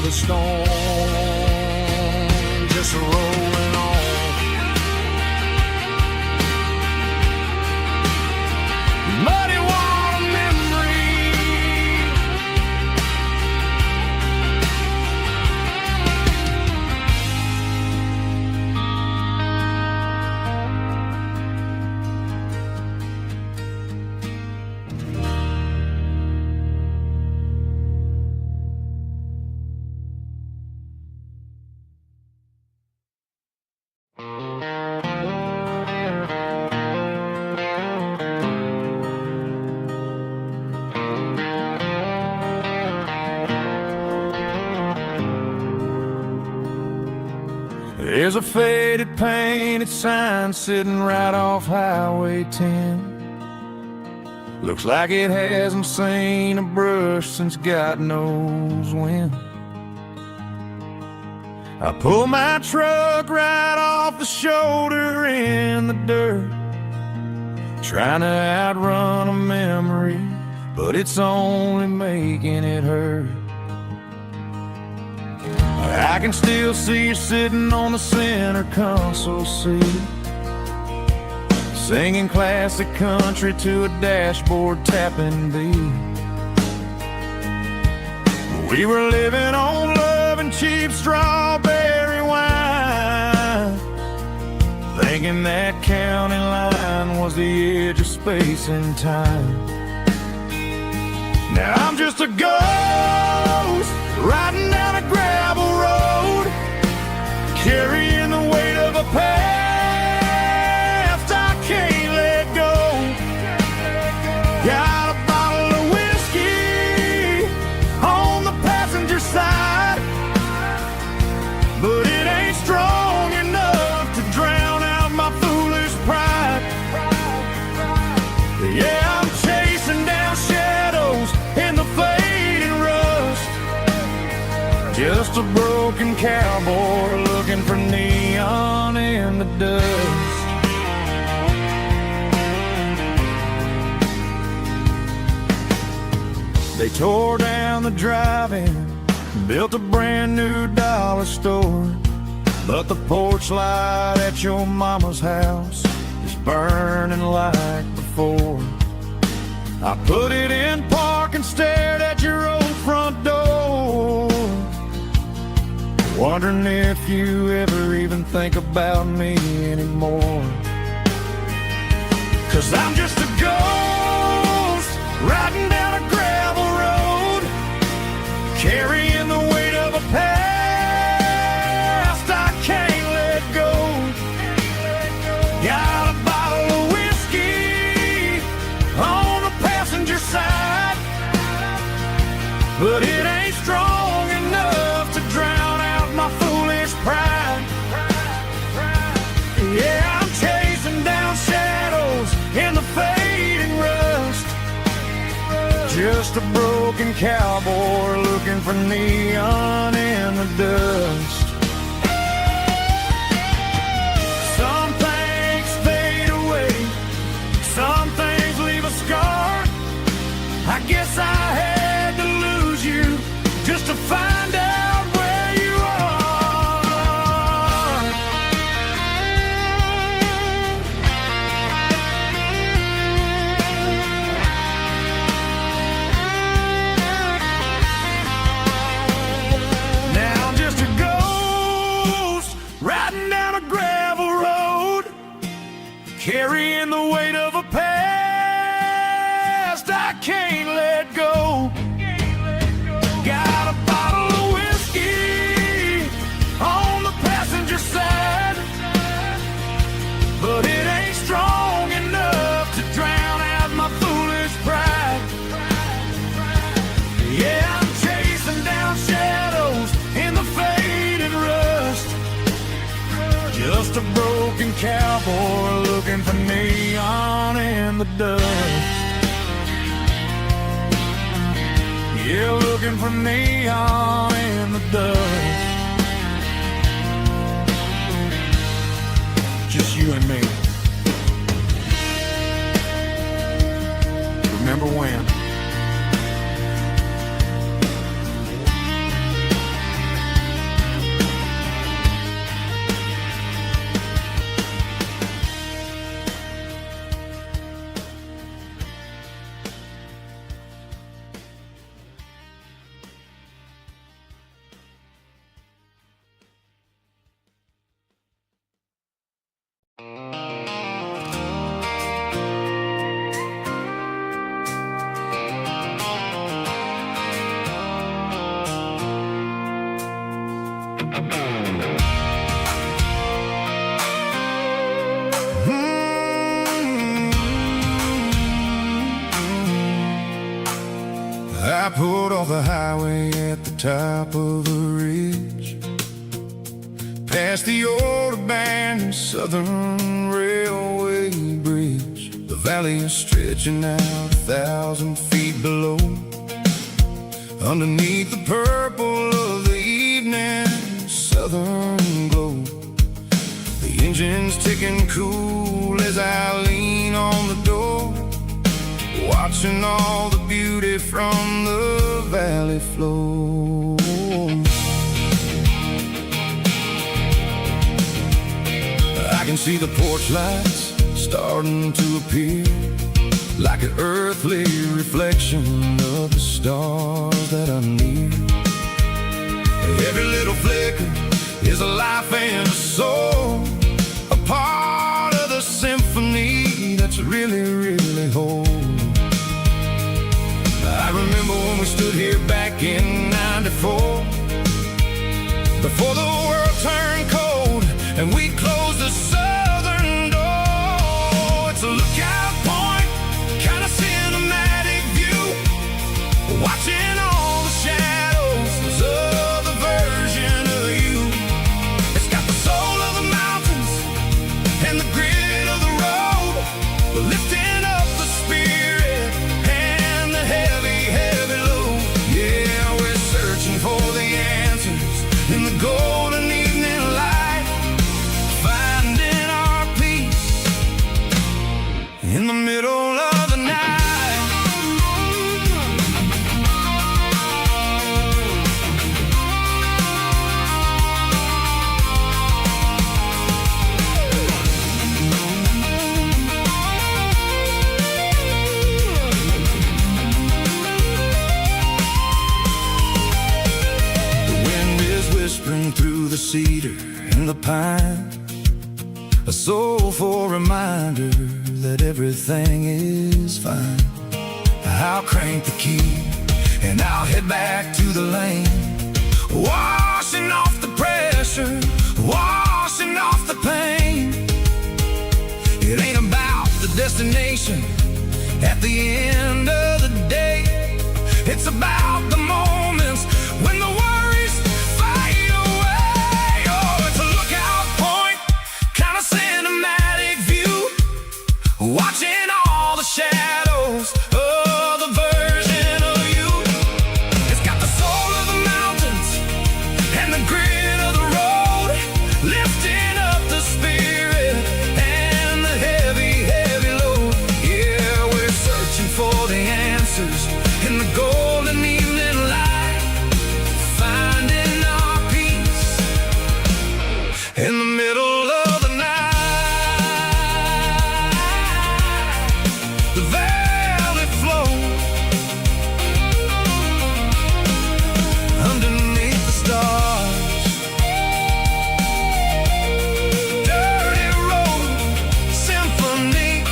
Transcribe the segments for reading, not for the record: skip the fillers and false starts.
the storm just rolling on. Muddy water memory, there's a faded painted sign sitting right off Highway 10. Looks like it hasn't seen a brush since God knows when. I pull my truck right off the shoulder in the dirt, trying to outrun a memory, but it's only making it hurt. I can still see you sitting on the center console seat, singing classic country to a dashboard tapping beat. We were living on love and cheap strawberry wine, thinking that county line was the edge of space and time. Now I'm just a ghost riding down a gravel road, carrying the weight of a past I can't let go. Got a bottle of whiskey on the passenger side, but it ain't strong enough to drown out my foolish pride. Yeah, I'm chasing down shadows in the fading rust, just a broken cowboy looking for neon in the dust. They tore down the drive-in, built a brand new dollar store, but the porch light at your mama's house is burning like before. I put it in park and stared at your old front door, wondering if you ever even think about me anymore. 'Cause I'm just a ghost riding down a gravel road, carrying the weight of a past I can't let go. Got a bottle of whiskey on the passenger side, but it ain't strong enough to drown out my foolish pride. Yeah, I'm chasing down shadows in the fading rust, just a broken cowboy looking for neon in the dust. Some things fade away, some things leave a scar. I guess I had to lose you just to find out where you are. Now I'm just a ghost riding down a gravel road, carrying the weight of a past I can't let go. Got a bottle of whiskey on the passenger side, but it ain't strong enough to drown out my foolish pride. Yeah, I'm chasing down shadows in the faded rust, just a broken cowboy looking for neon in the dust. Yeah, looking for neon in the dust. Just you and me. Remember when? pulled off the highway at the top of a ridge, past the old abandoned Southern Railway bridge. The valley is stretching out 1,000 feet below, underneath the purple of the evening southern glow. The engine's ticking cool as I lean on the door, watching all the beauty from the valley flow. I can see the porch lights starting to appear, like an earthly reflection of the stars that are near. Every little flicker is a life and a soul, a part of the symphony that's really, really whole. I remember when we stood here back in '94, before the world turned cold and we closed the southern door. It's a lookout point, kind of cinematic view, watching all the shadows of the version of you. It's got the soul of the mountains and the grit of the road, lifting up the spirit and the heavy, heavy load. Yeah, we're searching for the answers in the golden evening light, finding our peace in the middle of the night. Whispering through the cedar and the pine, a soulful reminder that everything is fine. I'll crank the key and I'll head back to the lane, washing off the pressure, washing off the pain. It ain't about the destination at the end of the day, it's about the moments when the worries fade away. Oh, it's a lookout point, kind of cinematic view, watching all the shadows of the version of you. It's got the soul of the mountains and the grit of the road, lifting up the spirit and the heavy, heavy load. Yeah, we're searching for the answers in the golden evening light, finding our peace in the middle of the night. The valley flow underneath the stars, dirty road symphony.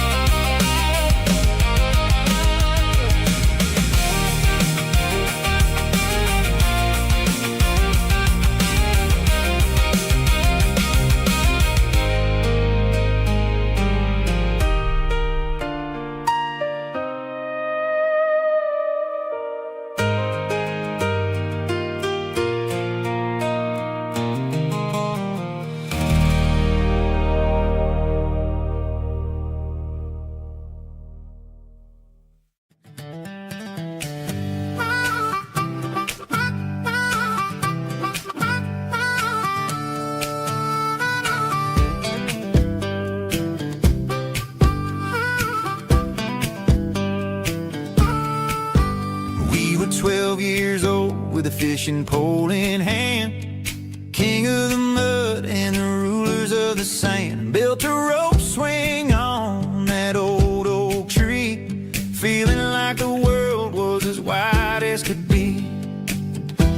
We were 12 years old with a fishing pole in hand, king of the mud and the rulers of the sand. Built a rope swing on that old oak tree, feeling like the world was as wide as could be.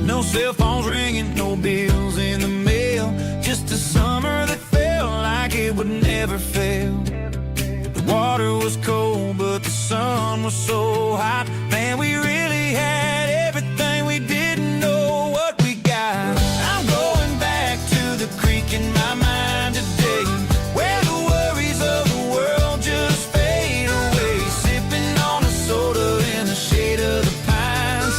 No cell phones ringing, no bills in the mail, just a summer that felt like it would never fail. The water was cold, but the sun was so hot. Man, we really had everything, we didn't know what we got. I'm going back to the creek in my mind today, where the worries of the world just fade away, sipping on a soda in the shade of the pines.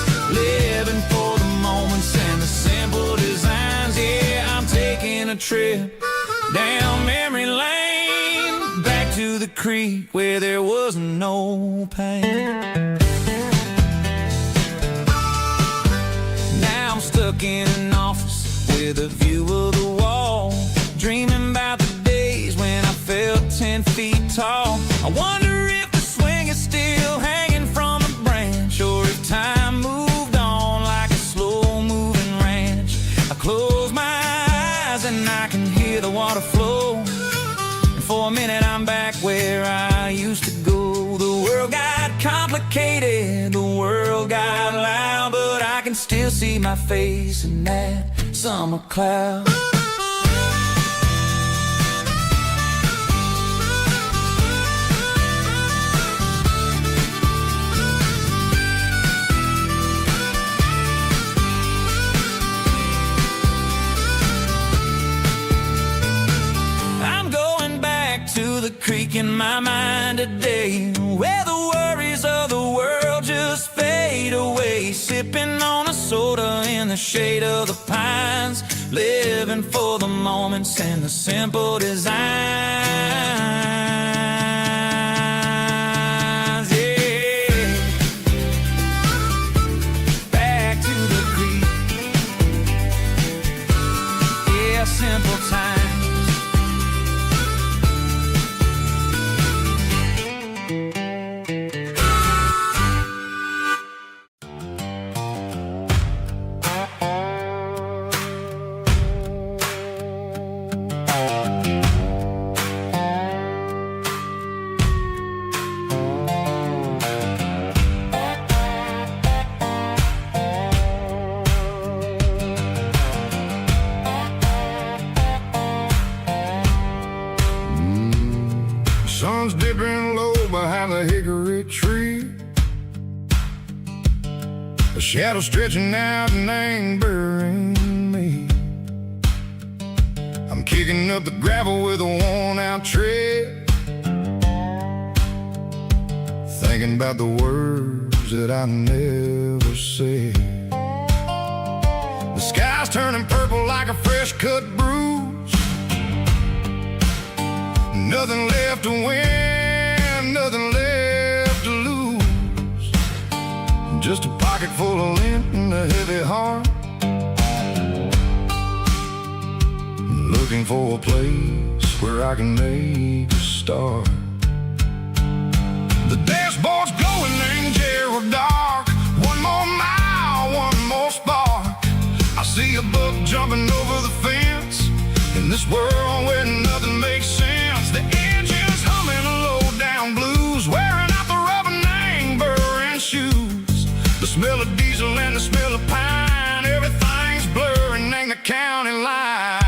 trip down memory lane, back to the creek where there was no pain. Now I'm stuck in an office with a view of the wall, dreaming about the days when I felt 10 feet tall. I wonder if the swing is still hanging from a branch, or if time moved on like a slow-moving ranch. I close my eyes and I can hear the water flow, and for a minute I'm back where I used to go. The world got complicated, the world got loud, but I can still see my face in that summer cloud. The creek in my mind today, where the worries of the world just fade away, sipping on a soda in the shade of the pines, living for the moments and the simple designs. Yeah, back to the creek. Yeah, simple times. Sun's dipping low behind the hickory tree, a shadow stretching out and angering me. I'm kicking up the gravel with a worn-out tread, thinking about the words that I never said. The sky's turning purple like a fresh-cut bruise, nothing left to win, nothing left to lose, just a pocket full of lint and a heavy heart, looking for a place where I can make a start. The dashboard's glowing in Gerald dark, one more mile, one more spark. I see a buck jumping over the fence, in this world where nothing makes sense. The engine's humming a low-down blues, wearing out the rubber name, burring shoes. The smell of diesel and the smell of pine, everything's blurring, ain't the county line.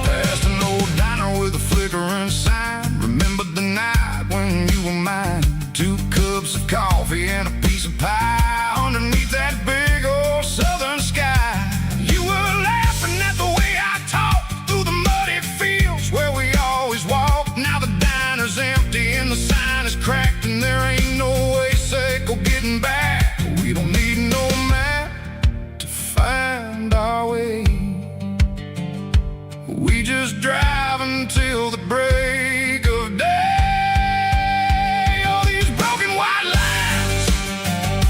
Past an old diner with a flickering sign, remember the night when you were mine. 2 cups of coffee and a piece of pie underneath that big old southern sky. You were laughing at the way I talked through the muddy fields where we always walked. Now the diner's empty and the sign is cracked, and there ain't no way safe or getting back. We don't need no map to find our way, we just drive until the break of day.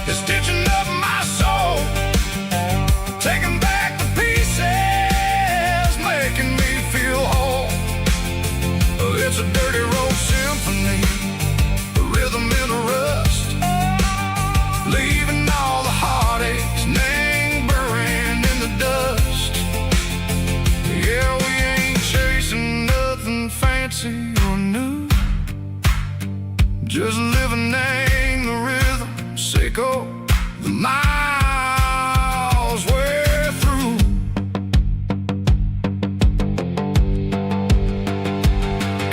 Stitching up my soul, taking back the pieces, making me feel whole. It's a dirty road symphony, a rhythm in the rust, leaving all the heartaches lingering in the dust. Yeah, we ain't chasing nothing fancy or new, just living in the rhythm, sicko. The miles we're through.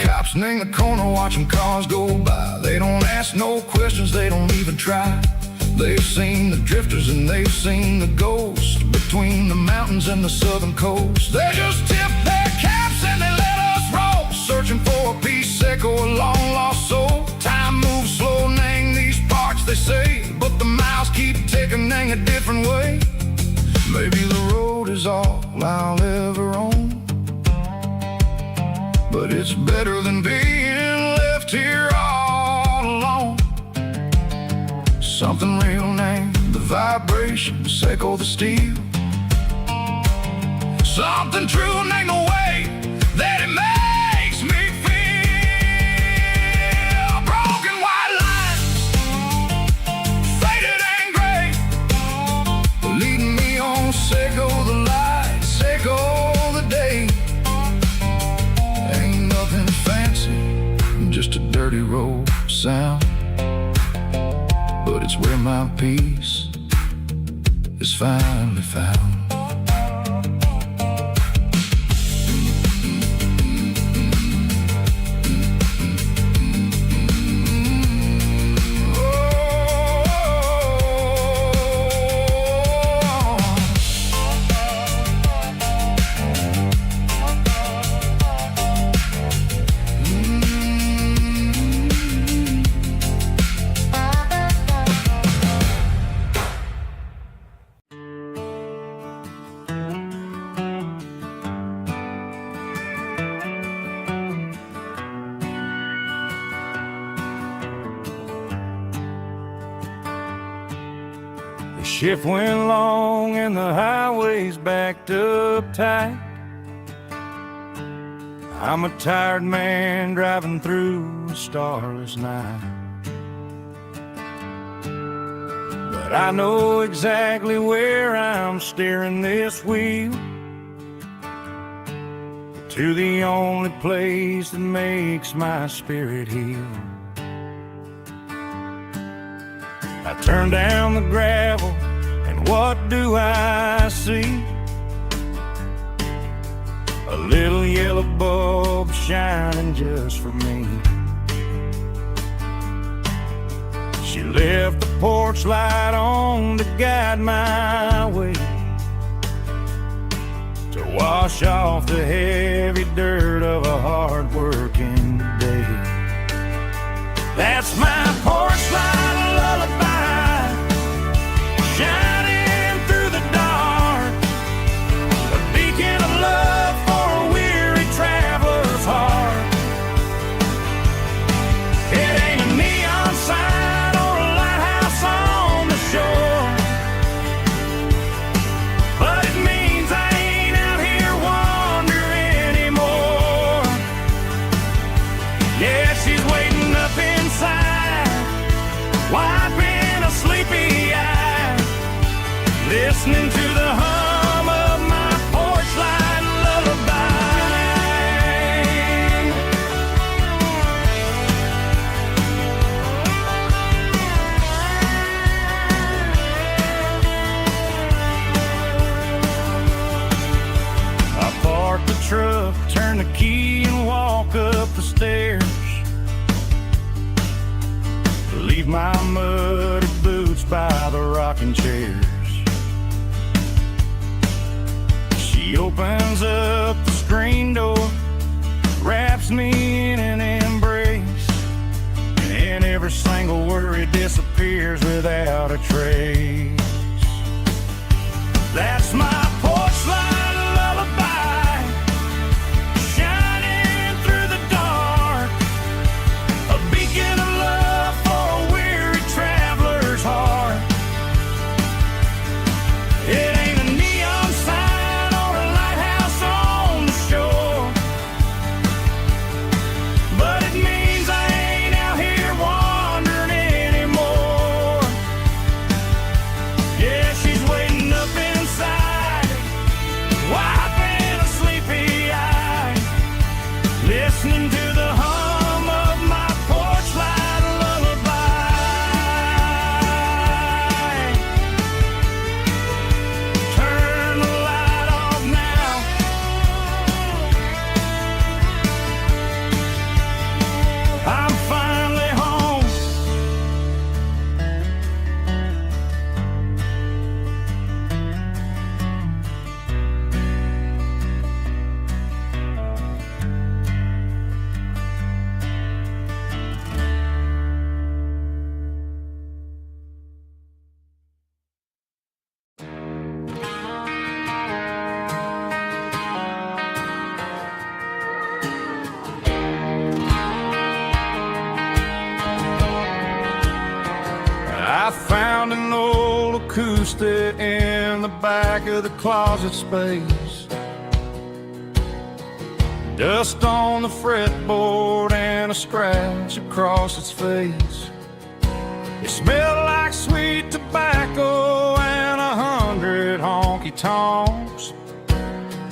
Cops in the corner watching cars go by. They don't ask no questions, they don't even try. They've seen the drifters and they've seen the ghosts between the mountains and the southern coast. They just tip their caps and they let us roll, searching for a piece echo along everything a different way. Maybe the road is all I'll ever own, but it's better than being left here all alone. Something real named the vibrations echo the steel. Something true named the way that it makes me feel. Broken white lines, faded and gray, leading me on, echo the lights, echo the day. Ain't nothing fancy, just a dirty road sound, but it's where my peace is finally found. Shift went long and the highway's backed up tight. I'm a tired man driving through a starless night, but I know exactly where I'm steering this wheel, to the only place that makes my spirit heal. I turn down the gravel, and what do I see? A little yellow bulb shining just for me. She left the porch light on to guide my way, to wash off the heavy dirt of a hard-working day. That's my porch light lullaby, shining through the dark, a beacon of love for a weary traveler's heart. It ain't a neon sign or a lighthouse on the shore, but it means I ain't out here wandering anymore. Yeah, she's waiting up inside, wiping a sleepy eye, listening to the hum of my porch light lullaby. I park the truck, turn the key and walk up the stairs, leave my muddy boots by the rocking chairs. She opens up the screen door, wraps me in an embrace, and every single worry disappears without a trace. That's my porch light lullaby, shining through the dark, a beacon of love for a weary traveler's heart. It ain't a neon sign or a lighthouse on the shore, but it means I ain't out here wandering anymore. Yeah, she's waiting up inside, wiping a sleepy eye, listening to the hum of my porch light lullaby. Turn the light off now, I'm finally home. acoustic in the back of the closet space. Dust on the fretboard and a scratch across its face. It smelled like sweet tobacco and 100 honky-tonks.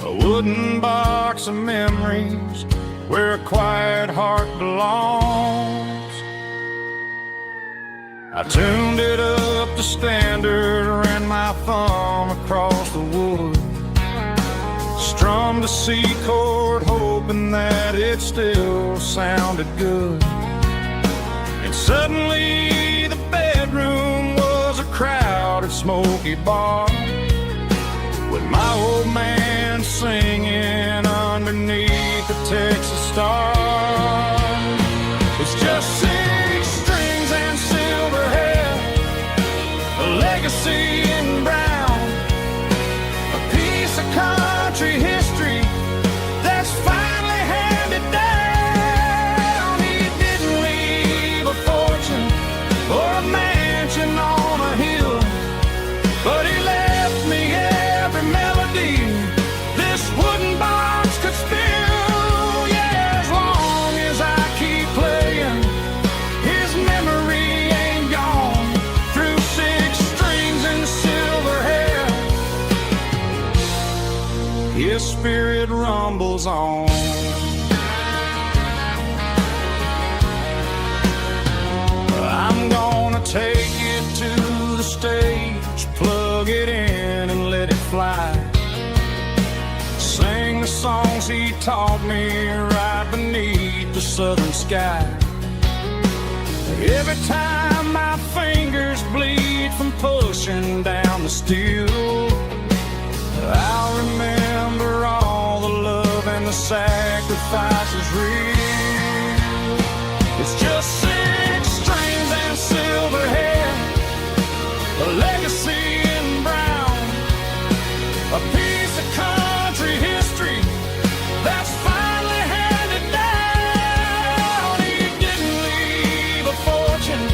A wooden box of memories where a quiet heart belongs. I tuned it up to standard, ran my thumb across the wood, strummed a C chord hoping that it still sounded good. And suddenly the bedroom was a crowded smoky bar, with my old man singing underneath the Texas star. It's just 6 strings and silver hair, a legacy in brown, a piece of country history that's finally handed down. He didn't leave a fortune or a mansion on a hill, but he left me every melody this wooden box could spill. Yeah, as long as I keep playing, his memory ain't gone. Through 6 strings and silver hair, his spirit rumbles on. I'm gonna take it to the stage, plug it in and let it fly. Sing the songs he taught me right beneath the southern sky. Every time my fingers bleed from pushing down the steel, I'll remember all the love and the sacrifices real. It's just 6 strings and silver hair, a legacy in brown, a piece of country history that's finally handed down. He didn't leave a fortune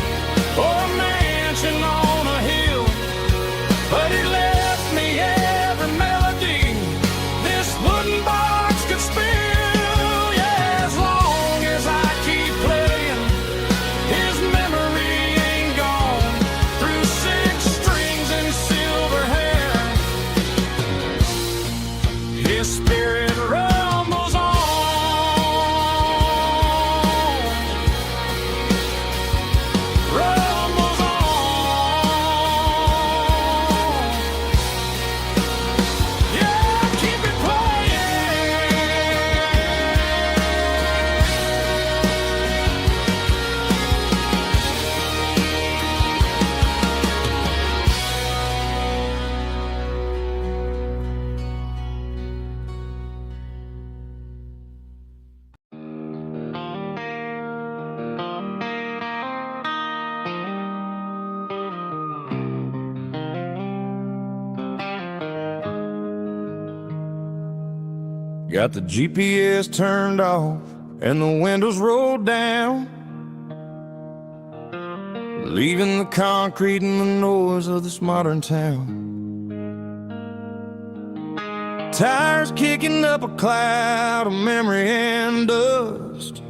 or a mansion on a hill, but he left me every melody this wooden box could spill. Yeah, as long as I keep playing, his memory ain't gone. Through 6 strings and silver hair, his spirit rumbles on. Rumbles on. Yeah, keep it playing. Got the GPS turned off and the windows rolled down, leaving the concrete and the noise of this modern town. Tires kicking up a cloud of memory and dust,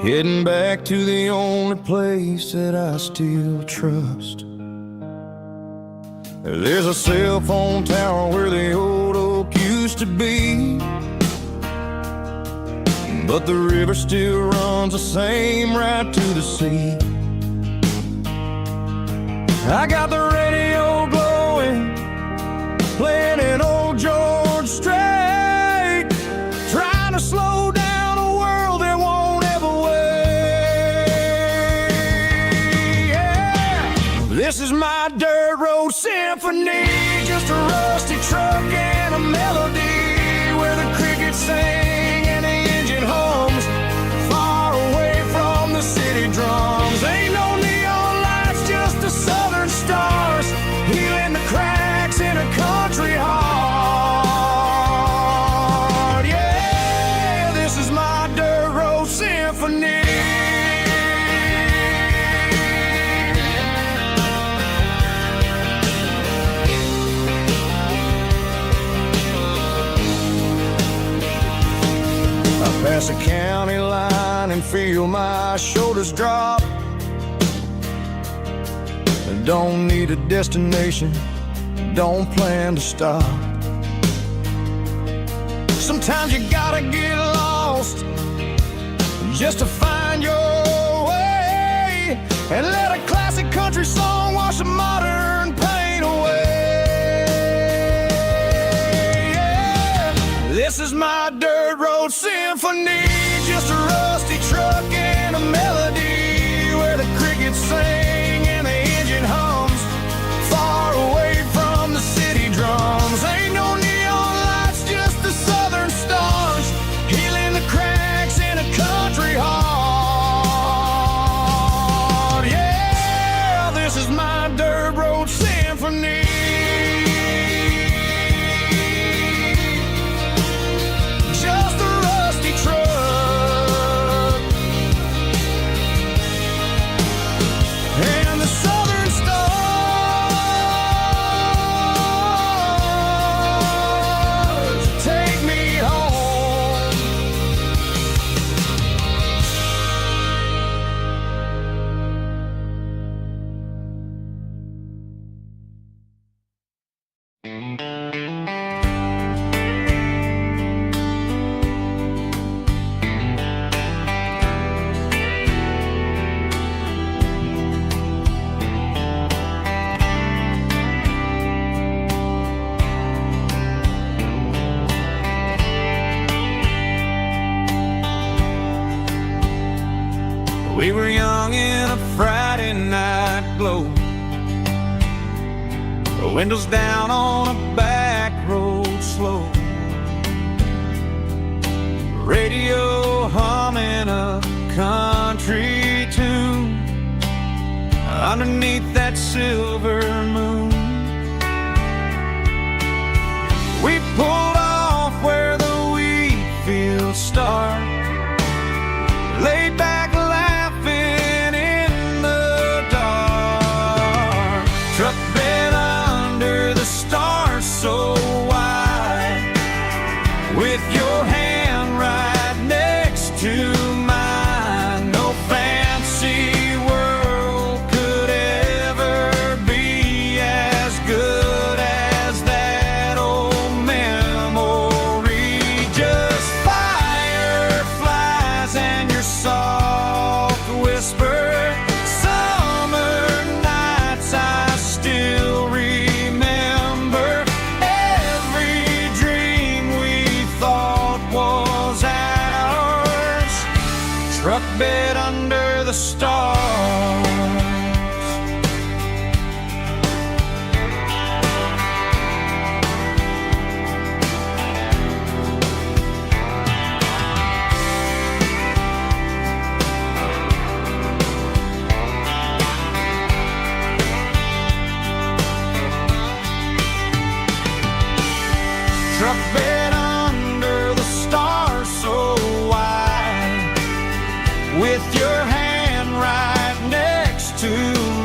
heading back to the only place that I still trust. There's a cell phone tower where the old oak used to be, but the river still runs the same right to the sea. I got the radio glowing, playing an old George Strait, trying to slow down a world that won't ever wait. Yeah. This is my dirt road symphony, just a rusty truck and a melody where the crickets sing and the engine hums, far away from the city drums. Ain't no neon lights, just the southern stars, healing the cracks in a country heart. Yeah, this is my dirt road symphony. Past the county line and feel my shoulders drop. Don't need a destination, don't plan to stop. Sometimes you gotta get lost just to find your way, and let a classic country song wash the modern pain away. Yeah. This is my dirt road symphony, just a rusty truck and a melody where the crickets sing and the engine hums, far away from the city drums. Ain't no neon lights, just the southern stars, healing the cracks in a country heart. Yeah, this is my dirt road symphony. Just a rusty truck and the southern stars take me home. We were young in a Friday night glow, the windows down on a back road slow, radio humming a country tune underneath that silver moon. We pulled off where the wheat fields start, laid back laughing in the dark, truck bed under the stars so wide, with your hand right next to mine. No fancy world could ever be as good as that old memory. Just fireflies and your soft whisper. Summer nights I still remember. Every dream we thought was ours, truck bed under the stars. Truck bed under the stars so wide, with your hand right next to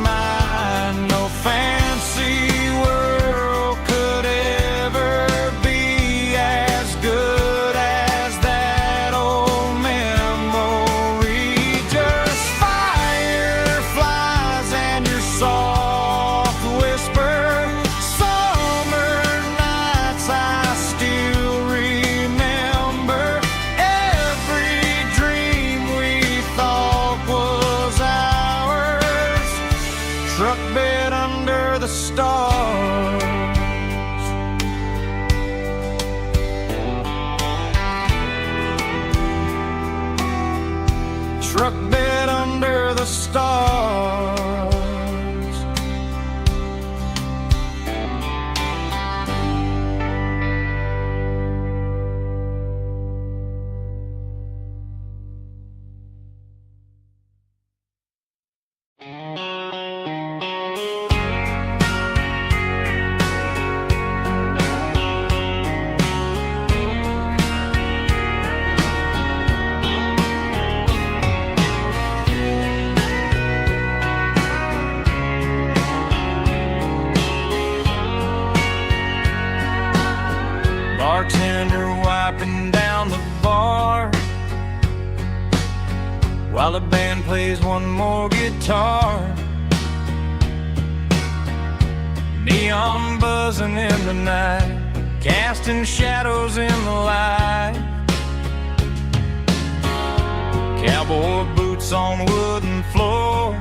mine. No fancy world could ever be as good as that old memory. Just fireflies and your soft whisper. Summer nights I still remember. Every dream we thought was ours, truck bed under the stars. Truck bed under the stars. while the band plays one more guitar. Neon buzzing in the night, casting shadows in the light. Cowboy boots on wooden floors,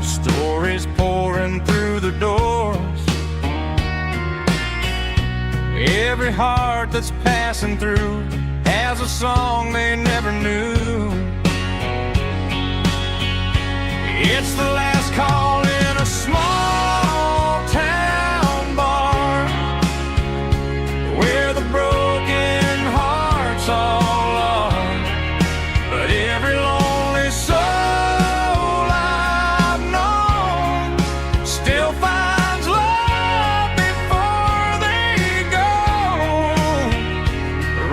stories pouring through the doors. Every heart that's passing through has a song they never knew. It's the last call in a small town bar, where the broken hearts all are. But every lonely soul I've known still finds love before they go.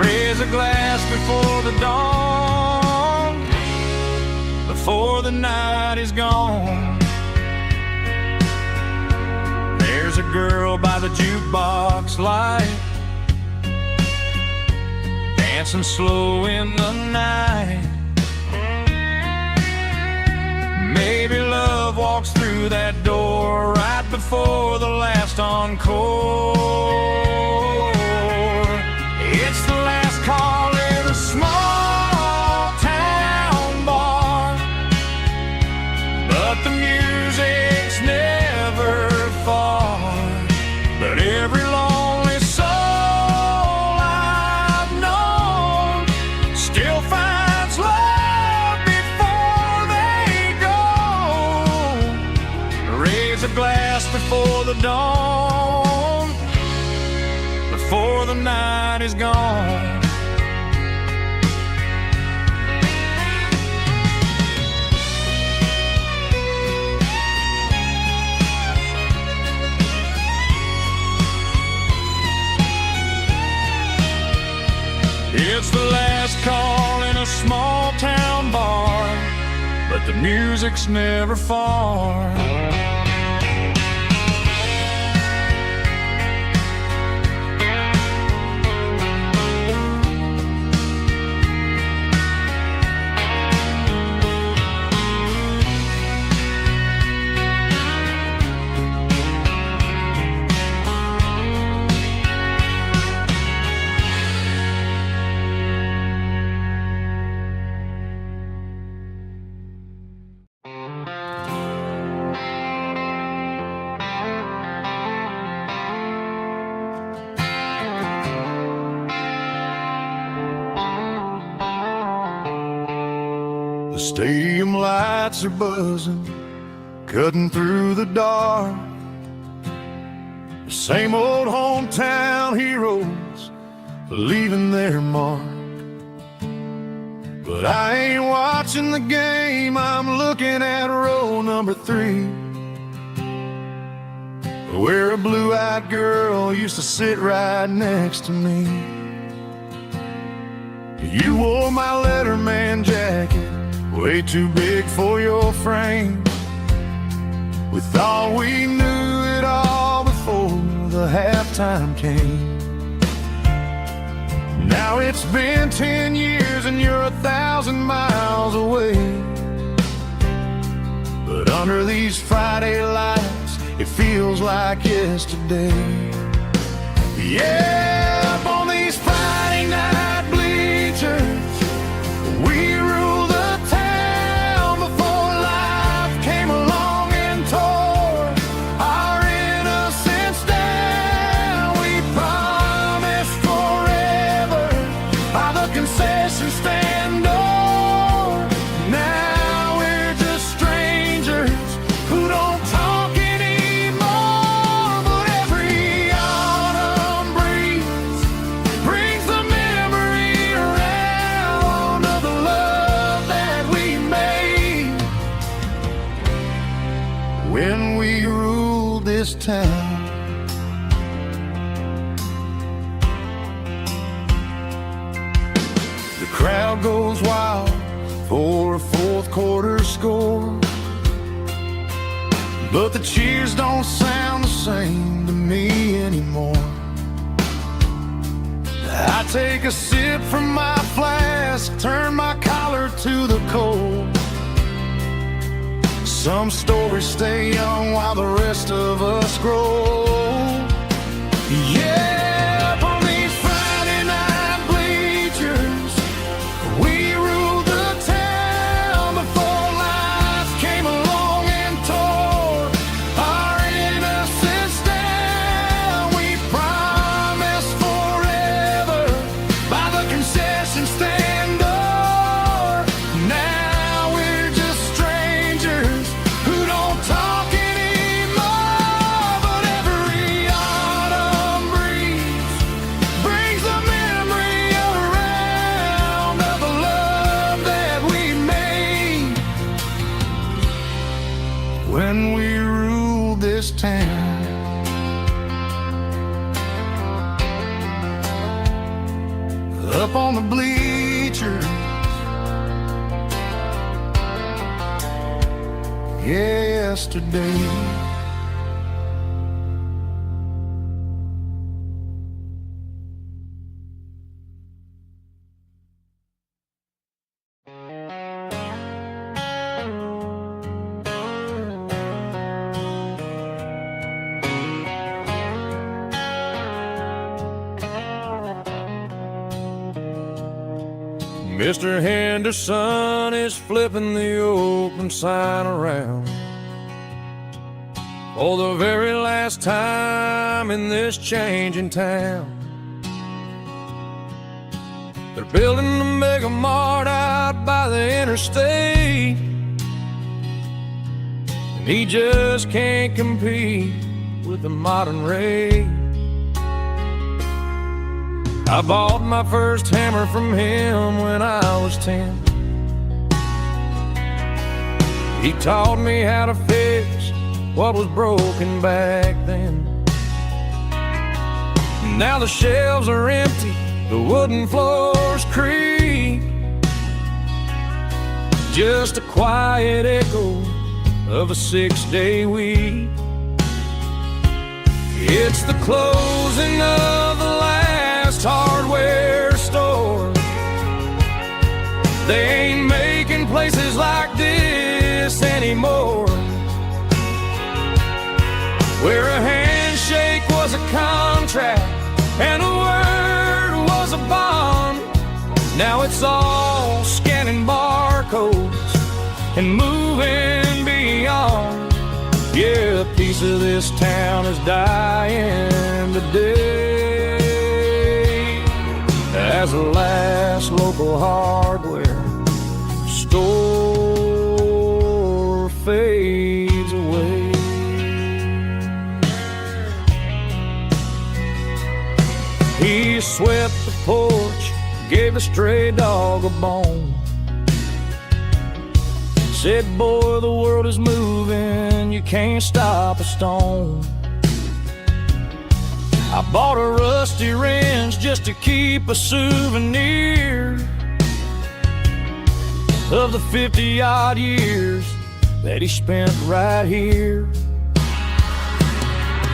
Raise a glass before the dawn, before the night is gone. There's a girl by the jukebox light, dancing slow in the night. Maybe love walks through that door right before the last encore. It's the last call in a small town bar, but the music's never far. But every lonely soul I've known still finds love before they go. Raise a glass before the dawn, before the night is gone. It's the last call in a small town bar, but the music's never far. The stadium lights are buzzing, cutting through the dark. The same old hometown heroes leaving their mark. But I ain't watching the game, I'm looking at row number 3, where a blue-eyed girl used to sit right next to me. You wore my Letterman jacket, way too big for your frame. We thought we knew it all before the halftime came. Now it's been 10 years and you're 1,000 miles away. But under these Friday lights, it feels like yesterday. Yeah, up on these Friday night bleachers, we rule the town before life came along and tore our innocence down. We promised forever by the concession stand door. Now we're just strangers who don't talk anymore. But every autumn breeze brings the memory around of the love that we made when we ruled this town. The crowd goes wild for a fourth quarter score, but the cheers don't sound the same to me anymore. I take a sip from my flask, turn my collar to the cold. Some stories stay young while the rest of us grow. Yeah, up on these Friday night bleachers, we ruled the town before life came along and tore our innocence down. We promised forever by the concession stand door. Now we're just strangers who don't talk anymore. But every autumn breeze brings the memory around of the love that we made when we ruled this town. Up on the bleachers, yesterday. Mr. Henderson is flipping the open sign around for the very last time in this changing town. They're building a mega mart out by the interstate, and he just can't compete with the modern rate. I bought my first hammer from him when I was 10. He taught me how to fix what was broken back then. Now the shelves are empty, the wooden floors creak, just a quiet echo of a 6-day week. It's the closing of the last hardware store. They ain't making places like this anymore, where a handshake was a contract and a word was a bond. Now it's all scanning barcodes and moving beyond. Yeah, a piece of this town is dying today as the last local hardware store fades away. He swept the porch, gave a stray dog a bone, said, boy, the world is moving, you can't stop a stone. I bought a rusty wrench just to keep a souvenir of the 50-odd years that he spent right here.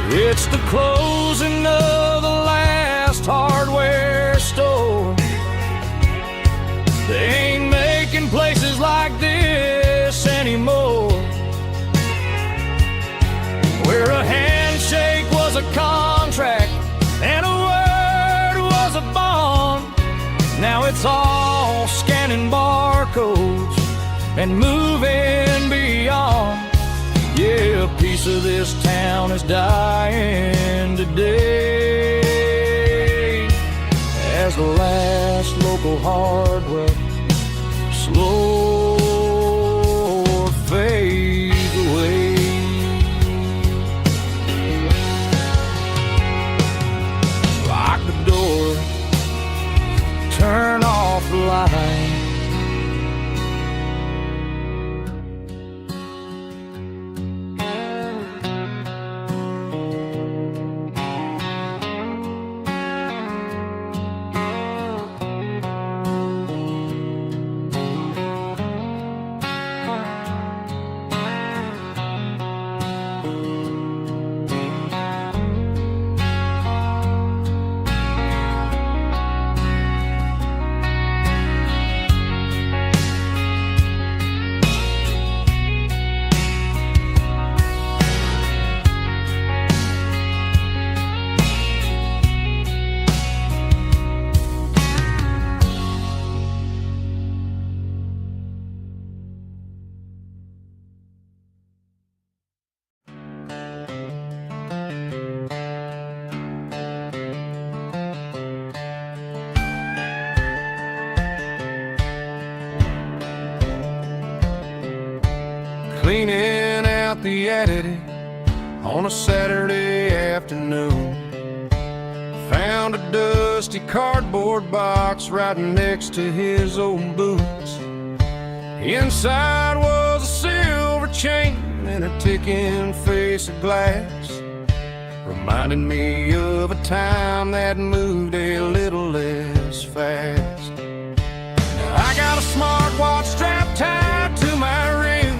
It's the closing of the last hardware store. They ain't making places like this anymore, where a handshake was a contract and a word was a bond. Now it's all scanning barcodes and moving beyond. Yeah, a piece of this town is dying today as the last local hardware slow fades away. Lock the door, turn off the light. cleaning out the attic on a Saturday afternoon. Found a dusty cardboard box right next to his old boots. Inside was a silver chain and a ticking face of glass, reminding me of a time that moved a little less fast. Now I got a smartwatch strapped tied to my wrist,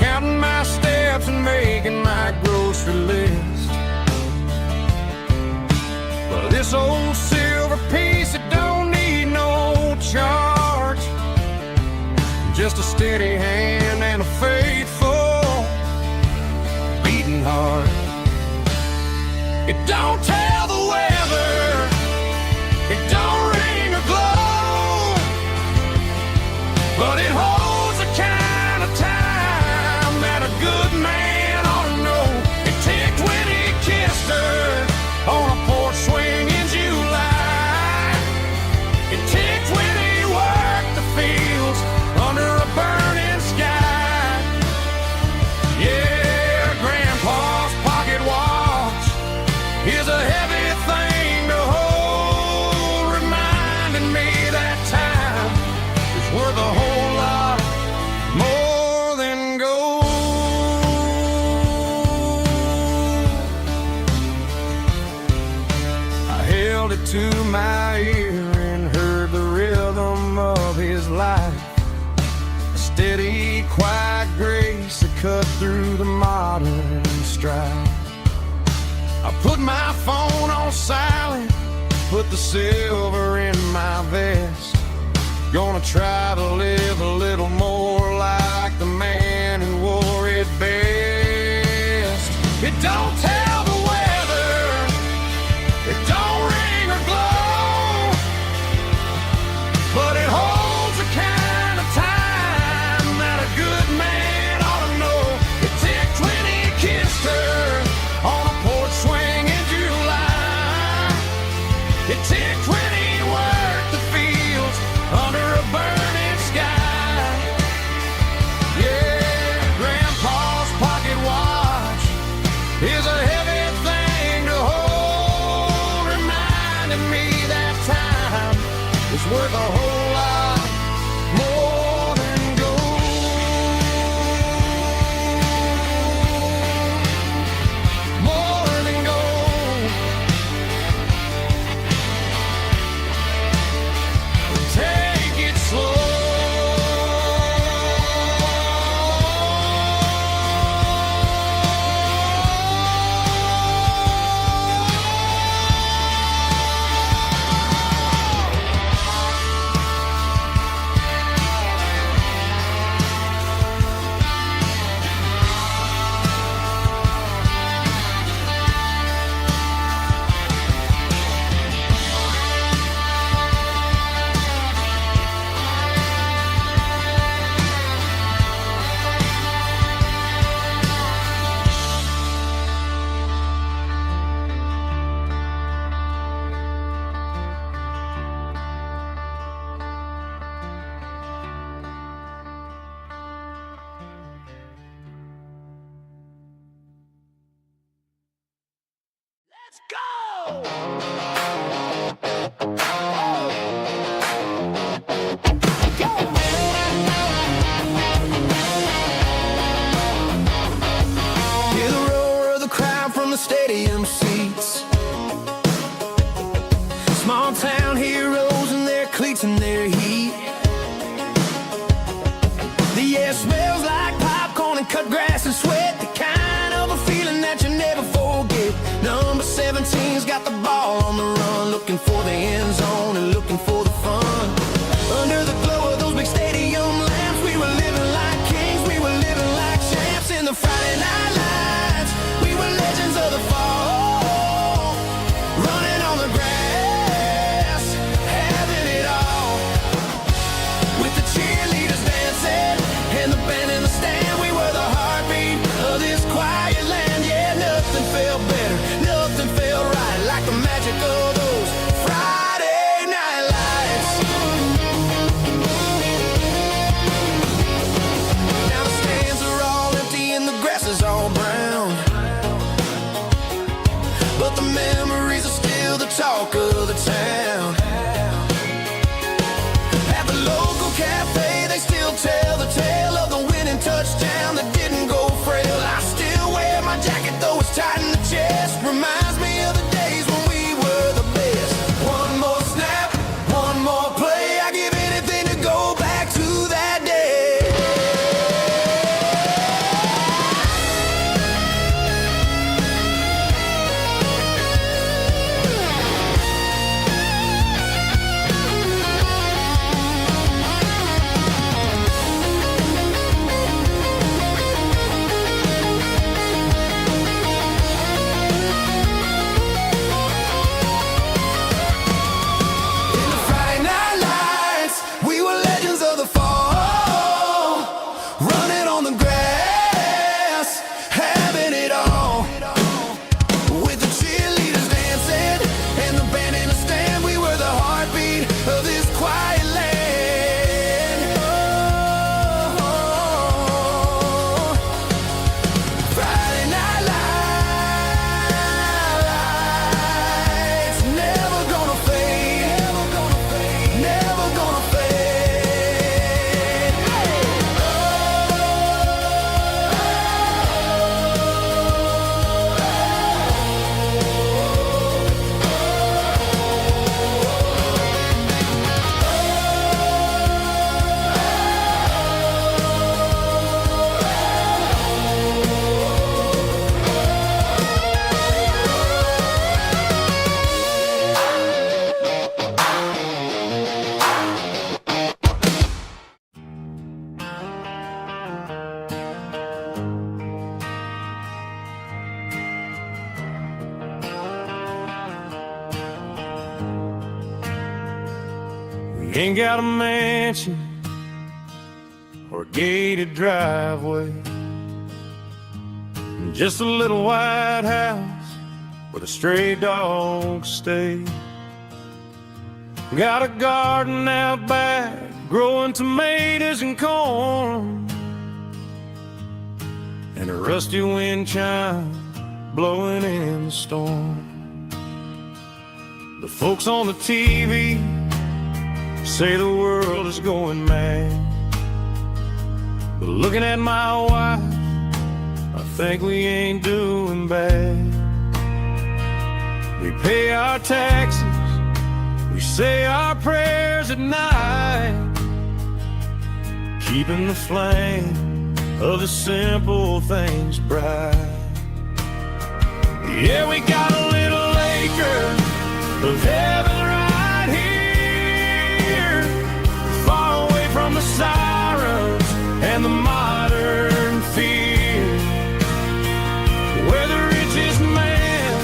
counting my steps and making my grocery list. But this old silver piece, it don't need no charge, just a steady hand and a faithful beating heart. It don't tell the weather, it don't ring or glow, but it holds the kind of time that a good man ought to know. It ticked when he kissed her on a porch swing in July. It ticked when he worked the fields under a burning sky. Yeah, Grandpa's pocket watch is a heavy thing to hold, reminding me that time is worth a whole lot more than gold. I held it to my ear and heard the rhythm of his life, a steady, quiet grace that cut through the modern strife. I put my phone on silent, put the silver in my vest. Gonna try to live a little more like the man who wore it best. It don't tell the weather, it don't ring or glow, but it holds the kind of time that a good man ought to know. It ticked when he kissed her on a porch swing in July. It ticked when he worked the fields under a burning sky. Yeah, Grandpa's pocket watch is a heavy thing to hold, reminding me that time is worth a whole lot more than gold. More than gold. Take it slow. Let's go! Hear the roar of the crowd from the stadium seats. Small town heroes in their cleats and their heat. The air smells like popcorn and cut grass and sweat, the kind of a feeling that you never forget. Number 17's got the ball on the run, looking for the end zone and looking for the fun. Under the glow of those big stadium lamps, we were living like kings, we were living like champs in the Friday night lights. We were legends of the fall, running on the grass, having it all. With the cheerleaders dancing and the band in the stand, we were the heartbeat of this quiet land. Yeah, nothing felt better, nothing felt right like the magic of those Friday the town. At the local cafe, they still tell the tale of the winning touchdown that didn't go frail. I still wear my jacket, though it's tight in the chest. Reminds me of the days when we were the best. One more snap, one more play. I give anything to go back to that day. Ain't got a mansion or a gated driveway, just a little white house where the stray dogs stay. Got a garden out back, growing tomatoes and corn, and a rusty wind chime blowing in the storm. The folks on the TV say the world is going mad, but looking at my wife, I think we ain't doing bad. We pay our taxes, we say our prayers at night, keeping the flame of the simple things bright. Yeah, we got a little acre of heaven right here, far away from the sirens and the modern fear, where the richest man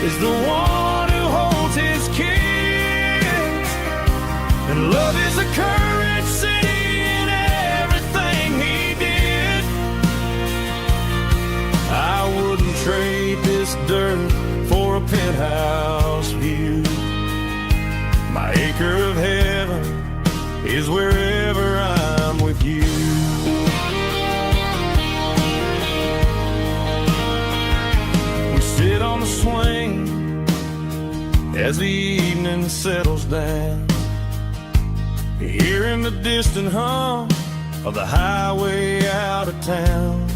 is the one who holds his kids, and love is the currency in everything he did. I wouldn't trade this dirt for a penthouse view. My acre of heaven is wherever I'm with you. We sit on the swing as the evening settles down, hearing the distant hum of the highway out of town.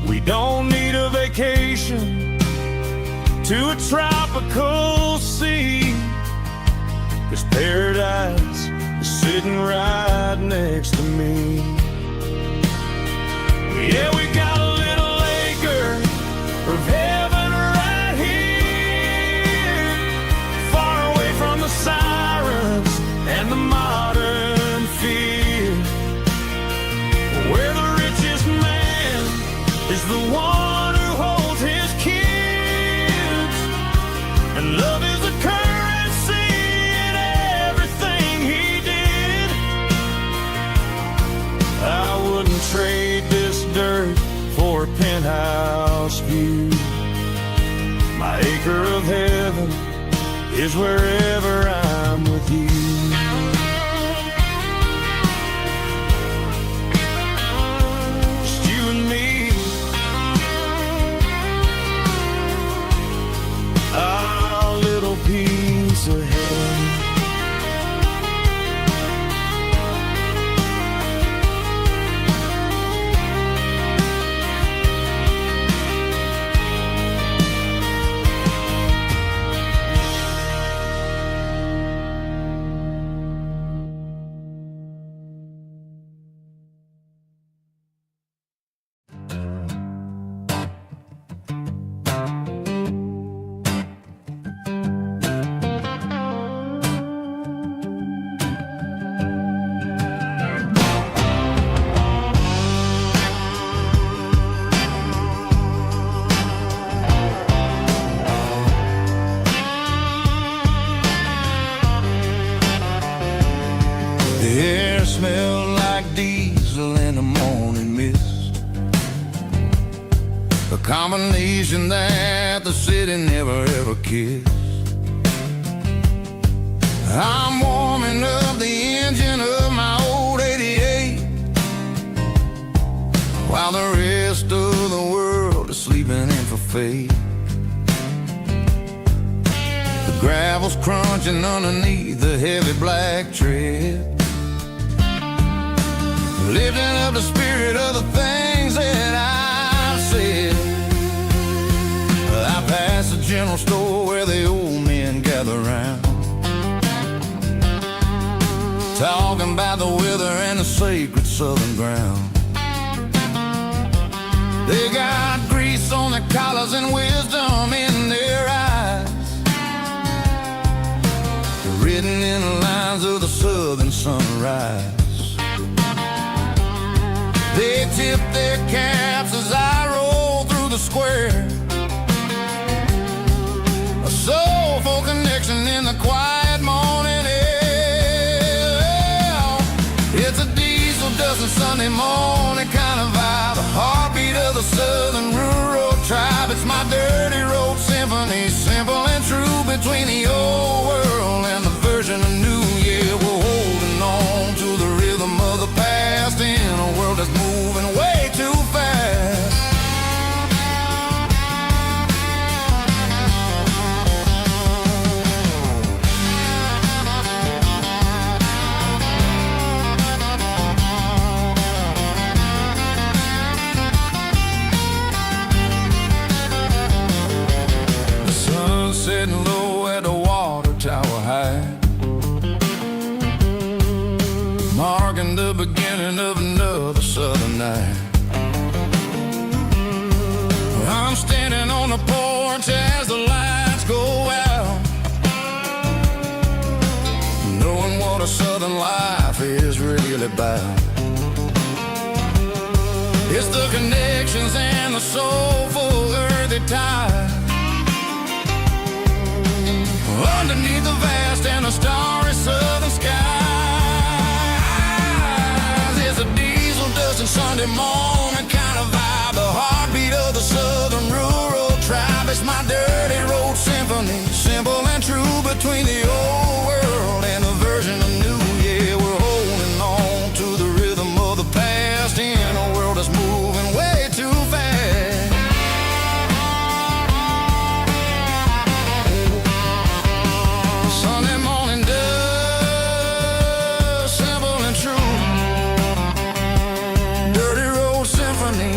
We don't need a vacation to a tropical sea, 'cause paradise is sitting right next to me. Yeah, we got a little acre of heaven right here, far away from the sirens and the modern fear, where the richest man is the one who holds his kids, and love is the currency in everything he did. I wouldn't trade this dirt for a penthouse view. My acre of heaven is wherever I'm with you. Just you and me, our little piece The air smelled like diesel in the morning mist, a combination that the city never ever kissed. I'm warming up the engine of my old 88, while the rest of the world is sleeping in for fate. The gravel's crunching underneath the heavy black tread, lifting up the spirit of the things that I've said. I pass the general store where the old men gather round, talking about the weather and the sacred southern ground. They got grease on their collars and wisdom in their eyes, written in the lines of the southern sunrise. They tip their caps as I roll through the square, a soulful connection in the quiet morning air. It's a diesel dusting Sunday morning kind of vibe, the heartbeat of the southern rural tribe. It's my dirty road symphony, simple and true, between the old world and the version of new. Yeah, we're holding on to the rhythm of the past in a world that's moving way too fast. The sun setting low at the water tower high, marking the beginning of another southern night. I'm standing on the porch as the lights go out, knowing what a southern life is really about. It's the connections and the soulful earthy ties, underneath the vast and the starry southern skies. It's a diesel dusting Sunday morning kind of vibe, the heartbeat of the southern rural tribe. It's my dirty road symphony, simple and true, between the old world and the version of new. Yeah, we're holding on to the rhythm of the past in a world that's moving way too fast. Sunday morning dust, simple and true, dirty road symphony.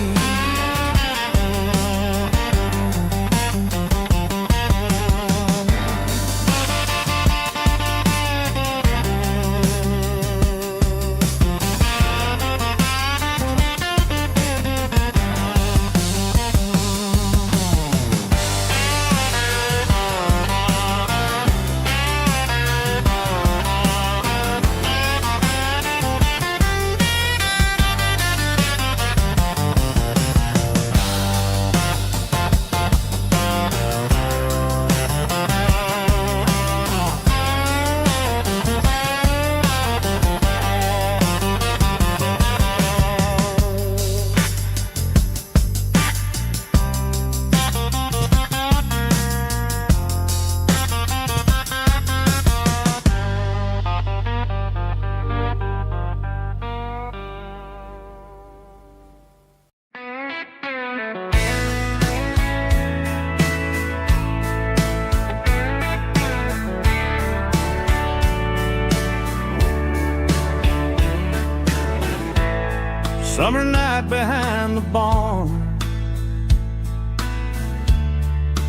Summer night behind the barn,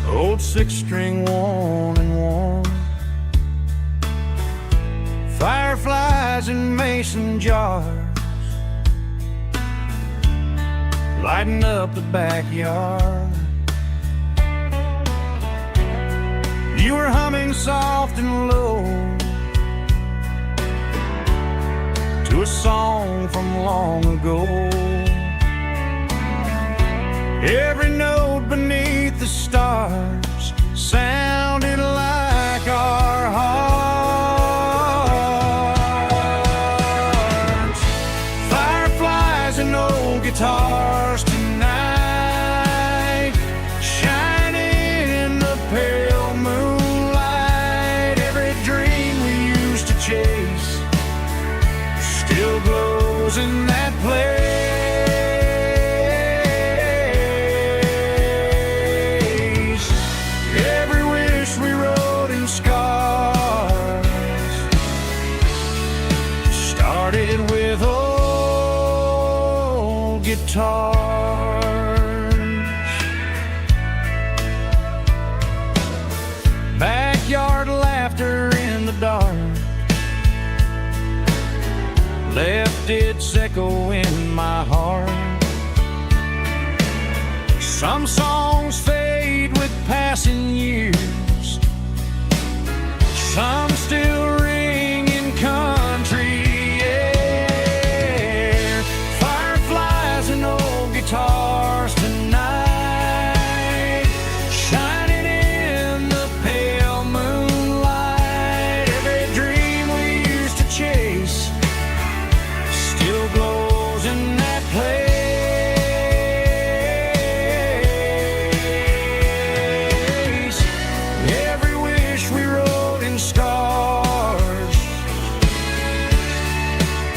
old six-string worn and worn, fireflies in mason jars, lighting up the backyard. You were humming soft and low to a song from long ago. Every note beneath the stars sounded like our hearts. glows in that place. Every wish we wrote in scars started with old guitars. Backyard laughter in the dark left its echo in my heart. Some songs fade with passing years, some still ring in country air. Fireflies and old guitars tonight, shining in the pale moonlight. Every dream we used to chase still glows in that place. Every wish we wrote in scars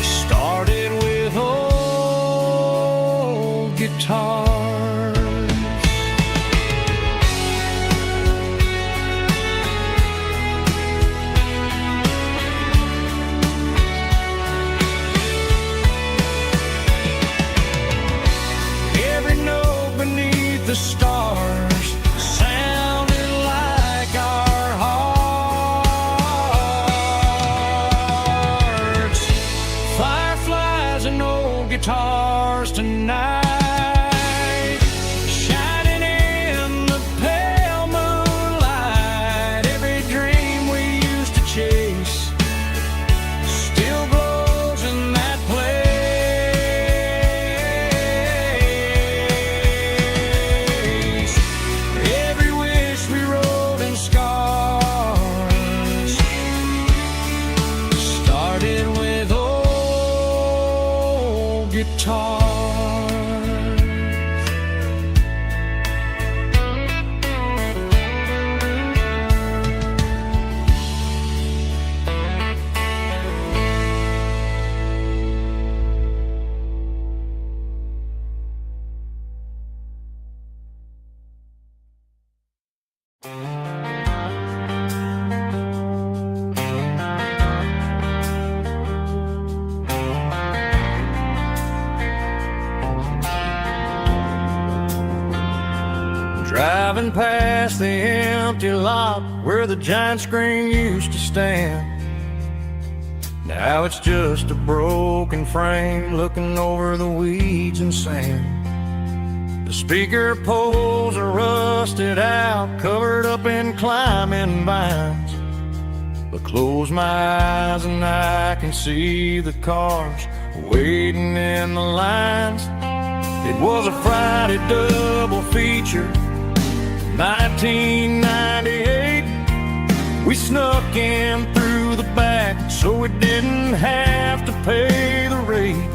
started with old guitars. Every note beneath the stars sounded like our hearts. Fireflies and old guitars tonight, shining in the pale moonlight. Every dream we used to chase still glows in that place. Every wish we wrote in scars started with old guitars. Driving past the empty lot where the giant screen used to stand. Now it's just a broken frame looking over the weeds and sand. The speaker poles are rusted out, covered up in climbing vines. But close my eyes and I can see the cars waiting in the lines. It was a Friday double feature, 1998. We snuck in through the back so we didn't have to pay the rate.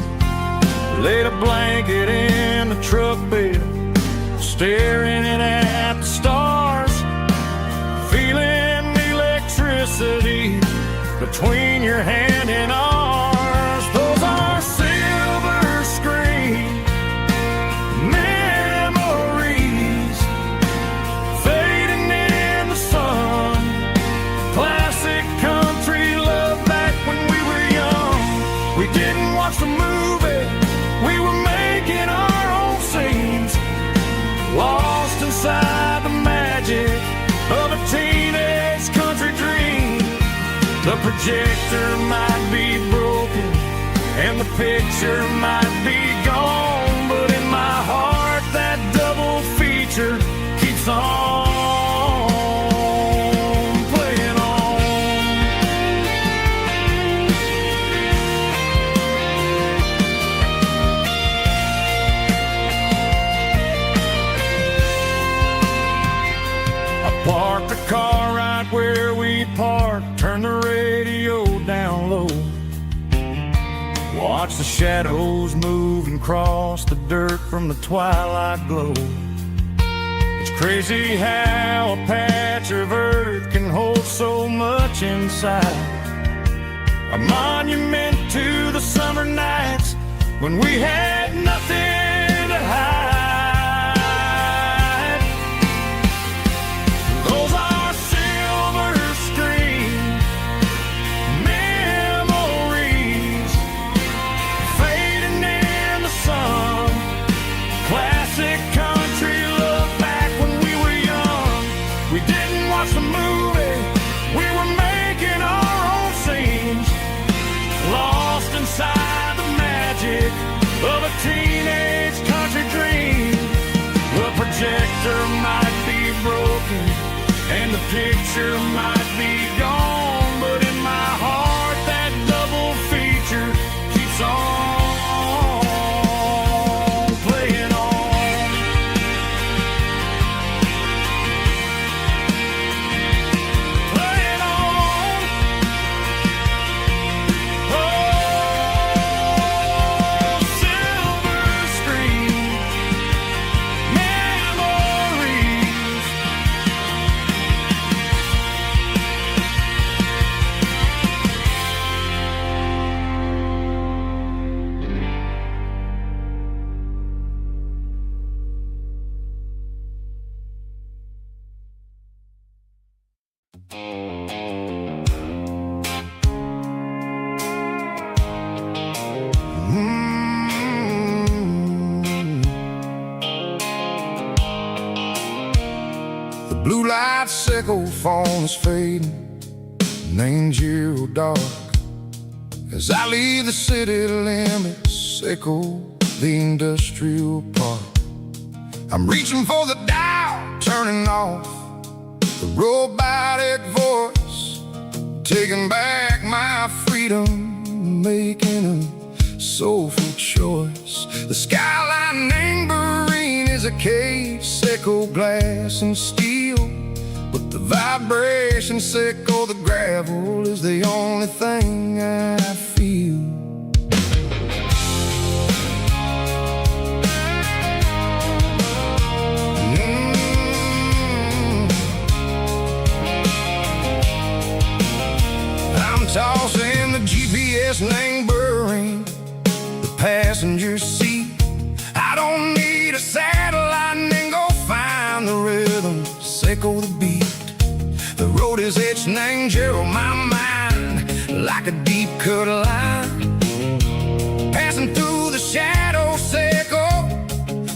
Laid a blanket in the truck bed, staring at the stars, feeling the electricity between your hand and ours. Those are silver screen memories fading in the sun. Classic country love back when we were young. We didn't watch the movie, we were making our own scenes, lost inside the magic of a teenage country dream. The projector might be broken and the picture might be gone, but in my heart that double feature keeps on playing on. I parked the car right where we parked, turned the radio down low, watch the shadows move and cross the dirt from the twilight glow. It's crazy how a patch of earth can hold so much inside. A monument to the summer nights when we had nothing to hide. Those are silver screen memories, fading in the sun. Classic country look back when we were young. We didn't watch the movie, we were making our own scenes, lost inside the magic of a teenage country dream. The projector might be broken and the picture might be gone, but in my heart that double feature keeps on playing on. Playing on. Oh, silver screen memories. The blue light sickle phone is fading, named Giro dark. As I leave the city limits, echo the industrial park. I'm reaching for the dial, turning off the robotic voice, taking back my freedom, making a soulful choice. The skyline named Marine is a case, echo glass and steel, but the vibration sickle, the gravel is the only thing I feel. I'm tossing the GPS named Burring, the passenger seat. I don't need a satellite and go find the rhythm, echo the beat. The road is etched named Gerald, my mind, like a deep cut line, passing through the shadow echo,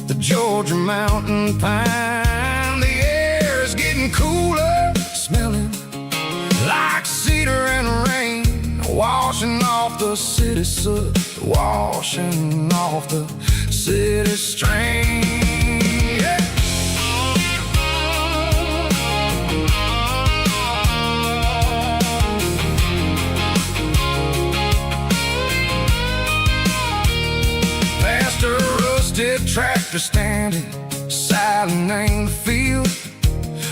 the Georgia mountain pine. The air is getting cooler, smelling like cedar and rain, washing off the city soot, washing off the city strain. Yeah. Past a rusted tractor standing silent in the field,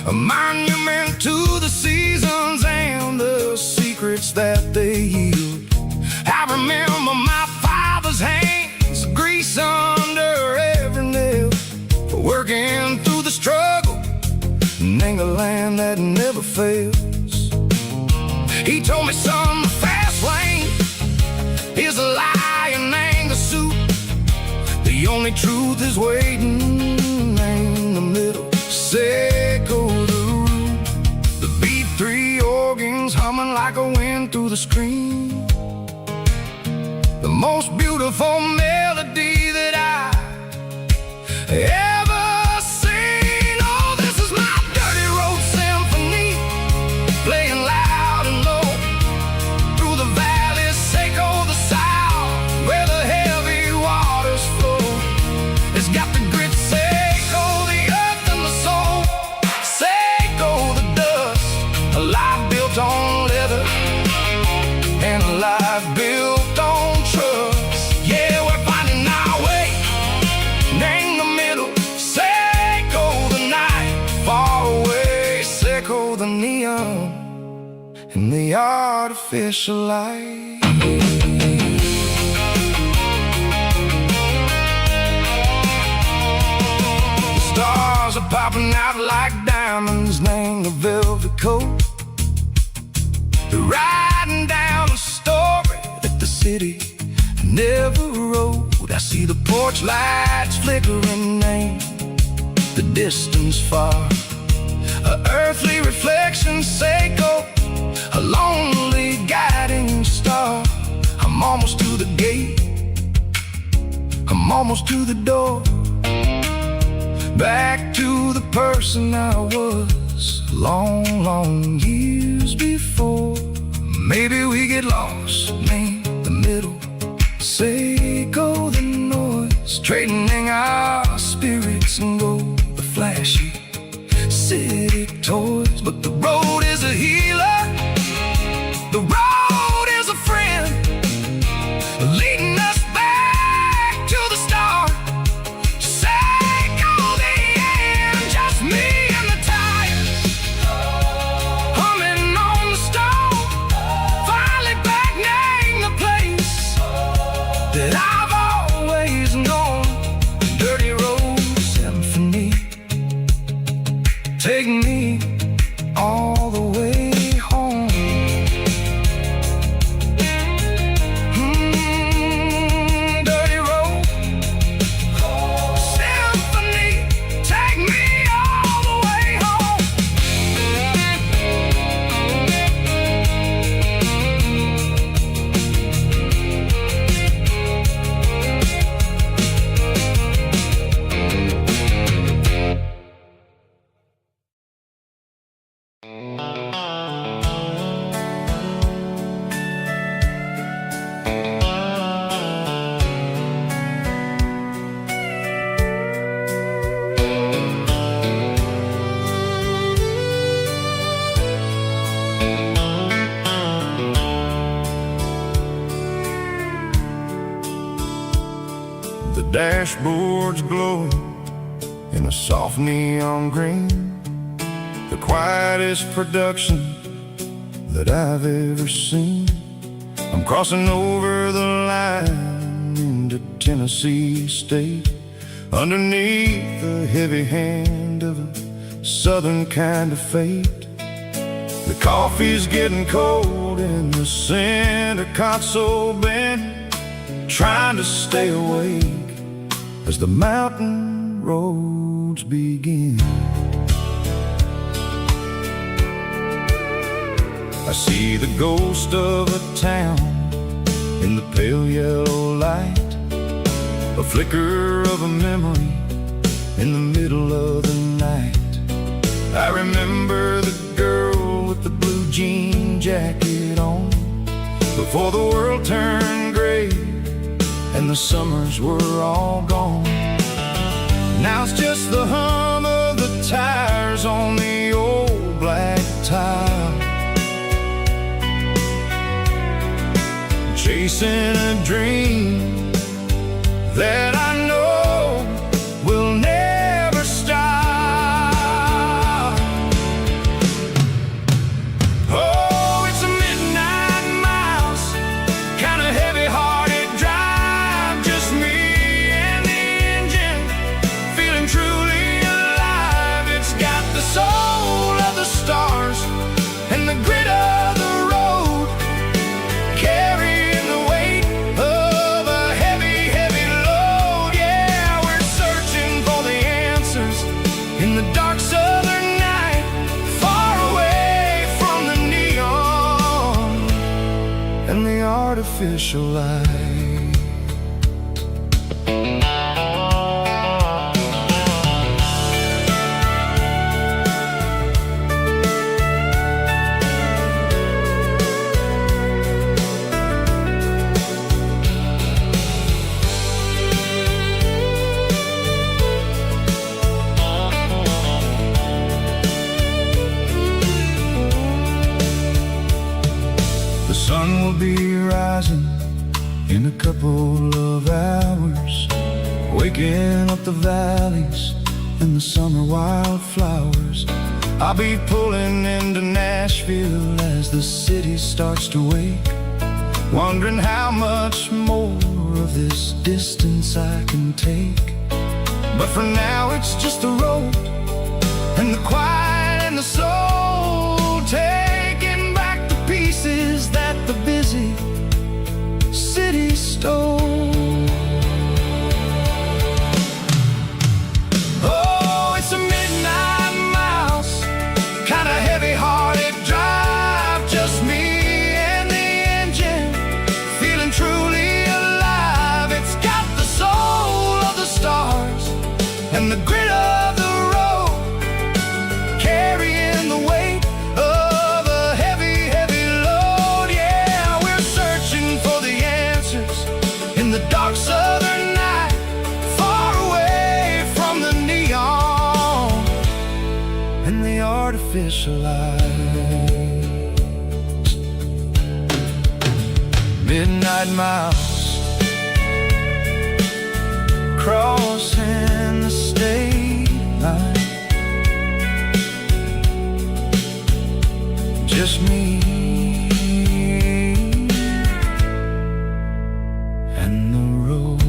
a monument to the seasons and the secrets that they yield. I remember my father's hands, grease under every nail, working through the struggle, and the land that never fails. He told me, son, the fast lane is a lion and the suit. The only truth is waiting in the middle, echo the root. The B3 organs humming like a wind through the screen, the most beautiful melody that I ever seen. Oh, this is my dirty road symphony, playing loud and low through the valleys, echo the south, where the heavy waters flow. It's got the grit, echo the earth and the soul, echo the dust, a life built on leather and a life built on trust. Yeah, we're finding our way in the middle, echo the night, far away, echo the neon and the artificial light. The stars are popping out like diamonds, named the velvet coat. They're riding down a story that the city never wrote. I see the porch lights flickering in the distance far. A earthly reflection, Seiko, a lonely guiding star. I'm almost to the gate, I'm almost to the door, back to the person I was long, long years before. Maybe we get lost, Maine, the middle, Seiko, the noise, trading our spirits and go the flashy city toys. But the road is a healer, the road is a friend, leading us back to the start. Seiko, the end, just me and the tires, humming on the stove, finally back name the place that I've always known. Dirty road symphony, take me all the way home. Dirty road symphony, take me all the way home. The dashboard's glowing in a soft neon green, the quietest production that I've ever seen. I'm crossing over the line into Tennessee State, underneath the heavy hand of a southern kind of fate. The coffee's getting cold in the center console bin, trying to stay awake as the mountain roads begin. I see the ghost of a town in the pale yellow light, a flicker of a memory in the middle of the night. I remember the girl with the blue jean jacket on, before the world turned gray and the summers were all gone. Now it's just the hum of the tires on the old black tile, chasing a dream that I know will never stop. Oh, it's a midnight miles, kind of heavy-hearted drive, just me and the engine, feeling truly alive. It's got the soul of the stars and the grit of the road, carrying the weight of a heavy, heavy load. Yeah, we're searching for the answers in the dark southern night, far away from the neon and the artificial light. The sun will be rising in a couple of hours, waking up the valleys and the summer wildflowers. I'll be pulling into Nashville as the city starts to wake, wondering how much more of this distance I can take. But for now it's just the road and the quiet and the soul, taking back the pieces that the busy city stole. artificial lights. Midnight mouse crossing the state line. Just me and the road.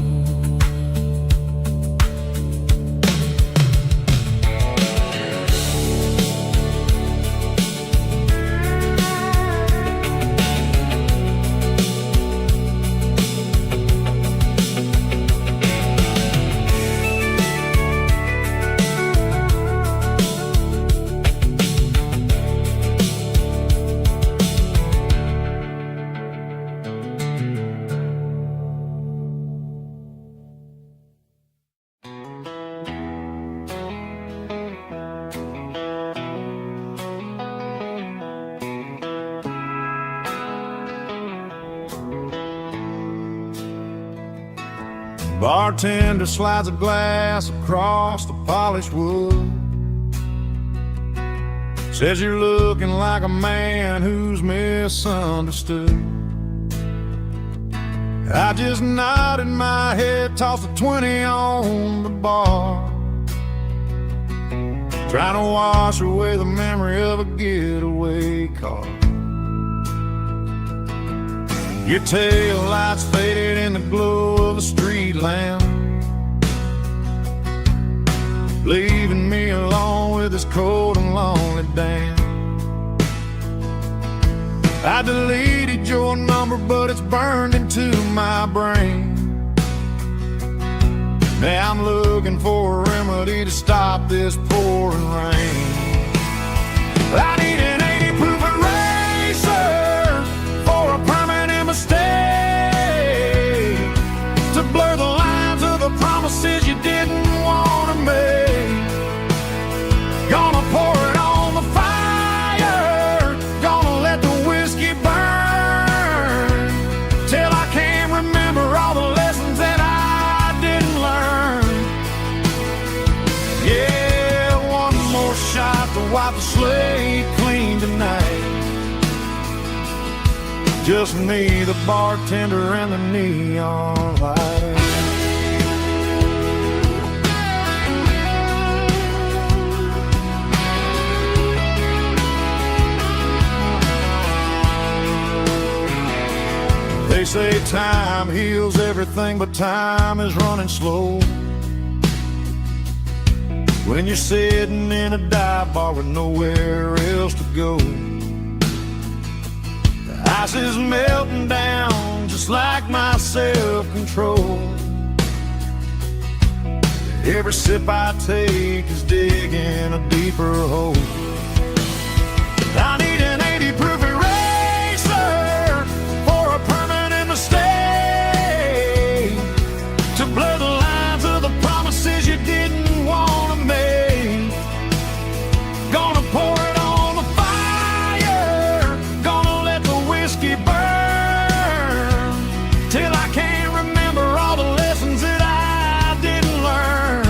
Bartender slides a glass across the polished wood. Says you're looking like a man who's misunderstood. I just nodded my head, tossed a 20 on the bar, trying to wash away the memory of a getaway car. Your tail lights faded in the glow of the street lamp, leaving me alone with this cold and lonely damn. I deleted your number, but it's burned into my brain. Now I'm looking for a remedy to stop this pouring rain. I need an 80 proof eraser for a permanent mistake, to blur the lines of the promises you didn't want to make. Gonna pour it on the fire, gonna let the whiskey burn, till I can't remember all the lessons that I didn't learn. Yeah, one more shot to wipe the slate clean tonight. Just me, the bartender, and the neon light. They say time heals everything, but time is running slow when you're sitting in a dive bar with nowhere else to go. The ice is melting down just like my self-control. Every sip I take is digging a deeper hole. I need an 80 proof eraser for a permanent mistake, to blur the lines of the promises you didn't want to make. Gonna pour it on the fire, gonna let the whiskey burn, till I can't remember all the lessons that I didn't learn.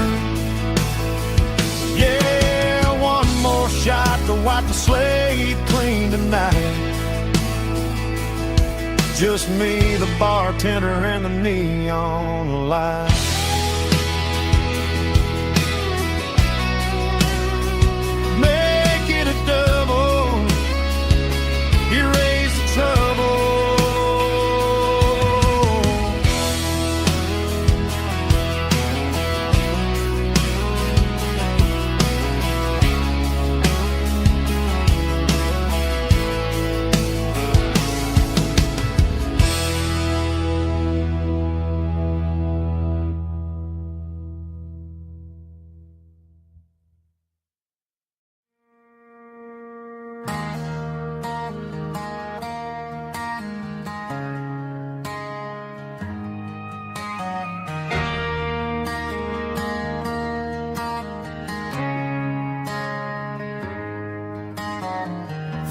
Yeah, one more shot to wipe the slate clean tonight. Just me, the bartender, and the neon light. Make it a double, erase the trouble.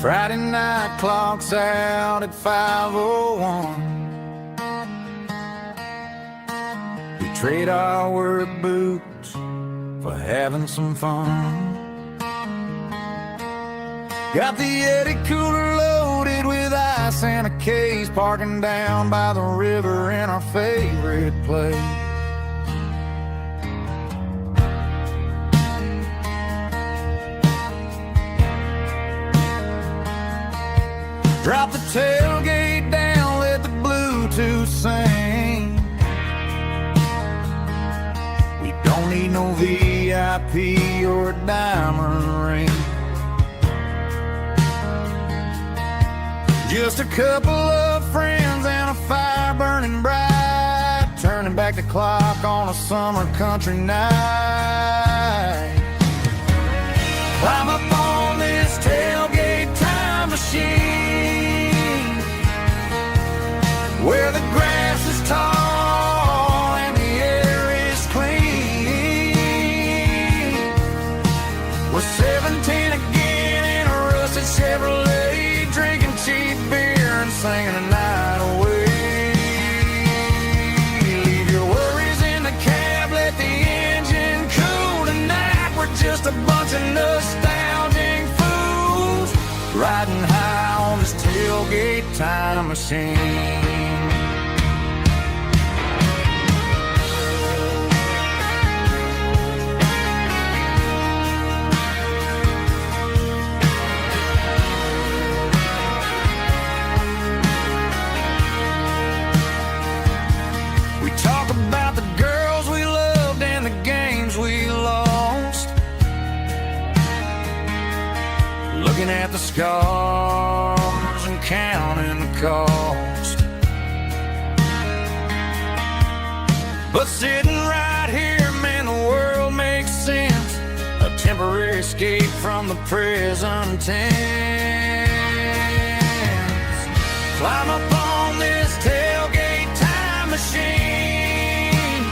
Friday night clock's out at 5:01. We trade our work boots for having some fun. Got the Yeti cooler loaded with ice and a case, parking down by the river in our favorite place. Drop the tailgate down, let the Bluetooth sing. We don't need no VIP or a diamond ring. Just a couple of friends and a fire burning bright, turning back the clock on a summer country night. Climb up on this tailgate time machine, where the grass is tall and the air is clean. We're 17 again in a rusted Chevrolet, drinking cheap beer and singing the night away. Leave your worries in the cab, let the engine cool tonight. We're just a bunch of nostalgic fools, riding high on this tailgate time machine. Looking at the scars and counting the cost, but sitting right here, man, the world makes sense. A temporary escape from the present tense. Climb up on this tailgate time machine,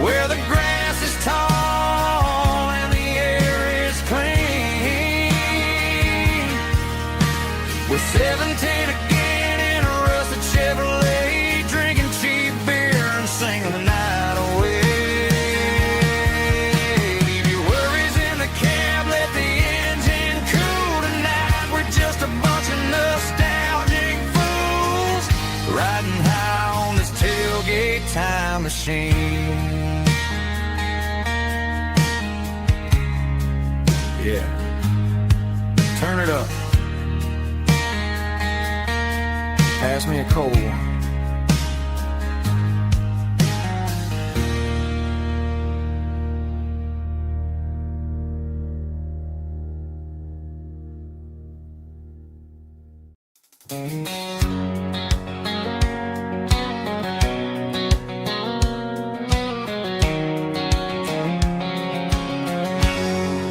where the grass is tall and the air is clean. We're 17 again in a rusted Chevrolet, drinking cheap beer and singing the night away. Leave your worries in the cab, let the engine cool tonight. We're just a bunch of nostalgic fools, riding high on this tailgate time machine. Yeah, turn it up. Pass me a cold one.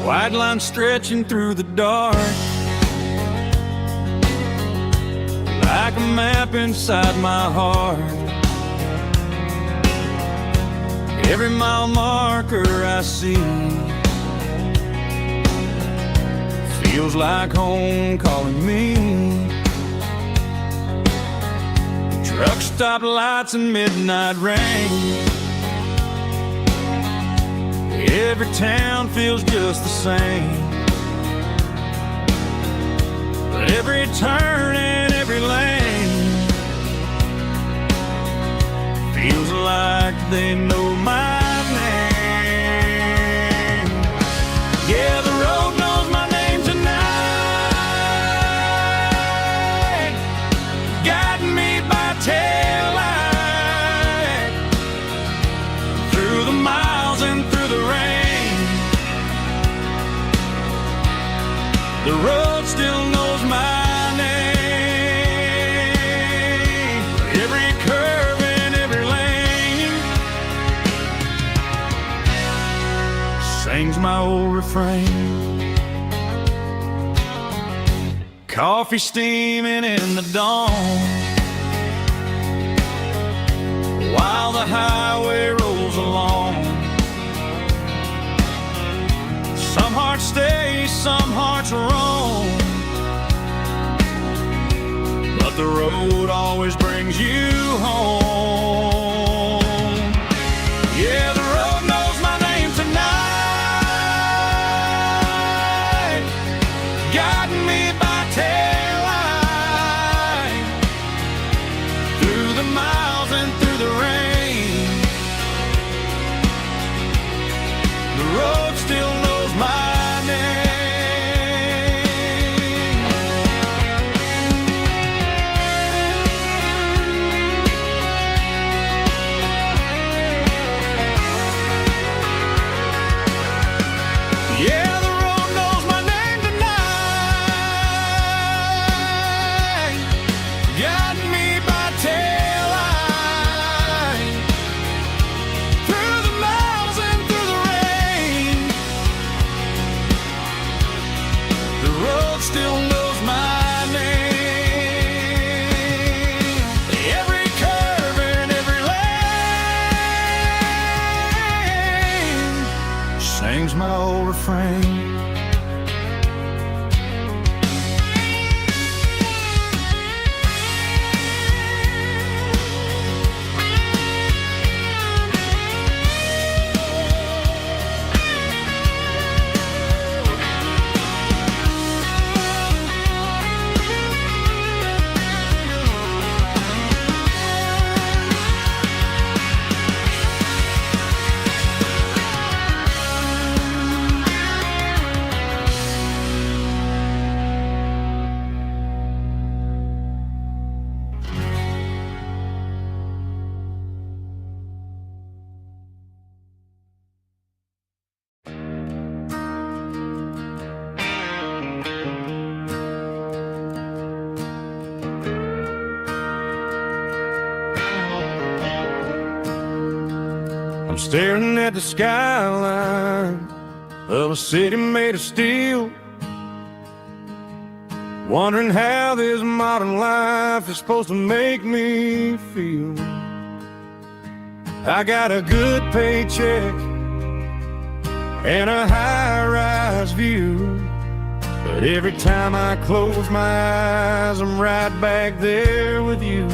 White line stretching through the dark, like a map inside my heart. Every mile marker I see feels like home calling me. Truck stop lights and midnight rain, every town feels just the same. But every turn and every lane feels like they know my name. Yeah, the road knows my name tonight, guiding me by taillight through the miles and through the rain. The road still knows my name. Every curve and every lane sings my old refrain. Coffee steaming in the dawn, while the highway rolls along. Some hearts stay, some hearts roam, but the road always brings you home. Yeah, the road knows my name tonight, staring at the skyline of a city made of steel, wondering how this modern life is supposed to make me feel. I got a good paycheck and a high-rise view, but every time I close my eyes, I'm right back there with you.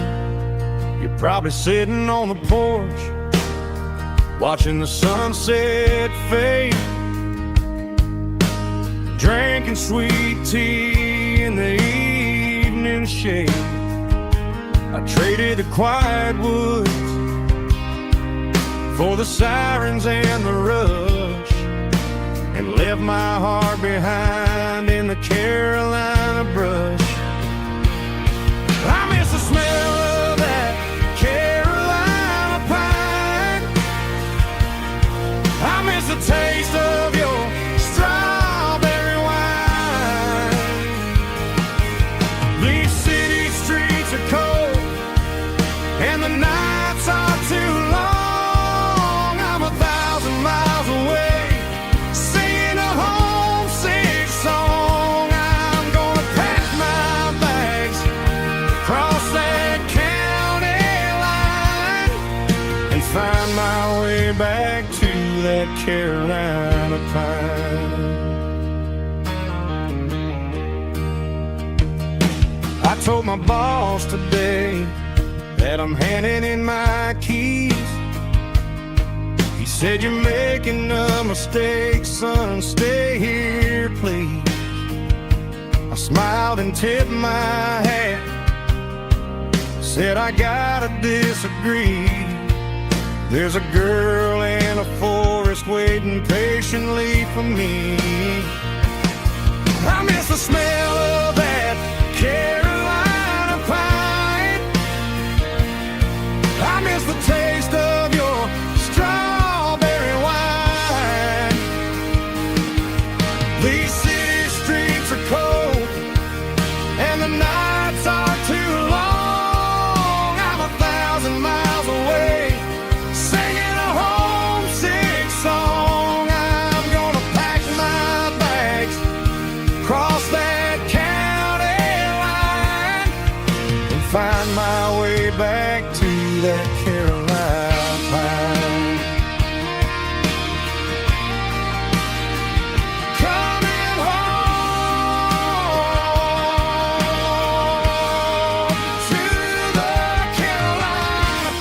You're probably sitting on the porch, watching the sunset fade, drinking sweet tea in the evening shade. I traded the quiet woods for the sirens and the rush, and left my heart behind in the Carolina brush. I miss the smell of that Carolina pine. I miss the taste of your strawberry wine. These city streets are cold and the nights are too long. I'm 1,000 miles away, singing a homesick song. I'm gonna pack my bags, cross that county line, and find my way back to that Carolina pine. I told my boss today that I'm handing in my keys. He said, "You're making a mistake, son, stay here, please." I smiled and tipped my hat, said, "I gotta disagree. There's a girl in a forest waiting patiently for me." I miss the smell of that Carolina pine. I miss the taste of your strawberry wine. These city streets are cold and the nights are too long. I'm 1,000 miles away, singing a homesick song. I'm gonna pack my bags, cross that county line, and find my way back to that Carolina pine. Coming home to the Carolina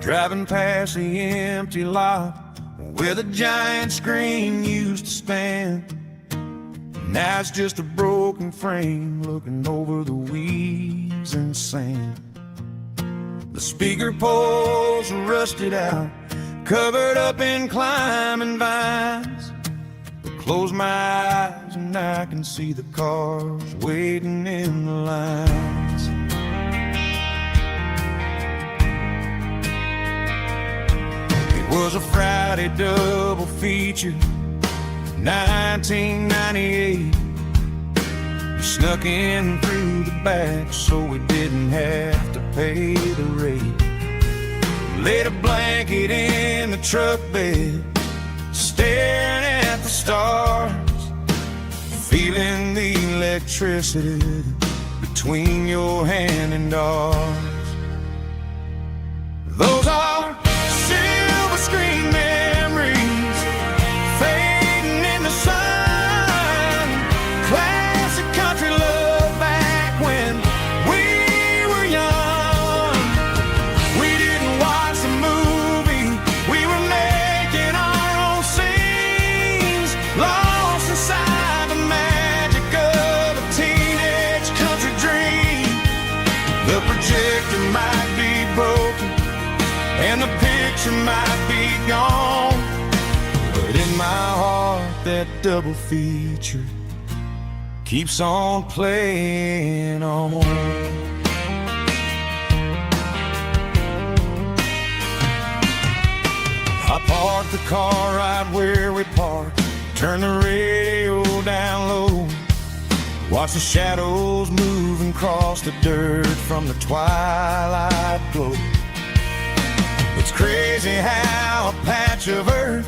Driving past the empty lot where the giant screen used to stand. Now it's just a broken frame looking over the weeds and sand. The speaker poles are rusted out, covered up in climbing vines. But close my eyes and I can see the cars waiting in the lines. It was a Friday double feature, 1998. We snuck in through the back so we didn't have to pay the rate. Laid a blanket in the truck bed, staring at the stars, feeling the electricity between your hand and ours. Those are silver screen memories fading in the sun. Classic country love back when we were young. We didn't watch the movie, we were making our own scenes, lost inside the magic of a teenage country dream. that double feature keeps on playing on. I parked the car right where we parked, turn the radio down low, watch the shadows move and cross the dirt from the twilight glow. It's crazy how a patch of earth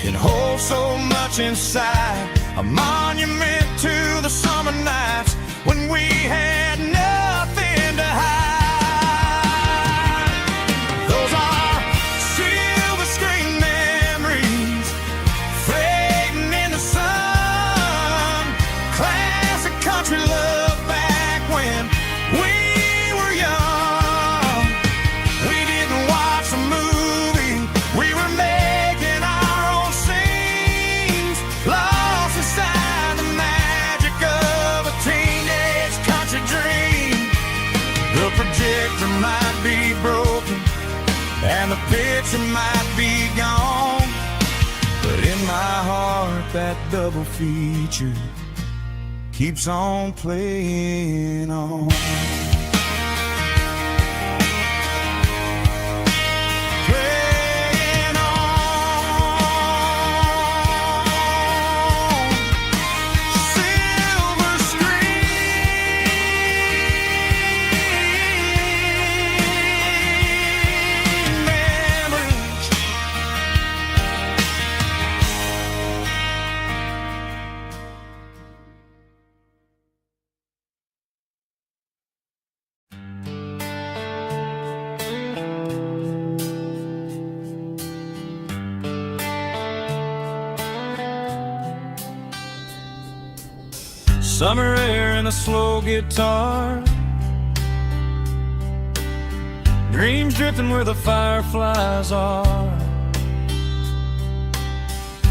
can hold so much inside, a monument to the summer nights when we had nothing to hide. Those are silver screen memories fading in the sun, classic country love back when we were young. We didn't watch a movie, we were making our own scenes, lost inside the magic of a teenage country dream. The projector might be broken and the picture might be gone, but in my heart that double feature keeps on playing on. Playing on. Silver screen memories. Summer air and a slow guitar, dreams drifting where the fireflies are,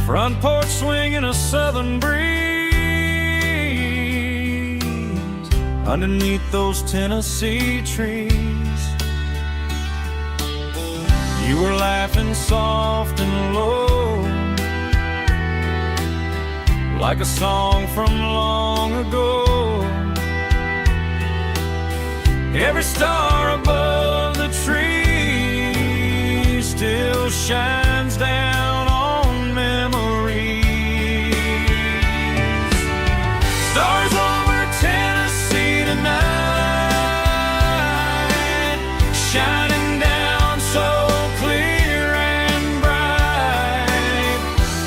front porch swinging a southern breeze underneath those Tennessee trees. You were laughing soft and low, like a song from long ago. Every star above the tree still shines down on memories. Stars over Tennessee tonight, shining down so clear and bright.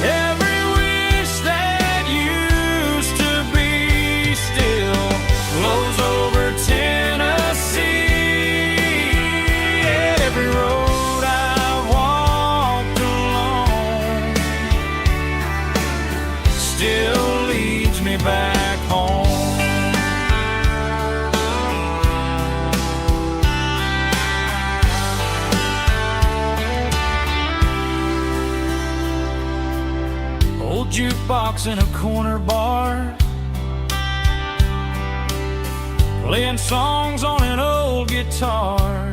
Every wish that used to be still flows over Tennessee. Every road I walked along still leads me back home. Old jukebox in a corner bar, playing songs on an old guitar.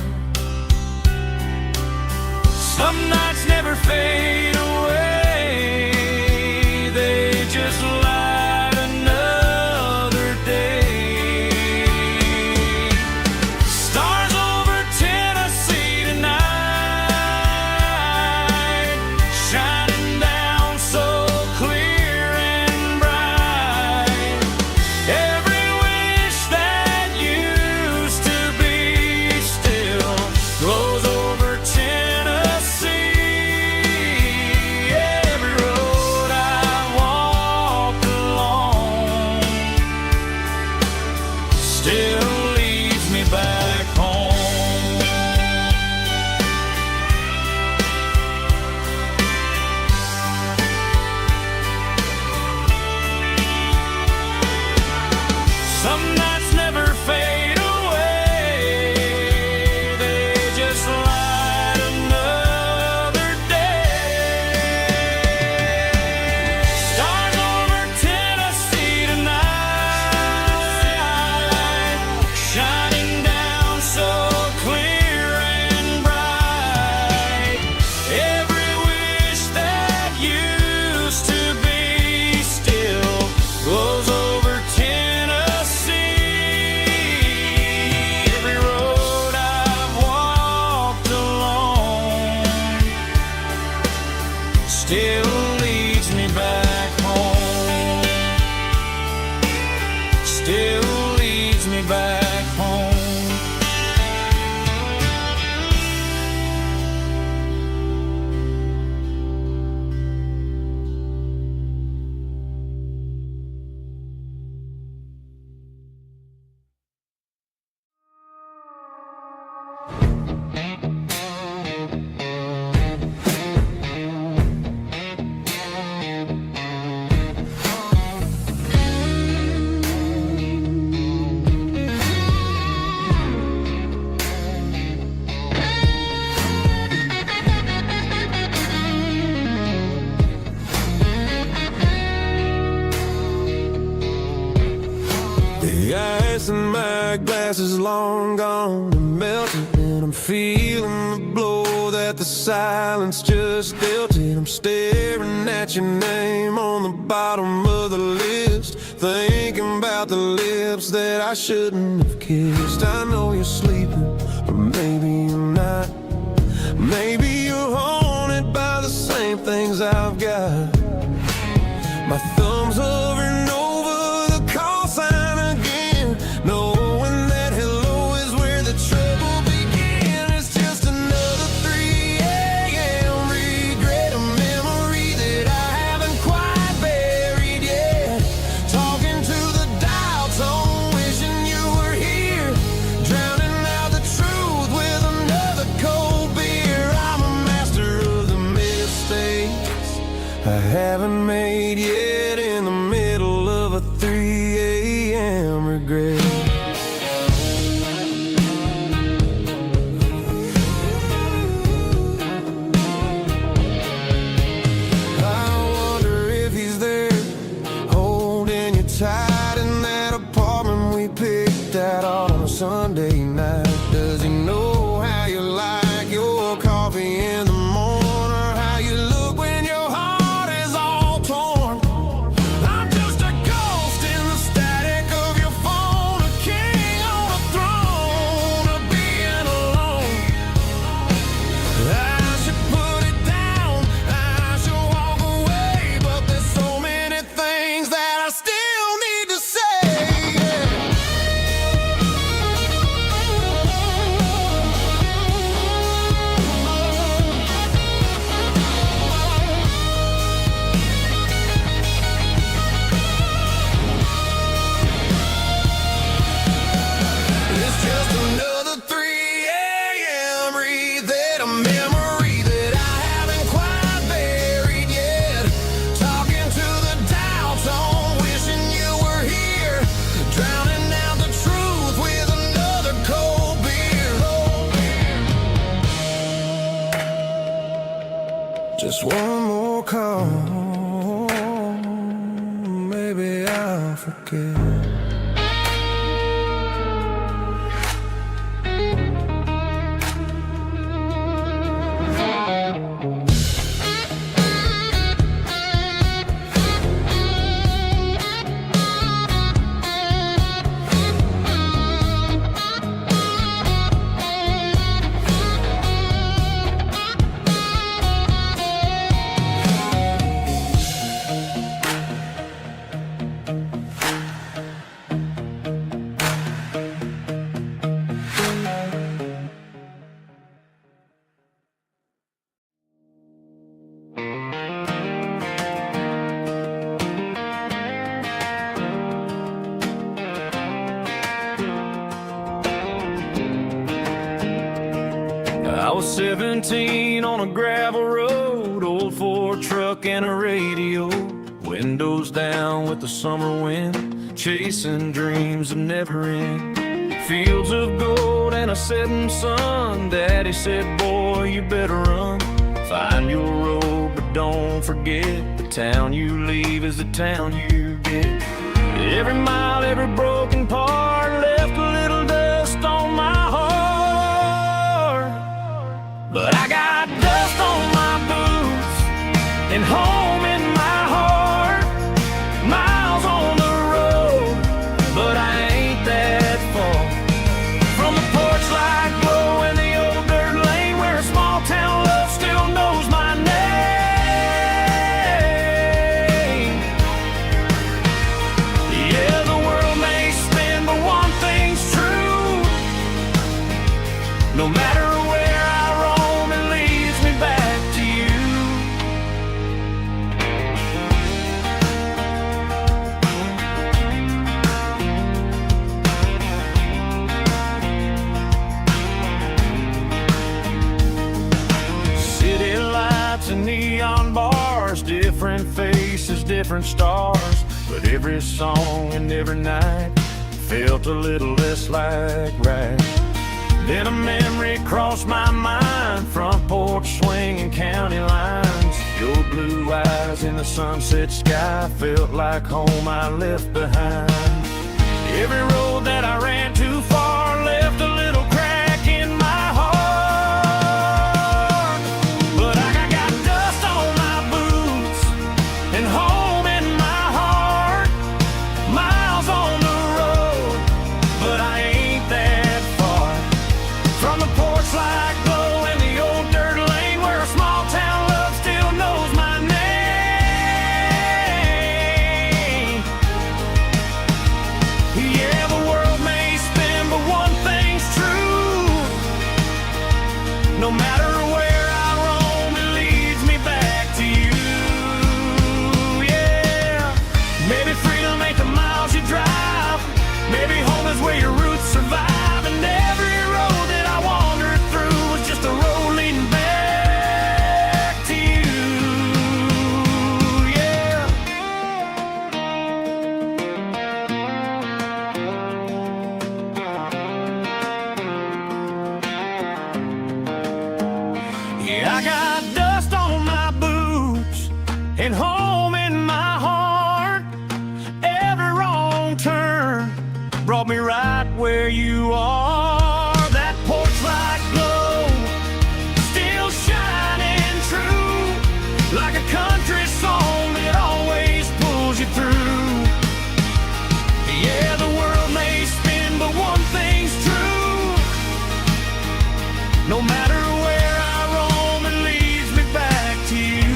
Some nights never fade away, they just light another day. Stars over Tennessee tonight, shining down so clear and bright. Every wish that used to be still glows over Tennessee. Every road I walked along still leads me back home. Some nights never fade away, they just light another day. Stars over Tennessee tonight, shining down so clear and bright. Every wish that used to be me back home. The ice in my glass is long gone and melted, and I'm feeling the blow that the silence just dealt it. I'm staring at your name on the bottom of the list, thinking about the lips that I shouldn't have kissed. I know you're sleeping, but maybe you're not. Maybe you're haunted by the same things I've got. My thumb's hovering over the call sign again, knowing that hello is where the trouble began. It's just another 3 a.m. regret, a memory that I haven't quite buried yet. Talking to the dial tone, wishing you were here, drowning out the truth with another cold beer. I'm a master of the mistakes I haven't made yet, in the middle of a 3 a.m. regret. I wonder if he's there, holding you tight in that apartment we picked out on a Sunday night. Does he know how you like your coffee in the morning, or how you look when your heart is all torn? I'm just a ghost in the static of your phone, a king on a throne of being alone. I should put it down, I should walk away, but there's so many things that I still need to say. It's just another 3 a.m. reset, a memory that I haven't quite buried yet. Talking to the dial tone, wishing you were here, drowning out the truth with another cold beer. Just one more call, maybe I'll forget. I was 17 on a gravel road, old Ford truck and a radio, windows down with the summer wind, chasing dreams of never end. Fields of gold and a setting sun. Daddy said, boy, you better run. Find your road, but don't forget, the town you leave is the town you get. Every mile, every broken part left a little dust on my heart. But I got dust on my boots and home in my heart. Miles on the road, but I ain't that far from the porch light glow in the old dirt lane, where a small town love still knows my name. Yeah, the world may spin, but one thing's different stars, but every song and every night felt a little less like right. Then a memory crossed my mind, front porch swinging county lines. Your blue eyes in the sunset sky felt like home I left behind. Every road that I ran too far left a little crack in my heart. But I got dust on my boots and home in my heart. Miles on the road, but I ain't that far from the porch light glow and the old dirt lane where a small town love still knows my name. Yeah, the world may spin, but one thing's true. No matter where I roam, it leads me back to you. Yeah, maybe freedom ain't the miles you drive. Maybe home is where your roots survive. And every road that I wandered through was just a road leading back to you. Yeah. Yeah, I got dust on my boots and home in my heart. Every wrong turn brought me right where you are. That porch light glow still shining true, like a country song that always pulls you through. Yeah, the world may spin, but one thing's true. No matter where I roam, it leads me back to you.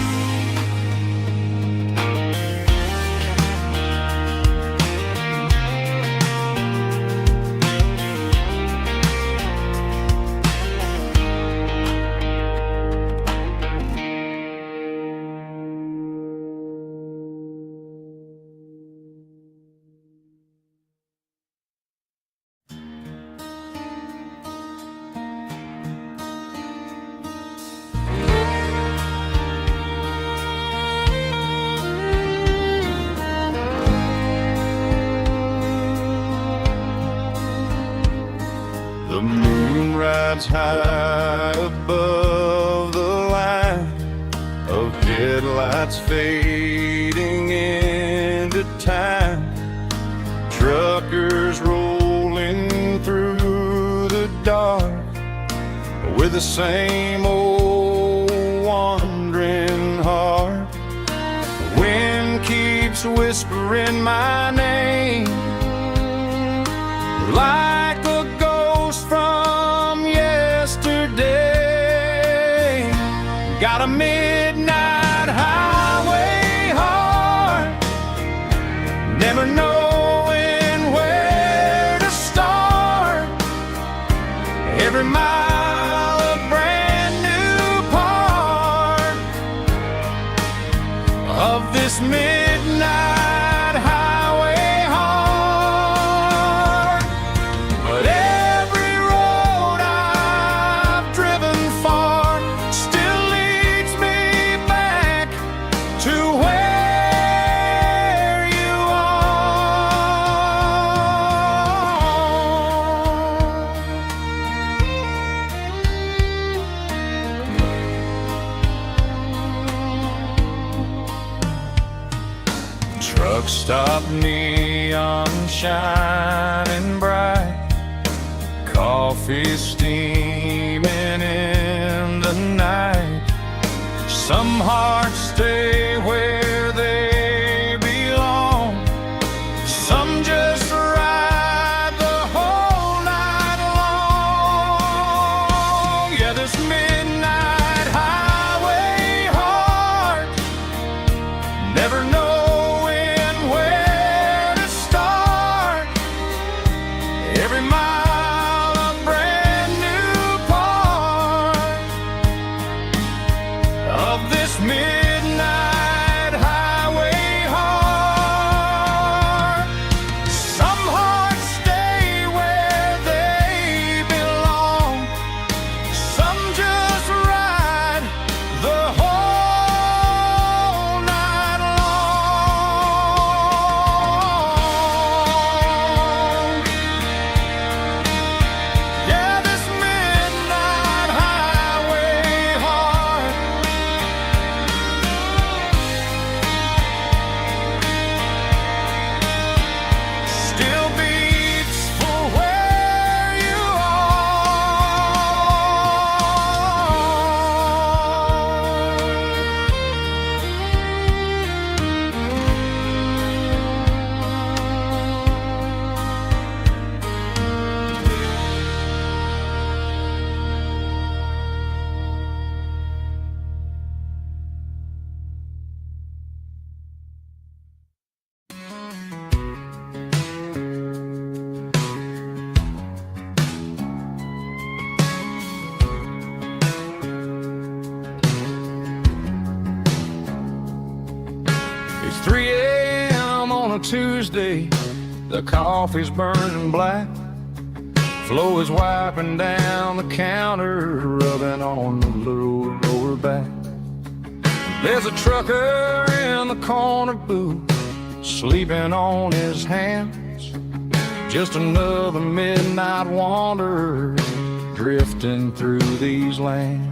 The moon rides high above the line of headlights fading into time. Truckers rolling through the dark with the same old wandering heart. The wind keeps whispering my name like a ghost from yesterday. Got a midnight highway heart, never knowing where to start. Every mile a brand new part of this midnight highway heart. But every road I've driven far still leads me back to where you are. Truck stop, neon shining bright, coffee steaming in the night. Some hearts stay where they belong, some just ride the whole night long. Yeah, this midnight highway heart, never knowing where to start. Every mile a brand new part of this midnight Tuesday, the coffee's burning black. Flo is wiping down the counter, rubbing on the little lower back. There's a trucker in the corner booth, sleeping on his hands. Just another midnight wanderer, drifting through these lands.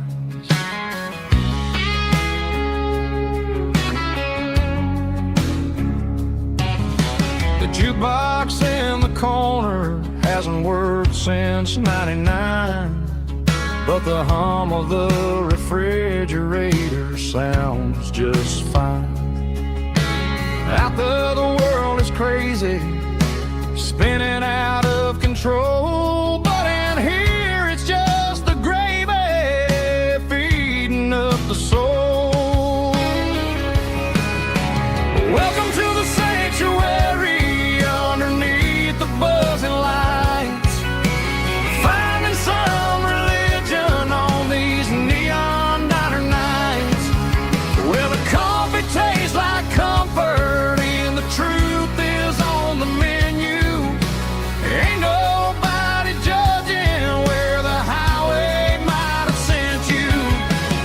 The jukebox in the corner hasn't worked since '99, but the hum of the refrigerator sounds just fine. Out there the world is crazy, spinning out of control, but in here it's just the gravy feeding up the soul. Welcome to the sanctuary underneath the buzzing lights, finding some religion on these neon diner nights, where the coffee tastes like comfort and the truth is on the menu. Ain't nobody judging where the highway might have sent you.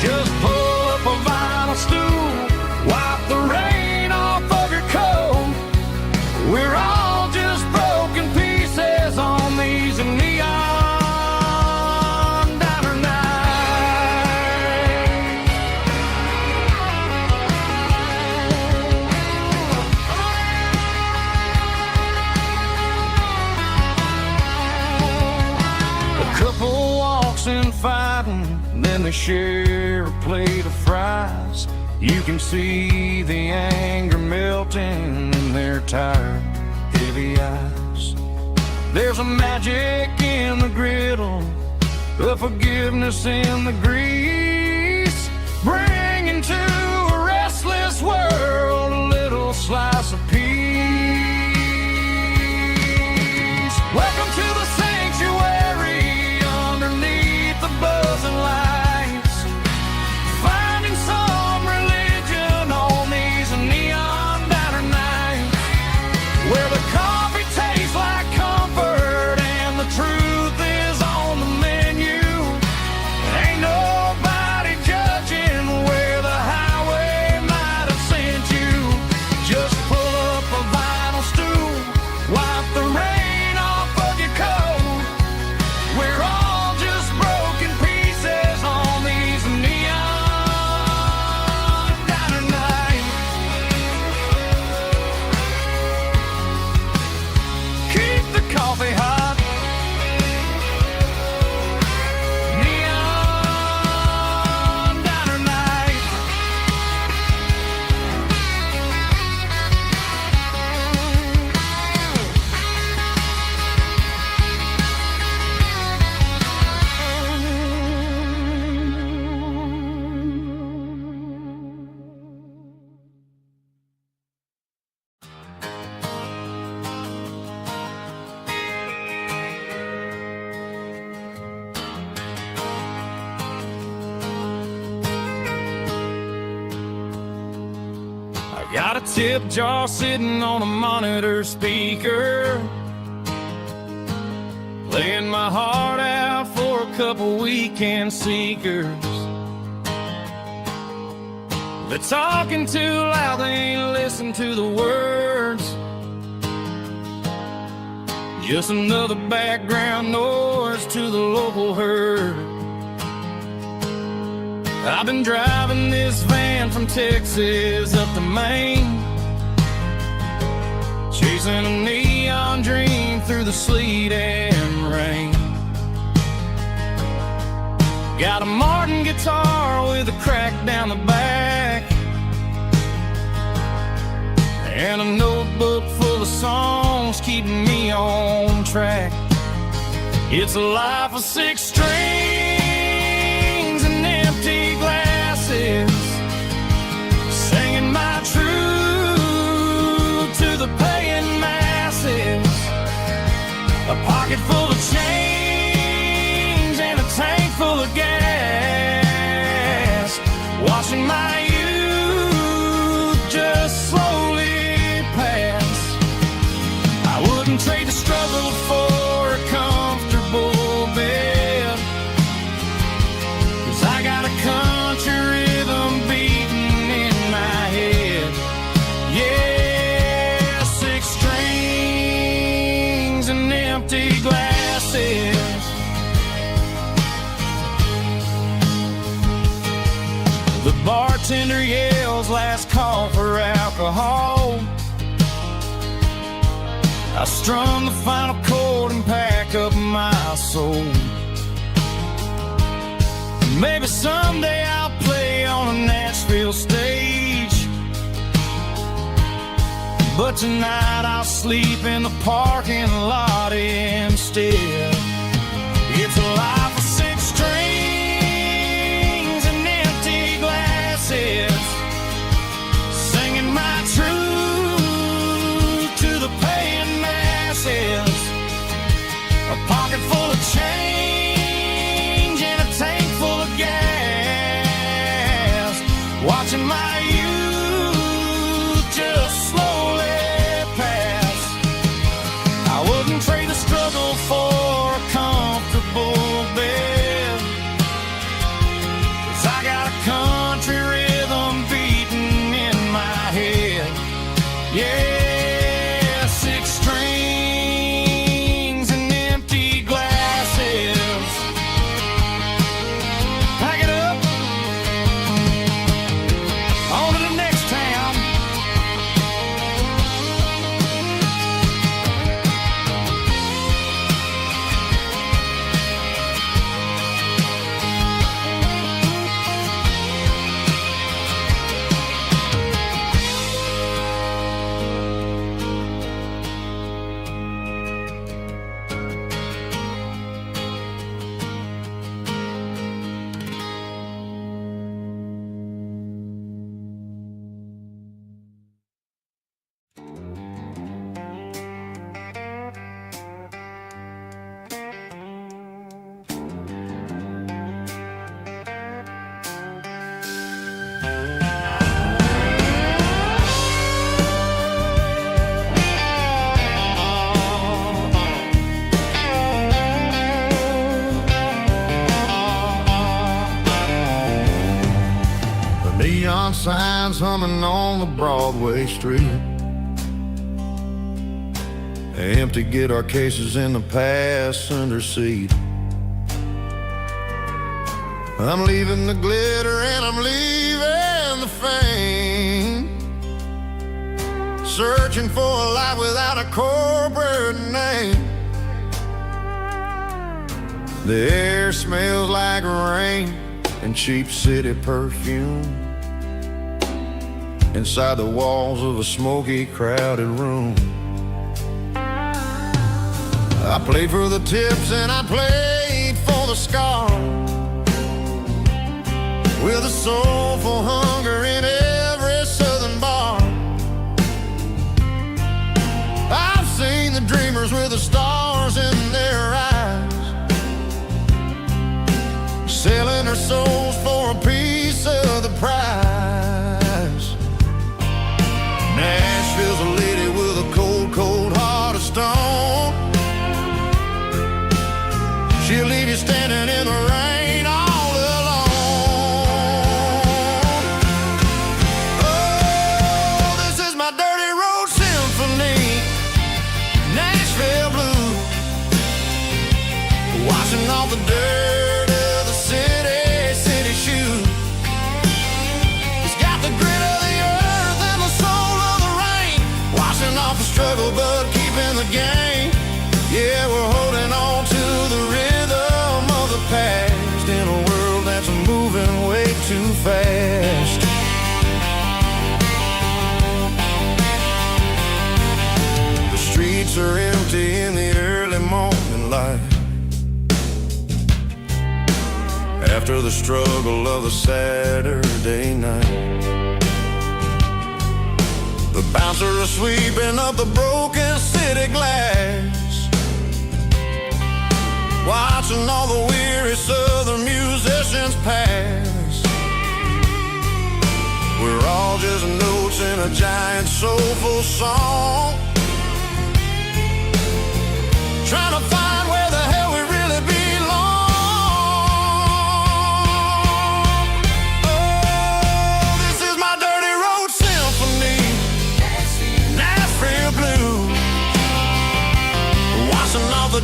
Just pull up a vinyl stool, wipe the rain off of your coat. We're all just broken pieces on these neon diner nights. A couple walks in fighting, then they share a plate of fries. You can see the anger melting in their tired, heavy eyes. There's a magic in the griddle, a forgiveness in the grease, bringing to a restless world a little slice of peace. Welcome to the sanctuary underneath the buzzing lights, finding some religion on these neon diner nights, where the coffee tastes like comfort and the truth is on the menu. Ain't nobody judging where the highway might have sent you. Just pull up a vinyl stool, wipe the rain off of your coat. We're all just broken pieces on these neon diner nights. Keep the coffee hot. Neon diner night. I got a tip jar sitting on a monitor speaker, laying my heart out for a couple weekend seekers. They're talking too loud, they ain't listen to the words. Just another background noise to the local herd. I've been driving this van from Texas up to Maine, chasing a neon dream through the sleet and rain. Got a Martin guitar with a crack down the back, and a notebook full of songs keeping me on track. It's a life of 6 strings and empty glasses, singing my truth to the paying masses. A pocket full of change and a tank full of gas, watching my youth just slowly pass. empty glasses. The bartender yells last call for alcohol. I strum the final chord and pack up my soul. Maybe someday I'll play on a Nashville stage, but tonight I'll sleep in the parking lot instead. It's a life of 6 strings and empty glasses, singing my truth to the paying masses. A pocket full of change and a tank full of gas, watching my youth just slowly pass. I wouldn't trade the struggle for a comfortable bed, 'cause I got a country rhythm beating in my head. Yeah, 6 strings and empty glasses. Pack it up, on to the next town. Neon signs humming on the Broadway street, empty guitar cases in the passenger seat. I'm leaving the glitter and I'm leaving the fame, searching for a life without a corporate name. The air smells like rain and cheap city perfume inside the walls of a smoky, crowded room. I played for the tips and I played for the scars, with a soulful hunger in every southern bar. I've seen the dreamers with the stars in their eyes, selling their souls for a piece of the prize. Nashville's a lady with a cold, cold heart of stone. She'll leave you standing in the rain all alone. Oh, this is my dirty road symphony, Nashville blue, washing off the dirt of the city shoe. It's got the grit of the earth and the soul of the rain, washing off the struggle but keeping the game. Yeah, we're holding on to the rhythm of the past in a world that's moving way too fast. The streets are empty in the early morning light, after the struggle of the Saturday night. The bouncer is sweeping up the broken city glass, watching all the weary southern musicians pass. We're all just notes in a giant soulful song, trying to find where the hell we really belong. Oh, this is my dirty road symphony, Nashville blue, washing off the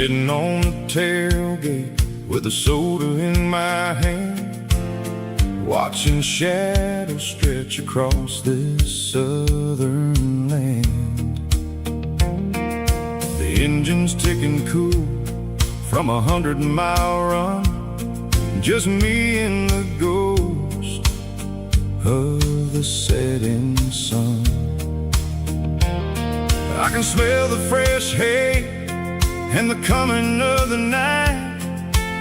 sitting on the tailgate with a soda in my hand, watching shadows stretch across this southern land. The engine's ticking cool from 100-mile run, just me and the ghost of the setting sun. I can smell the fresh hay and the coming of the night.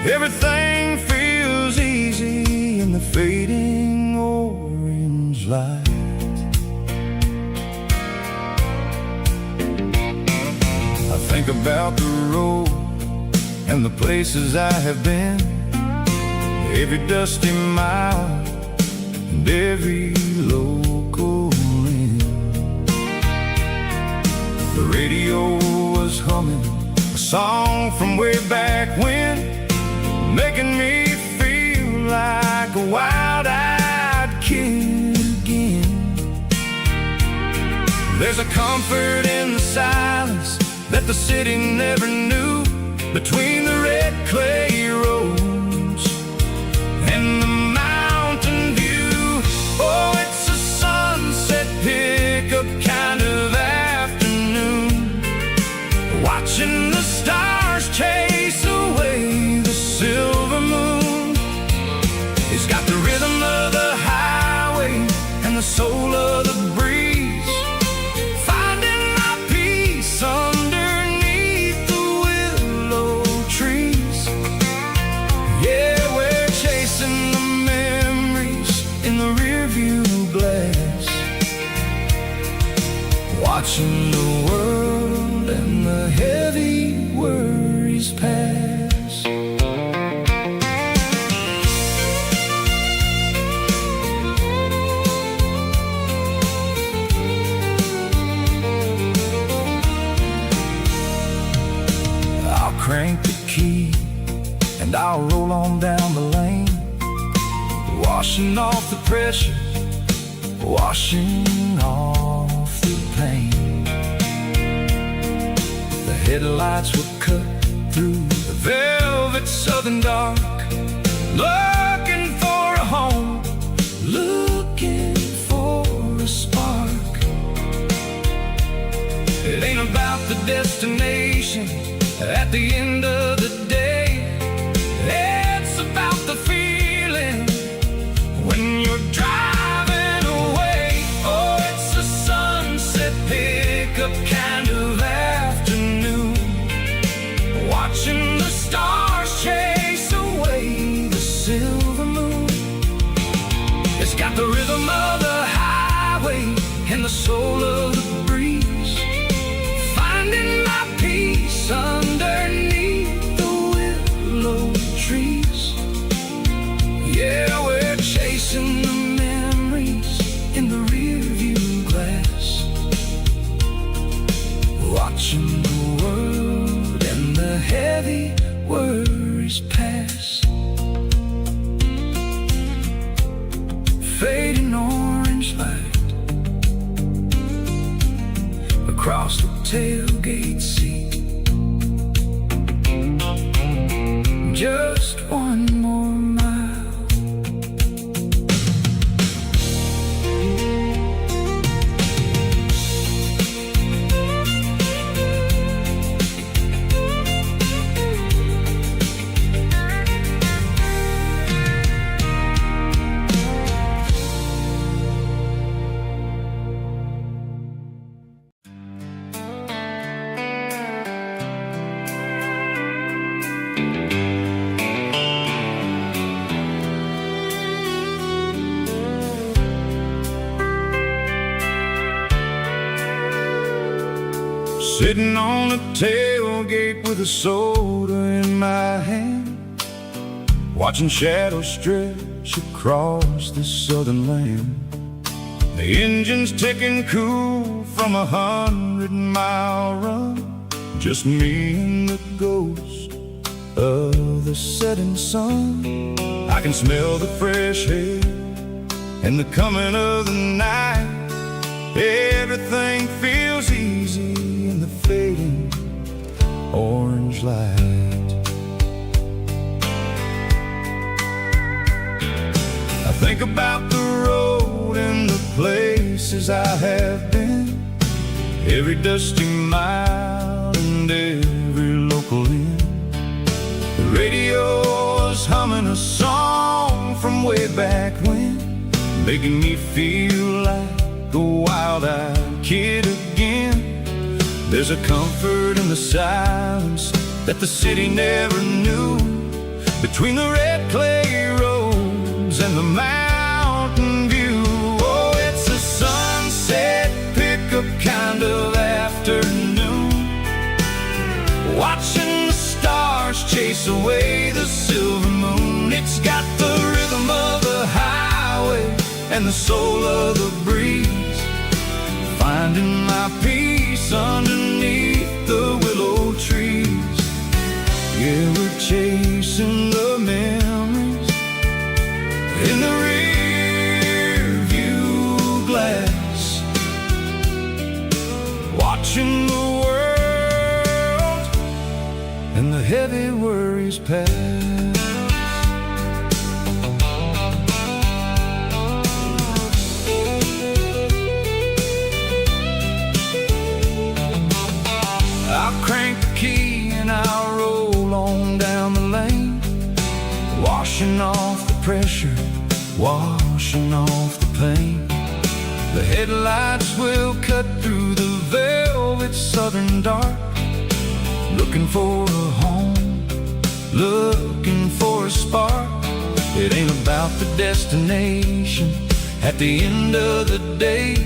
Everything feels easy in the fading orange light. I think about the road and the places I have been, every dusty mile and every local inn. The radio was humming a song from way back when, making me feel like a wild-eyed kid again. There's a comfort in the silence that the city never knew, between the red clay roads and the mountain view. Oh, it's a sunset pickup kind of afternoon, watching the stars chase away the silver moon. It's got the rhythm of the highway and the soul of the breeze, finding my peace underneath the willow trees. Yeah, we're chasing the memories in the rearview glass, watching the world and the heavy worries pass. I'll crank the key and I'll roll on down the lane, washing off the pressure, washing off the pain. The headlights were cut through the velvet southern dark, looking for a home, looking for a spark. It ain't about the destination at the end of the day, it's about the feeling when you're driving away. Oh, it's a sunset pickup kind of afternoon, watching the stars chase away the silver moon. It's got the rhythm of the highway and the soul of the breeze, finding my peace underneath the willow trees. Yeah, we're chasing the memories in the rearview glass, watching the world and the heavy worries pass. Fading orange light across the tailgate seat, just one more mile. Sitting on the tailgate with a soda in my hand, watching shadows stretch across this southern land. The engine's ticking cool from 100-mile run, just me and the ghost of the setting sun. I can smell the fresh air and the coming of the night. Everything feels easy in the fading orange torchlight. I think about the road and the places I have been, every dusty mile and every local inn. The radio was humming a song from way back when, making me feel like a wild-eyed kid again. There's a comfort in the silence that the city never knew, between the red clay roads and the mountain view. Oh, it's a sunset pickup kind of afternoon, watching the stars chase away the silver moon. It's got the rhythm of the highway and the soul of the breeze, finding my peace underneath the willow trees. Yeah, we're chasing the memories in the rear view glass, watching the world and the heavy worries pass. I'll crank the key and I'll roll on down the lane, washing off the pressure, washing off the pain. The headlights will cut through the velvet southern dark, looking for a home, looking for a spark. It ain't about the destination at the end of the day,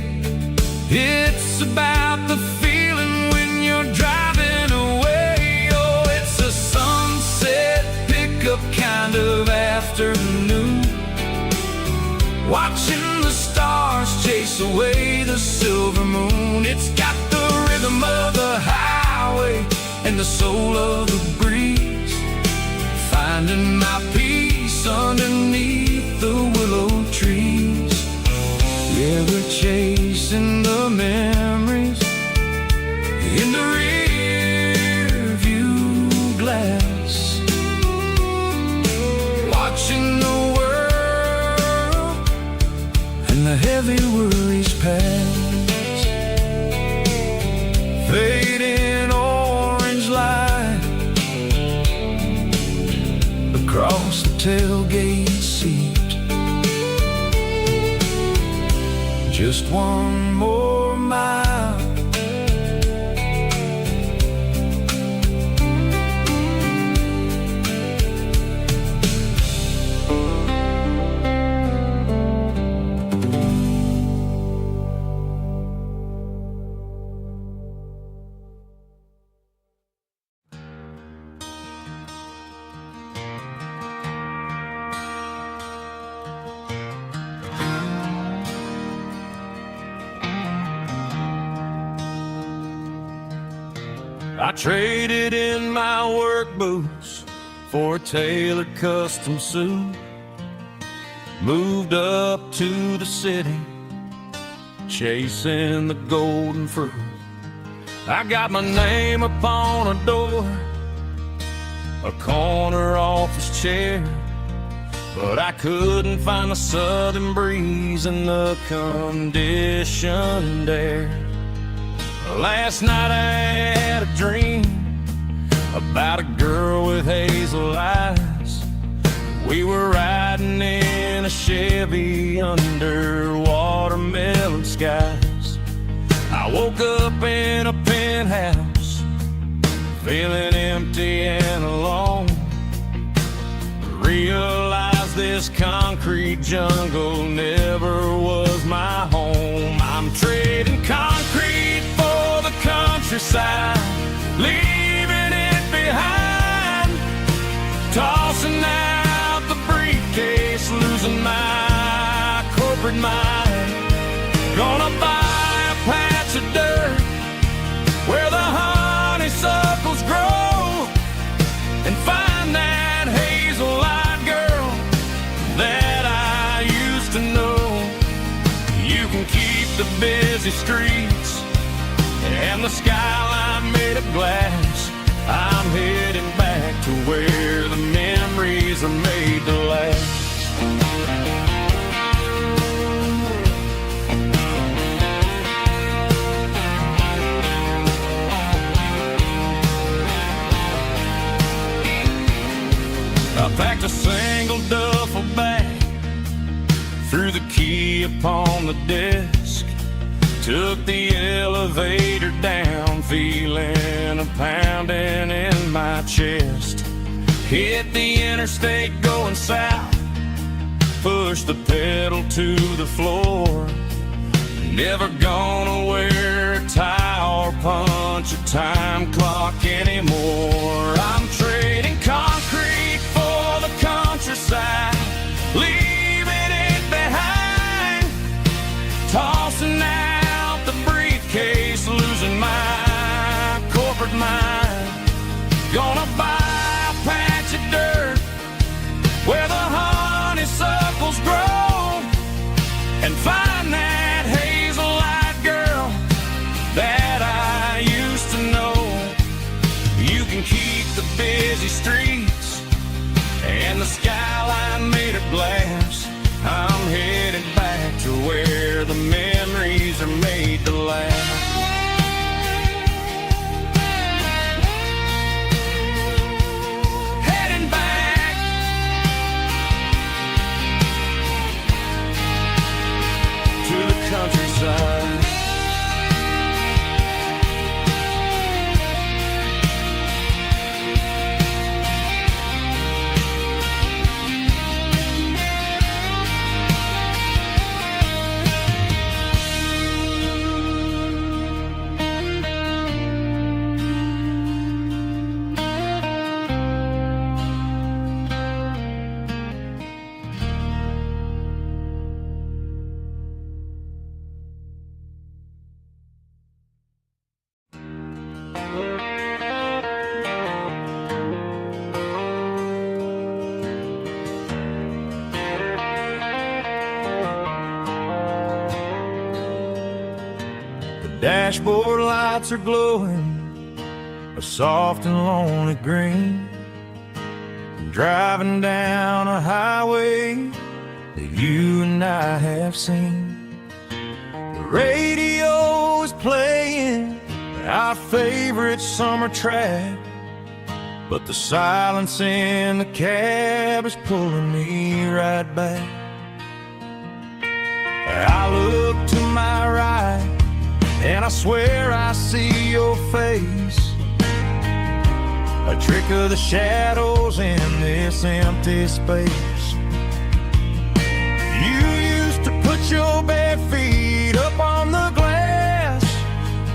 it's about the feeling when you're driving away. Oh, it's a sunset pickup kind of afternoon, watching the stars chase away the silver moon. It's got the rhythm of the highway and the soul of the breeze, finding my peace underneath the willow trees. Yeah, we're chasing the memories in the rear view glass, watching the world and the heavy worries pass. Fading orange light across the tailgate seat, just one more mile. I traded in my work boots for a tailored custom suit, moved up to the city, chasing the golden fruit. I got my name upon a door, a corner office chair, but I couldn't find the southern breeze in the conditioned air. Last night I had a dream about a girl with hazel eyes. We were riding in a Chevy under watermelon skies. I woke up in a penthouse, feeling empty and alone. Realized this concrete jungle never was my home. I'm trading concrete for the countryside, leaving it behind, tossing out the briefcase, losing my corporate mind. Gonna buy a patch of dirt where the honeysuckles grow and find that hazel-eyed girl that I used to know. You can keep the busy streets and the skyline made of glass, I'm heading back to where the memories are made to last. I packed a single duffel bag, threw the key upon the desk, took the elevator down, feeling a pounding in my chest. Hit the interstate going south, pushed the pedal to the floor. Never gonna wear a tie or punch a time clock anymore. I'm trading concrete for the countryside, leaving it behind, tossing out the briefcase, losing my corporate mind. Gonna buy a patch of dirt where the honeysuckles grow and find that hazel-eyed girl that I used to know. You can keep the busy streets and the skyline made of glass. I'm headed back to where the memories are made to last. Heading back to the countryside. Dashboard lights are glowing a soft and lonely green. I'm driving down a highway that you and I have seen. The radio is playing our favorite summer track, but the silence in the cab is pulling me right back. I look to my right and I swear I see your face, a trick of the shadows in this empty space. You used to put your bare feet up on the glass.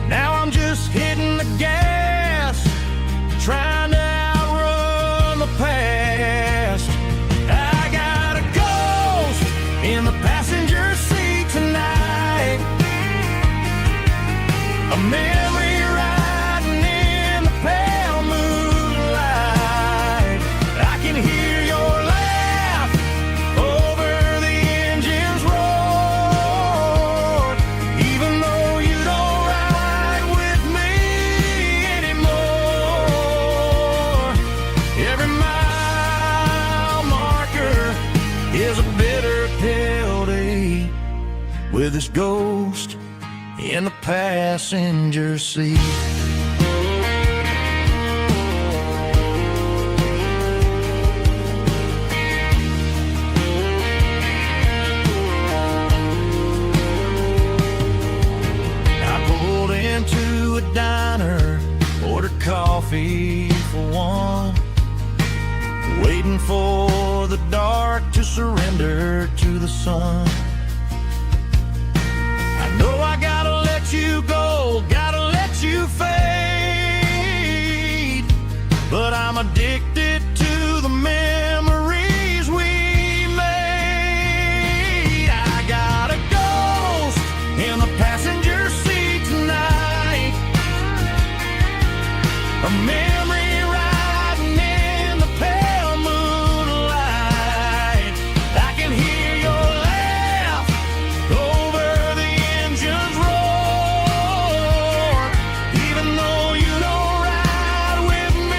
Now I'm just hitting the gas, trying to outrun the past. I got a ghost in the passenger seat tonight, a memory riding in the pale moonlight. I can hear your laugh over the engine's roar, even though you don't ride with me anymore. Every mile marker is a bitter pill to eat with this ghost in the passenger seat. I pulled into a diner, ordered coffee for one, waiting for the dark to surrender to the sun. I know I gotta let you go, gotta let you fade, but I'm addicted to the memories we made. I got a ghost in the passenger seat tonight, a memory riding in the pale moonlight. I can hear your laugh over the engine's roar, even though you don't ride with me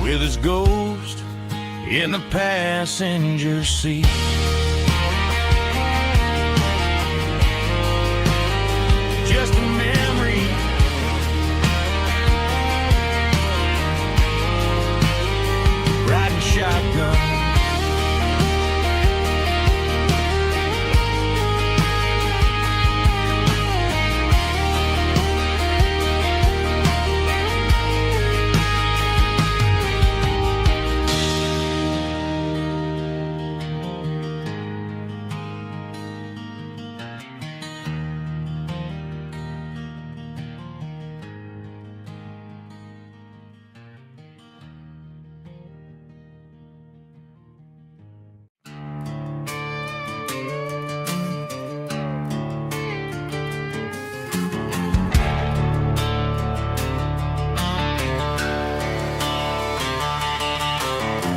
with his ghost in the passenger seat. Just a memory, riding shotgun.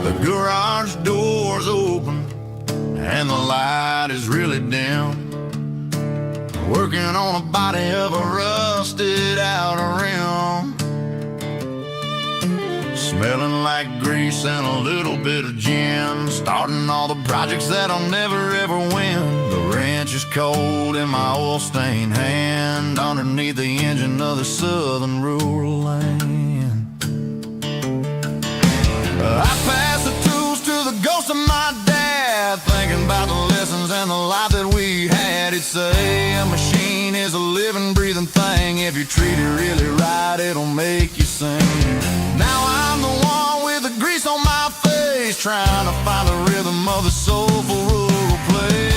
The garage door's open and the light is really dim. Working on a body of a rusted out rim. Smelling like grease and a little bit of gin. Starting all the projects that I'll never ever win. The wrench is cold in my oil-stained hand, underneath the engine of the southern rural land. I pass the tools to the ghost of my dad, thinking about the lessons and the life that we had. He'd say a machine is a living, breathing thing. If you treat it really right, it'll make you sing. Now I'm the one with the grease on my face, trying to find the rhythm of the soulful rural place.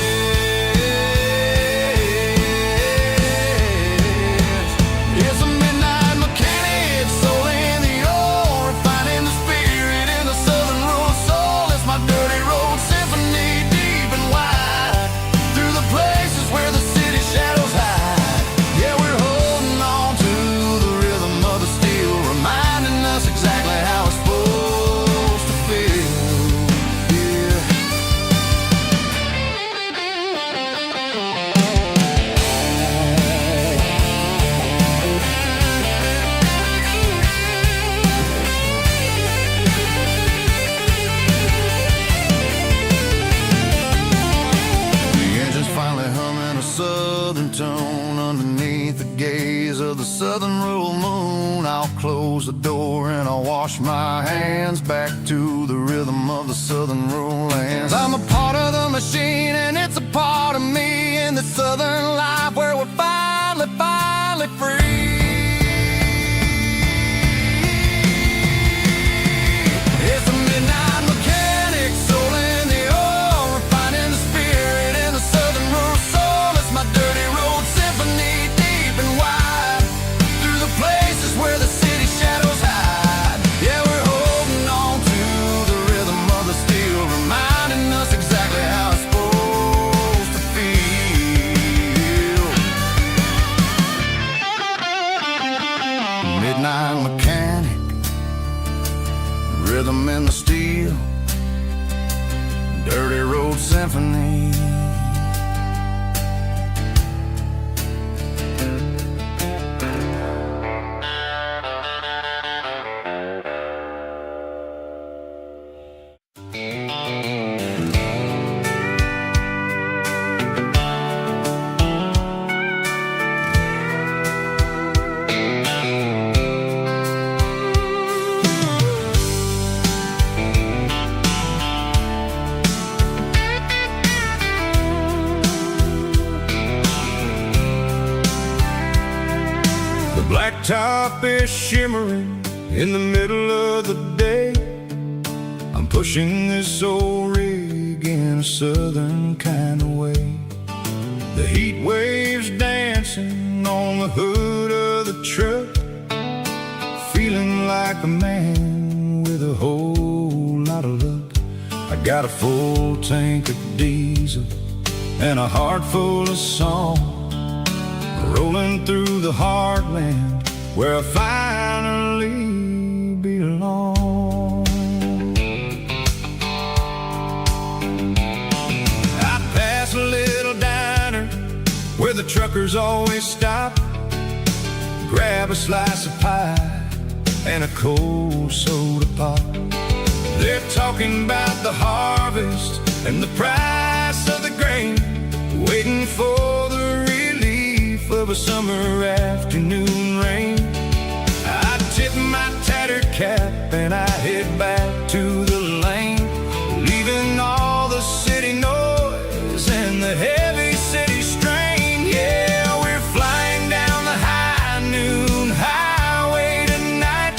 It's a midnight mechanic, soul in the ore, refining the spirit in the southern rural soul. It's my dirty road symphony, deep and wide, through the places where the city shadows hide. Yeah, we're holding on to the rhythm of the steel, reminding us exactly how it's supposed to feel. Yeah. The engine's finally humming a southern tune underneath the gaze of the southern rural moon. I'll close the door and I'll wash my hands, back to the rhythm of the southern rural lands. I'm a part of the machine and it's a part of me, in the southern life where we're finally free. It's a midnight mechanic, soul in the ore, refining the spirit in the southern rural soul. It's my dirty road symphony, deep and wide, through the places where the city shadows hide. Yeah, we're holding on to the rhythm of the steel, reminding us exactly how it's supposed to feel. Midnight mechanic, rhythm in the steel, dirty road symphony. The blacktop is shimmering in the middle of the day. I'm pushing this old rig in a southern kind of way. The heat waves dancing on the hood of the truck, feeling like a man with a whole lot of luck. I got a full tank of diesel and a heart full of song, rolling through the heartland where I finally belong. I pass a little diner where the truckers always stop, grab a slice of pie and a cold soda pop. They're talking about the harvest and the price of the grain, waiting for the relief of a summer afternoon rain. I tip my tattered cap and I head back to the lane, leaving all the city noise and the heavy city strain. Yeah, we're flying down the high noon highway tonight,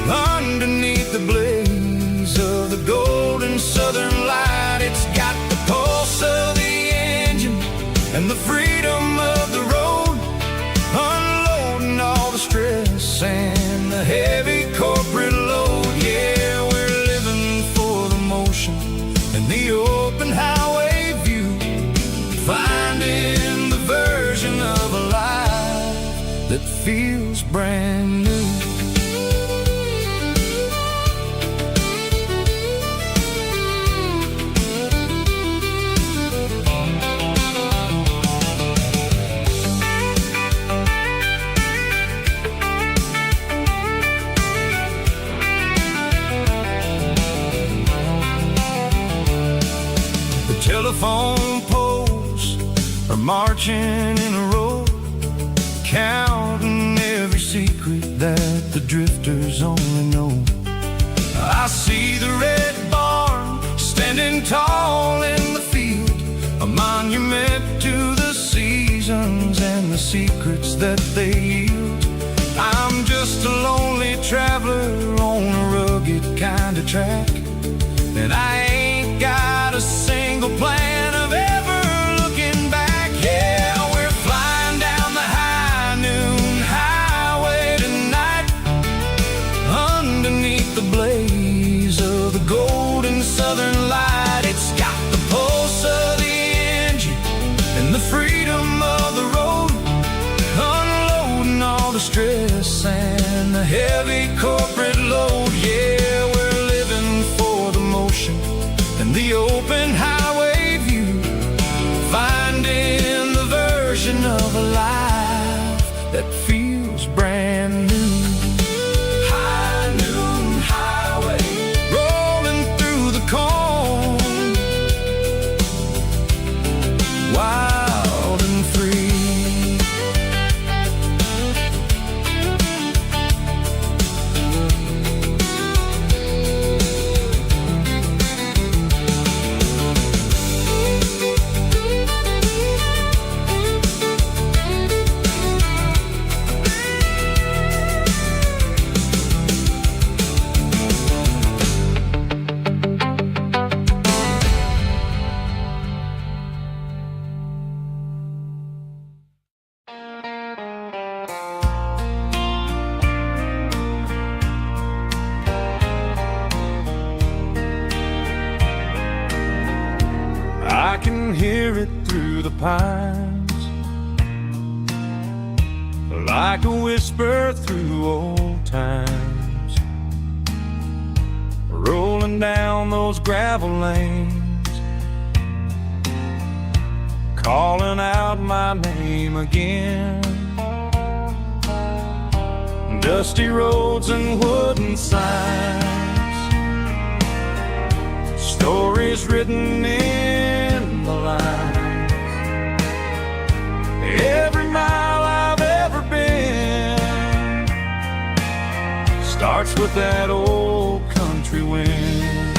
underneath the blaze of the golden southern light. It's got the pulse of the engine and the freedom of the road, unloading all the stress and the heavy corporate load. Yeah, we're living for the motion and the open highway view, finding the version of a life that feels brand new. Telephone poles are marching in a row, counting every secret that the drifters only know. I see the red barn standing tall in the field, a monument to the seasons and the secrets that they yield. I'm just a lonely traveler on a rugged kind of track, and I ain't got a single plan of ever looking back. Yeah, we're flying down the high noon highway tonight, underneath the blaze of the golden southern light. It's got the pulse of the engine and the freedom of the road, unloading all the stress and the heavy corporate load. Yeah, we're living for the motion and the open highway view, finding the version of a life that feels brand new. High noon highway, rolling through the corn, wild and free. I can hear it through the pines, like a whisper through old times, rolling down those gravel lanes, calling out my name again. Dusty roads and wooden signs, stories written in the lines. Every mile I've ever been starts with that old country wind.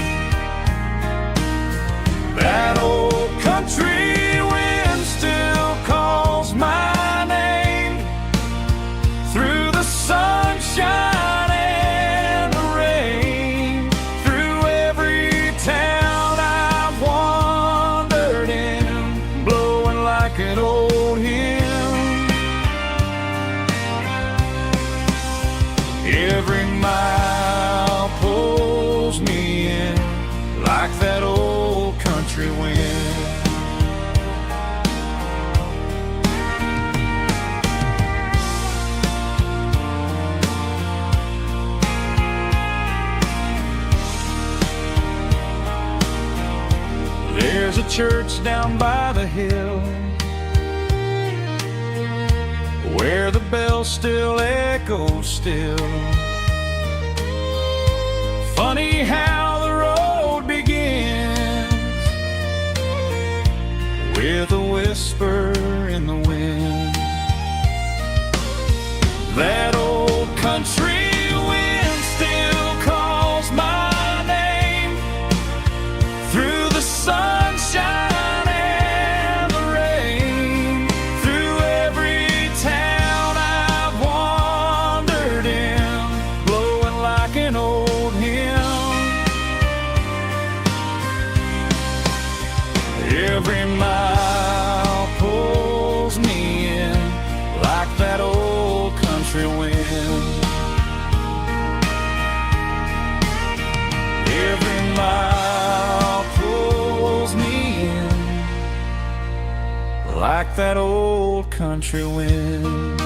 That old country wind still calls my name through the sunshine and the rain, through every town I've wandered in, blowing like an old hymn. Every mile pulls me in like that old country wind. There's a church down by the hill where the bell still echoes still, whisper in the wind. That old country wind still calls my name through the sunshine and the rain, through every town I've wandered in, blowing like an old hymn. Every mile pulls me in like that old country wind. Every mile pulls me in like that old country wind.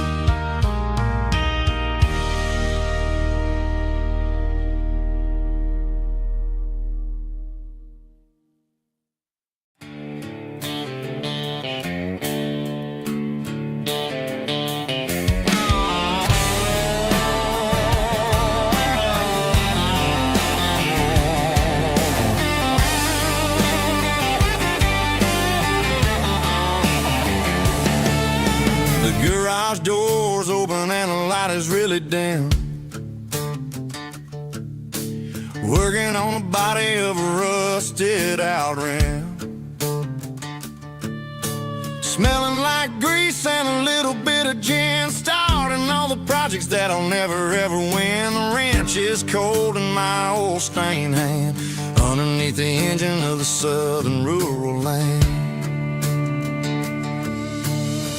The garage door's open and the light is really dim. Working on the body of a rusted out rim. Smelling like grease and a little bit of gin. Starting all the projects that I'll never ever win. The wrench is cold in my old stained hand underneath the engine of the southern rural land.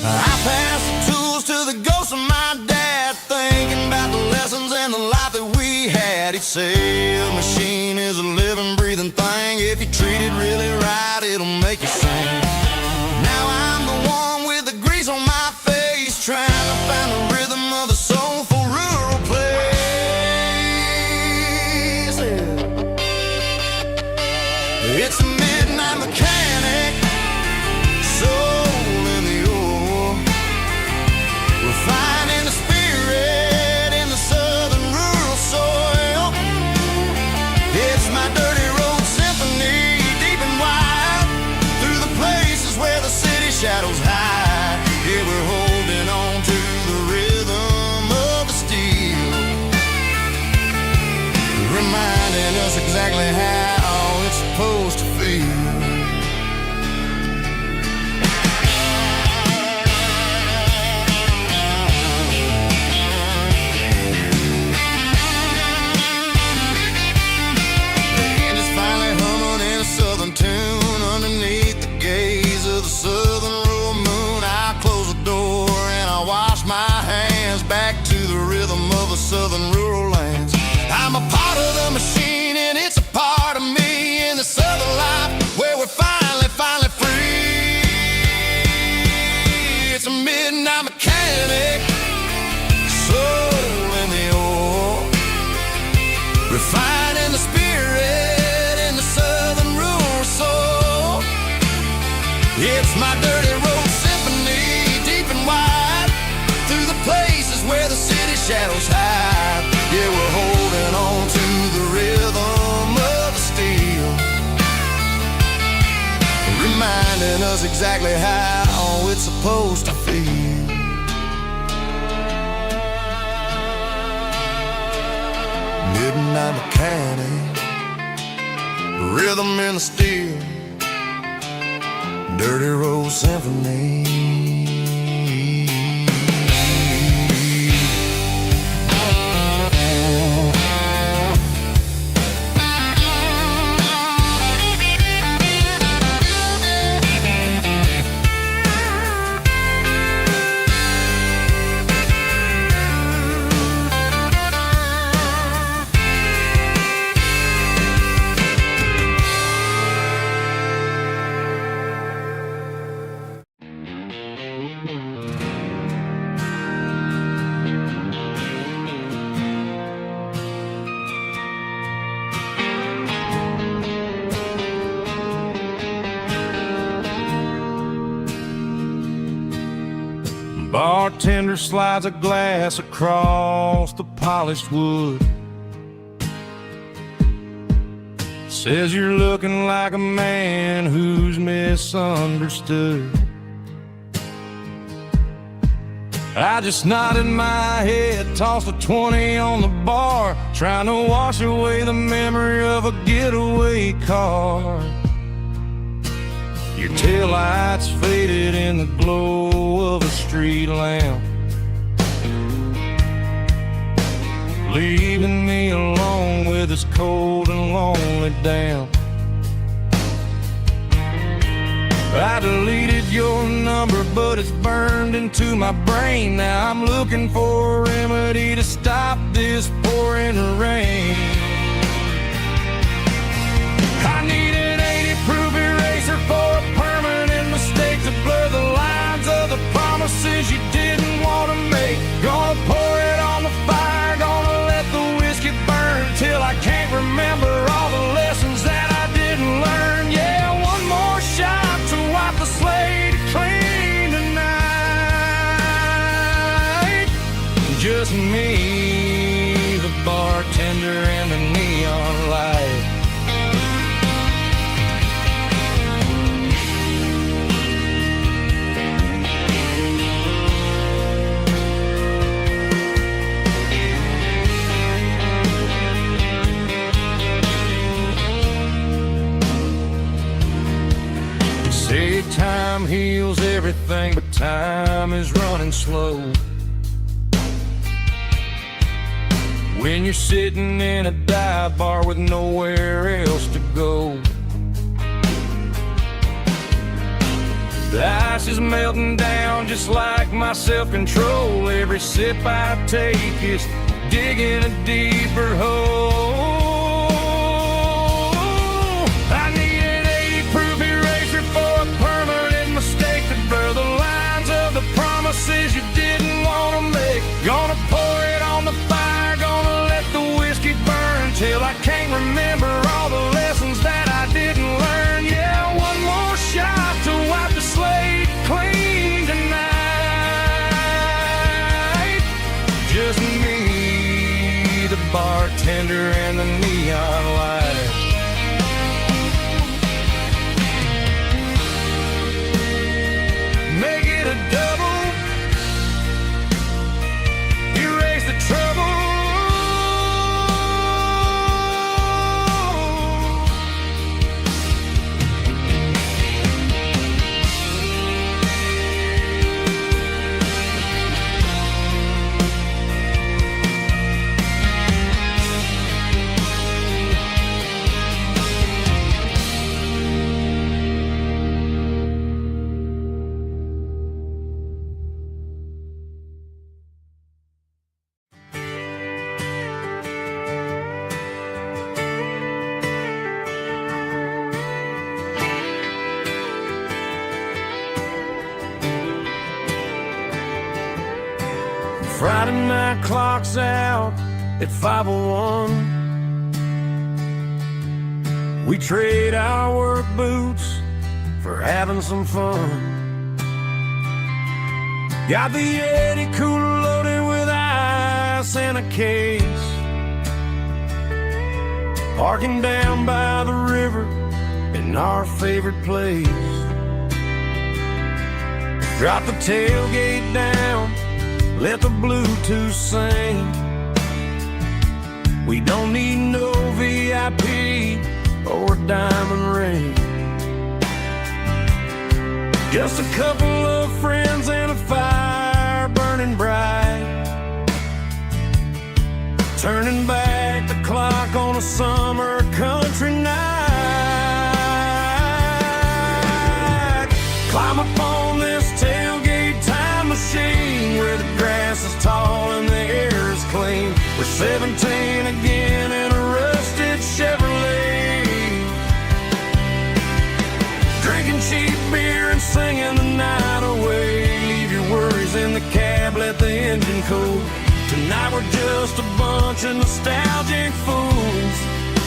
I pass the tools to the ghost of my dad, thinking about the lessons and the life that we had. He'd say a machine is a living, breathing thing. If you treat it really right, it'll make you sing. Now I'm the one with the grease on my face, trying to find the rhythm of a soulful rural place. It's a midnight mechanic, soul in the ore, refining the spirit in the southern rural soil. It's my dirty road symphony, deep and wide, through the places where the city shadows hide. Yeah, we're holding on to the rhythm of the steel, reminding us exactly how it's supposed to feel. Tune underneath the gaze of the southern rural moon. I close the door and I wash my hands back to the rhythm of the southern rural lands. I'm a part of the machine and it's a part of me in the southern life where we're finally free. It's a midnight mechanic, soul in the ore, refining the spirit in the southern rural soul. It's my dirty road symphony, deep and wide, through the places where the city shadows hide. Yeah, we're holding on to the rhythm of the steel, reminding us exactly how it's supposed to feel. Midnight mechanic, rhythm in the steel, dirty road symphony. Bartender slides a glass across the polished wood. Says you're looking like a man who's misunderstood. I just nodded my head, tossed a 20 on the bar, trying to wash away the memory of a getaway car. Your taillights faded in the glow of a street lamp, leaving me alone with this cold and lonely damp. I deleted your number, but it's burned into my brain. Now I'm looking for a remedy to stop this pouring rain. I need an 80-proof eraser for a permanent mistake to blur the lines of the promises you didn't want to make. Gonna pour it on the fire, gonna let the whiskey burn till I can't remember all the lessons that I didn't learn. Yeah, one more shot to wipe the slate clean tonight. Just me, the bartender, and the neon light. Say time heals everything, but time is running slow. When you're sitting in a dive bar with nowhere else to go, the ice is melting down just like my self-control. Every sip I take is digging a deeper hole. I need an 80-proof eraser for a permanent mistake to blur the lines of the promises you didn't want to make. Gonna pour it on the fire, gonna let the whiskey burn till I can't remember all the lessons that I didn't learn. Yeah, one more shot to wipe the slate clean tonight. Just me, the bartender, and the neon light. Make it a double, erase the trouble. Friday night clock's out at 5:01. We trade our work boots for having some fun. Got the Yeti cooler loaded with ice and a case, parking down by the river in our favorite place. Drop the tailgate down, let the Bluetooth sing. We don't need no VIP or a diamond ring. Just a couple of friends and a fire burning bright, turning back the clock on a summer country night. Climb up on this tailgate time machine where the grass is tall and the air is clean. We're 17 again in a rusted Chevrolet, drinking cheap beer and singing the night away. Leave your worries in the cab, let the engine cool. Tonight we're just a bunch of nostalgic fools,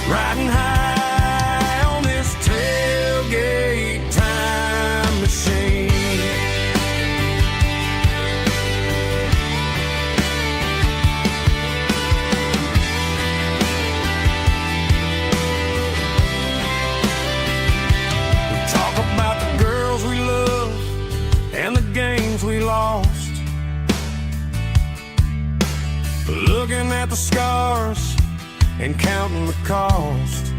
riding high on this tailgate time machine. We lost at the scars and counting the cost.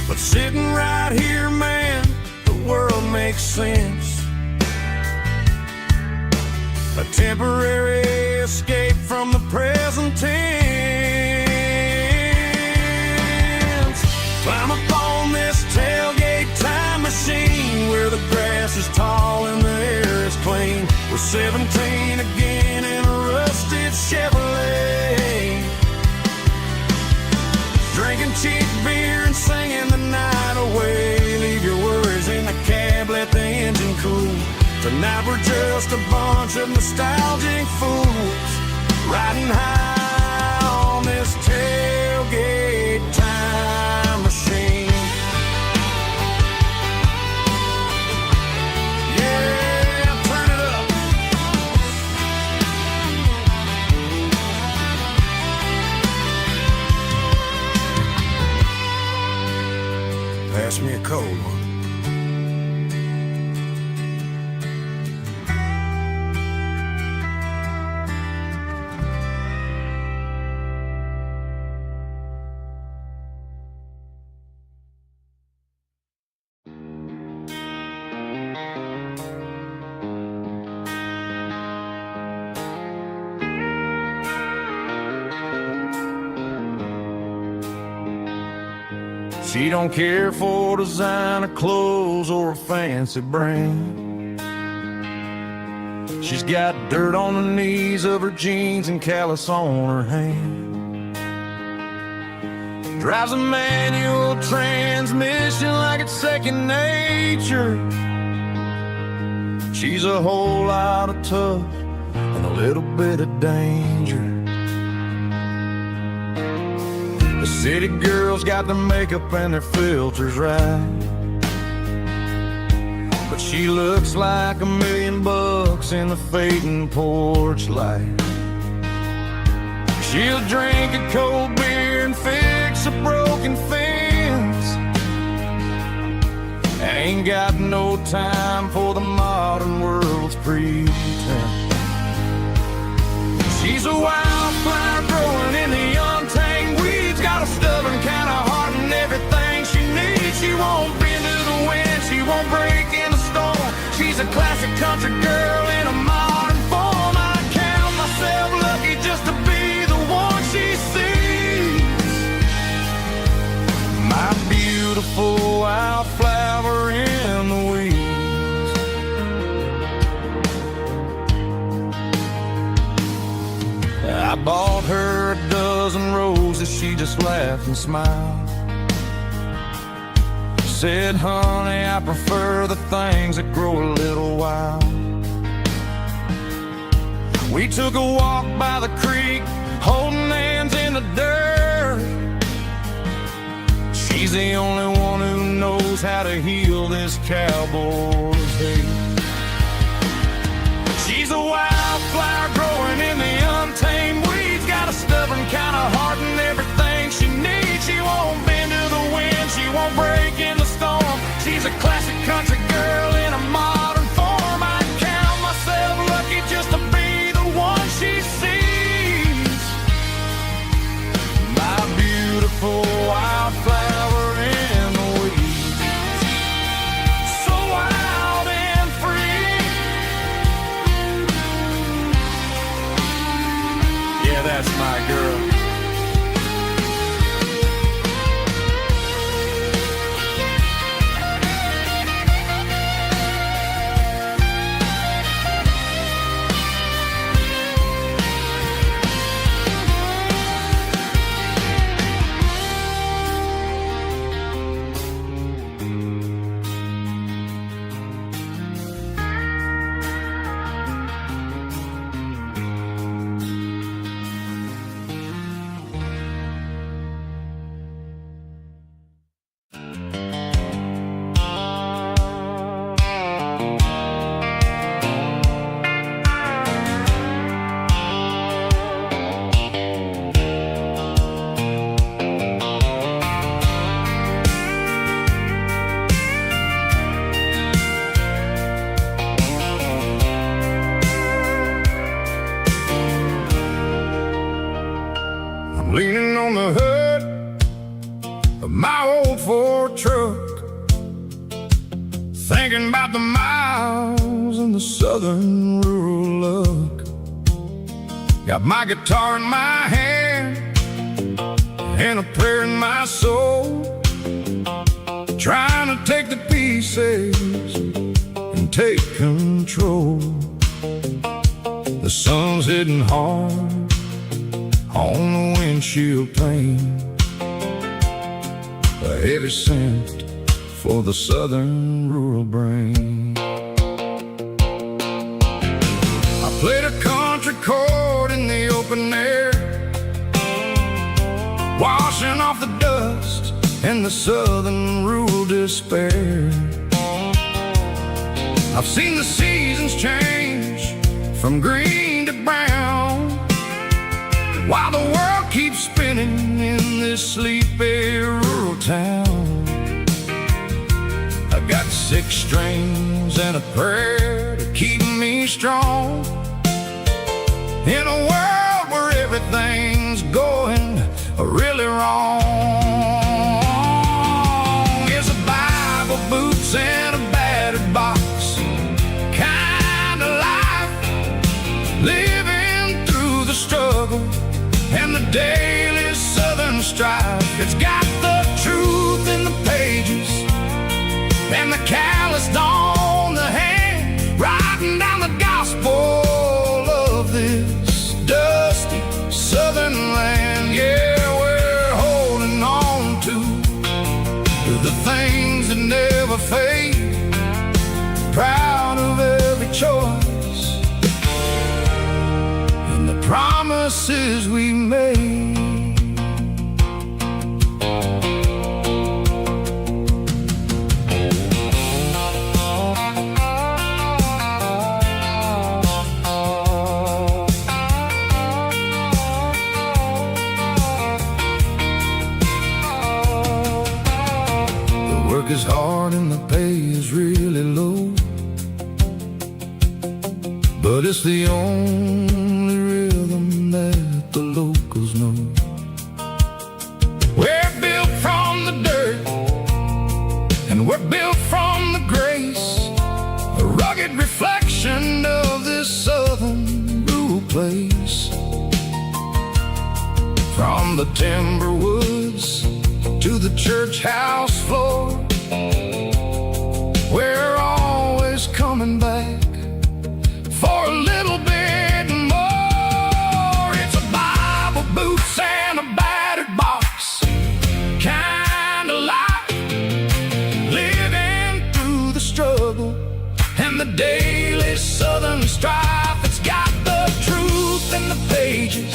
But sitting right here, man, the world makes sense. A temporary escape from the present tense. Climb up on this tailgate time machine where the grass is tall and the air is clean. We're 17 again in a rusted Chevrolet, drinking cheap beer and singing the night away. Leave your worries in the cab, let the engine cool. Tonight we're just a bunch of nostalgic fools, riding high on this tailgate time machine. Yeah, turn it up. Pass me a cold one. She don't care for designer clothes or a fancy brand. She's got dirt on the knees of her jeans and callus on her hand. Drives a manual transmission like it's second nature. She's a whole lot of tough and a little bit of danger. The city girls got their makeup and their filters right, but she looks like $1 million in the fading porch light. She'll drink a cold beer and fix a broken fence. Ain't got no time for the modern world's pretense. She's a wildflower growing in the untamed weeds, got a stubborn kind of heart and everything she needs. She won't bend to the wind, she won't break in a storm. She's a classic country girl in a modern form. I count myself lucky just to be the one she sees. My beautiful wildflower in the weeds. I bought her a dozen roses, she just laughed and smiled. Said, honey, I prefer the things that grow a little wild. We took a walk by the creek, holding hands in the dirt. She's the only one who knows how to heal this cowboy's hate. She's a wildflower growing in the untamed weeds, got a stubborn kind of heart and everything she needs. She won't bend to the wind, she won't break in the storm. She's a classic country girl in a modern form. I count myself lucky just to be the one she sees. My beautiful wildflower in the weeds, so wild and free. I'm leaning on the hood of my old Ford truck, thinking about the miles and the southern rural look. Got my guitar in my hand and a prayer in my soul, trying to take the pieces and take control. The sun's hitting hard on the windshield pane, a heavy scent for the southern rural brain. I played a country chord in the open air, washing off the dust and the southern rural despair. I've seen the seasons change from green to brown, while the world keeps spinning in this sleepy rural town. I got 6 strings and a prayer to keep me strong, in a world where everything's going really wrong. It's a Bible, boots, and a battered box kind of life, living through the struggle and the daily southern strife. It's got the truth in the pages and the calloused on the hand, writing down the gospel of this dusty southern land. Yeah, we're holding on to the things that never fade, proud of every choice and the promises we made. Work is hard and the pay is really low, but it's the only rhythm that the locals know. We're built from the dirt and we're built from the grace, a rugged reflection of this southern rural place. From the timber woods to the church house floor, we're always coming back for a little bit more. It's a Bible, boots, and a battered box kind of life, living through the struggle and the daily southern strife. It's got the truth in the pages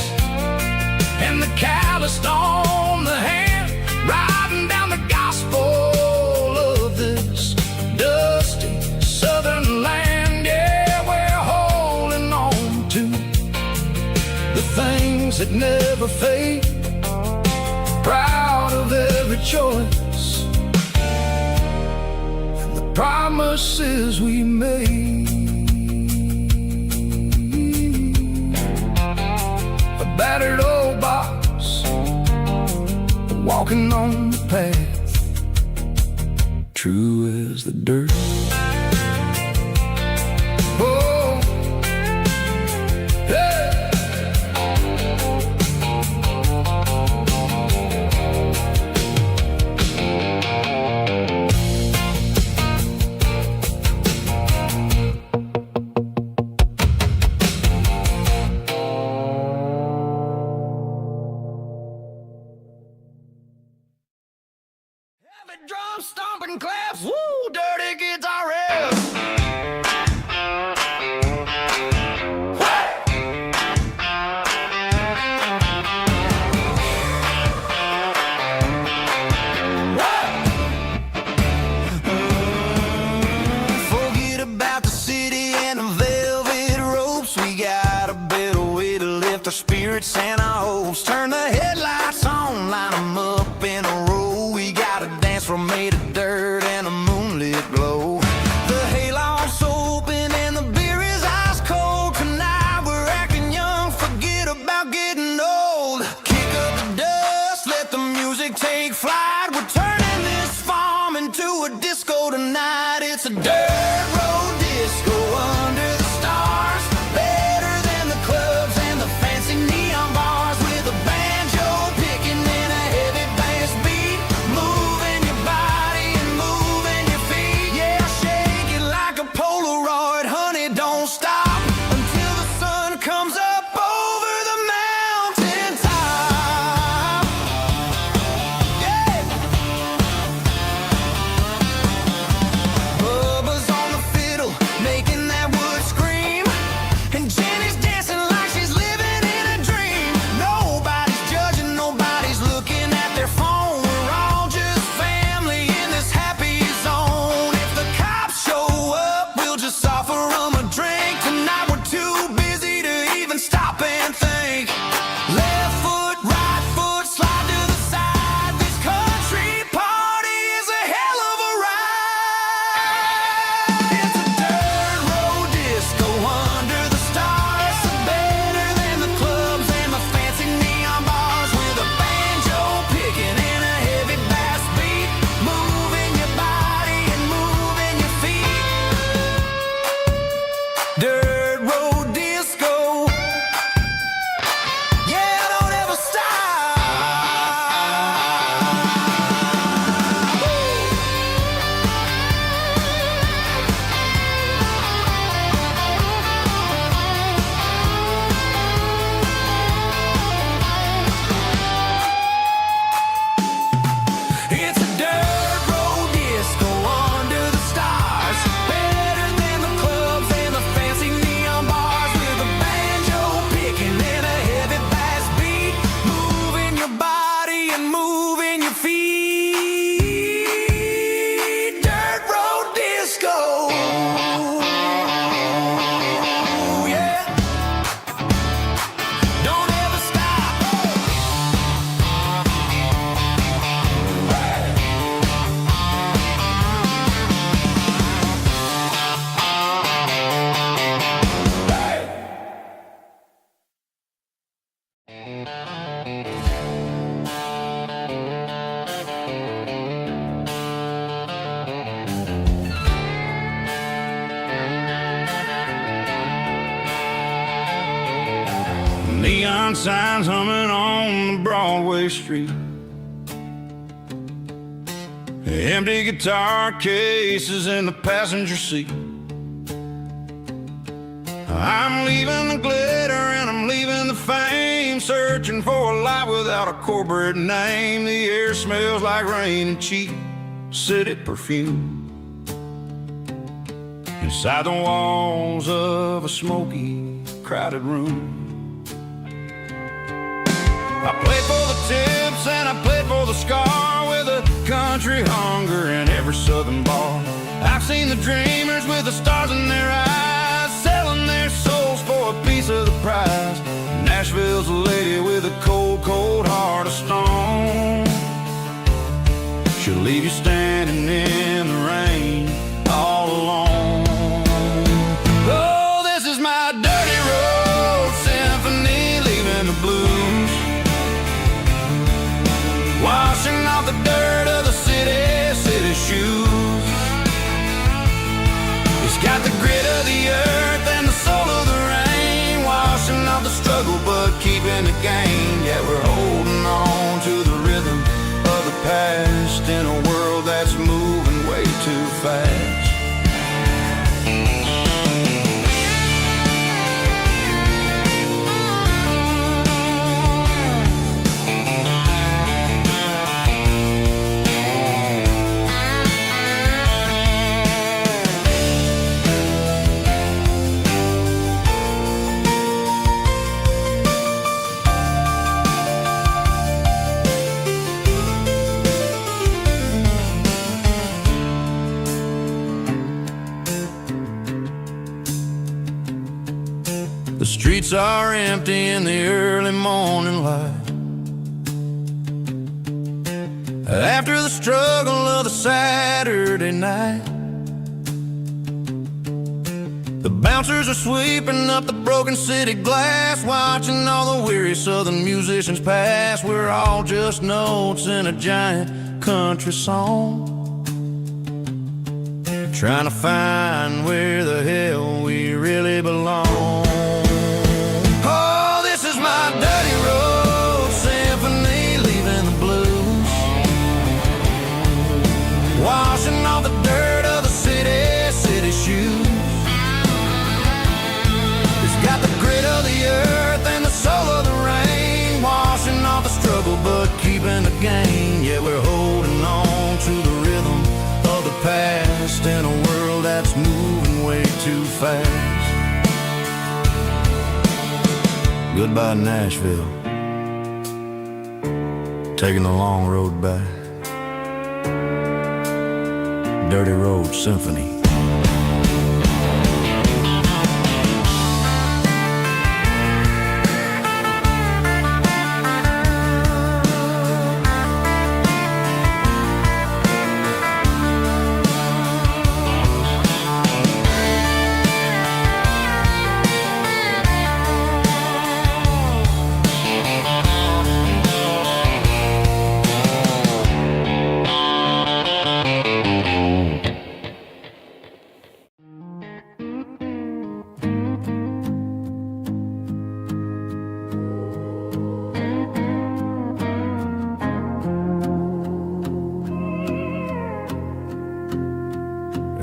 and the calloused on the hand, writing down the gospel of this dusty southern land. Yeah, we're holding on to the things that never fade, proud of every choice and the promises we made. A battered old box, walking on the path, true as the dirt. Oh, hey. Heavy drum stomping claps, woo, dirty guitar riffs. Forget about the city and the velvet ropes. We got a better way to lift our spirits and our hopes. Turn the headlights on, line them up in a row. We got a dance floor made of dirt and a moonlit neon signs humming on the Broadway street. Empty guitar cases in the passenger seat. I'm leaving the glitter and I'm leaving the fame, searching for a life without a corporate name. The air smells like rain and cheap city perfume. Inside the walls of a smoky, crowded room. I played for the tips and I played for the scar, with a country hunger in every southern bar. I've seen the dreamers with the stars in their eyes, selling their souls for a piece of the prize. Nashville's a lady with a cold, cold heart of stone. She'll leave you standing in the rain all alone. Oh, this is my dirty road symphony, leaving the blues, washing off the dirt of the city shoes. It's got the grit of the earth and the soul of the rain, washing off the struggle but keeping the gain. Yeah, we're holding on to the rhythm of the past in a world that's moving way too fast. The streets are empty in the early morning light, after the struggle of the Saturday night. The bouncers are sweeping up the broken city glass, watching all the weary southern musicians pass. We're all just notes in a giant country song, trying to find where the hell we really belong. Dirty road symphony, leaving the blues, washing off the dirt of the city shoes. It's got the grit of the earth and the soul of the rain, washing off the struggle but keeping the gain. Yeah, we're holding on to the rhythm of the past in a world that's moving way too fast. Goodbye, Nashville, taking the long road back. Dirty Road Symphony.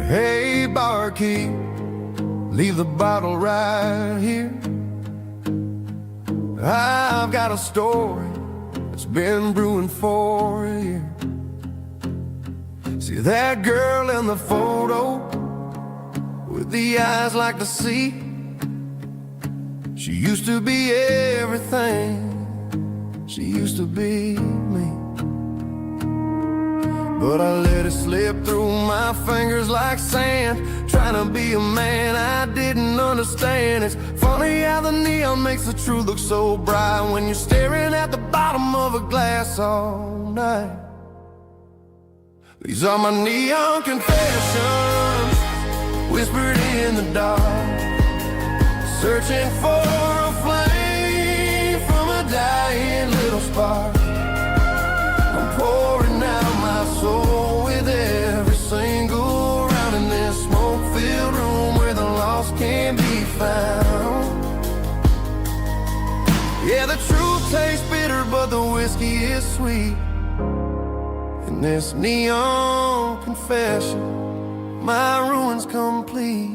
Hey, barkeep, leave the bottle right here. I've got a story that's been brewing for a year. See that girl in the photo with the eyes like the sea? She used to be everything, she used to be me. But I let it slip through my fingers like sand, trying to be a man I didn't understand. It's funny how the neon makes the truth look so bright when you're staring at the bottom of a glass all night. These are my neon confessions, whispered in the dark, searching for a flame from a dying little spark. I'm pouring out my soul with every single round in this smoke-filled room where the lost can be found. Yeah, the but the whiskey is sweet. In this neon confession, my ruin's complete.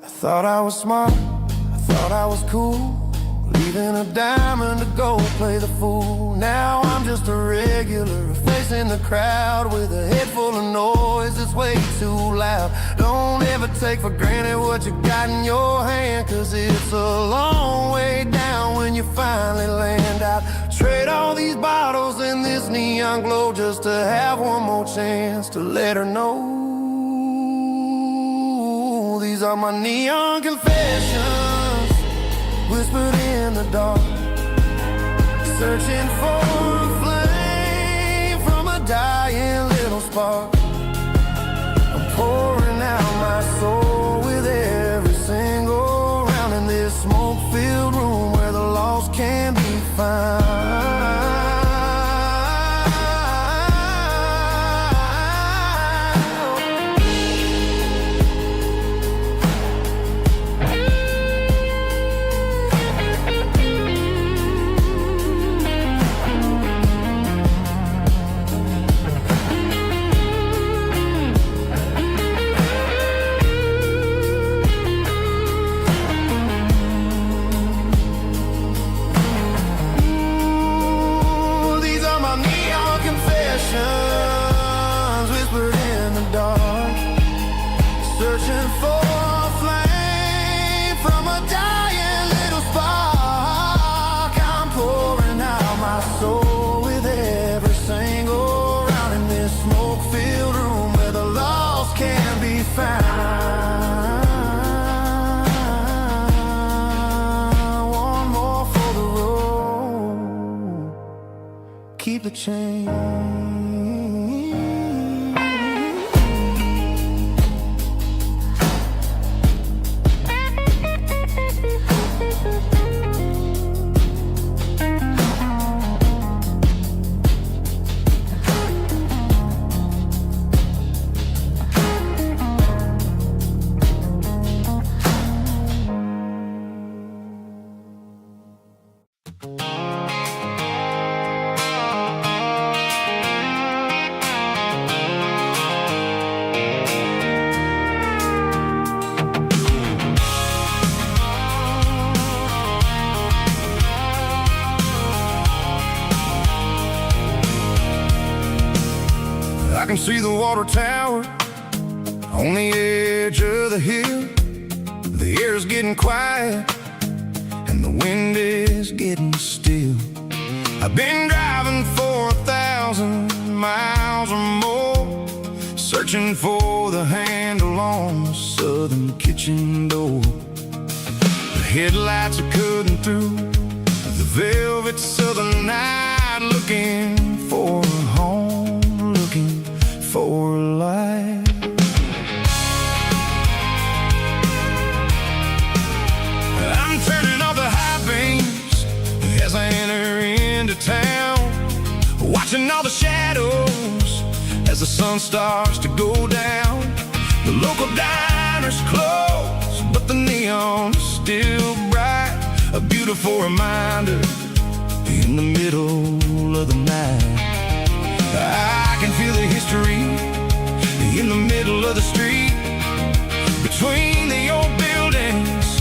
I thought I was smart, I thought I was cool, leaving a diamond to go play the fool. Now I'm just a regular, facing the crowd with a head full of noise that's way too loud. Don't ever take for granted what you got in your hand, cause it's a long way down when you finally land out. Trade all these bottles and this neon glow just to have one more chance to let her know. These are my neon confessions, whispered in the dark, searching for a flame from a dying little spark. I'm pouring out my soul with every single round in this smoke-filled room where the lost can be found. Whispered in the dark, searching for a flame from a dying little spark. I'm pouring out my soul with every single round in this smoke-filled room where the lost can be found. One more for the road, keep the change. I can see the water tower on the edge of the hill. The air's getting quiet and the wind is getting still. I've been driving for 1,000 miles or more, searching for the handle on the southern kitchen door. The headlights are cutting through the velvet southern night, looking for a home, looking for a life. I'm turning off the high beams as I enter into town, watching all the shadows as the sun starts to go down. The local diner's closed, but the neon is still bright, a beautiful reminder in the middle of the night. I can feel the history in the middle of the street, between the old buildings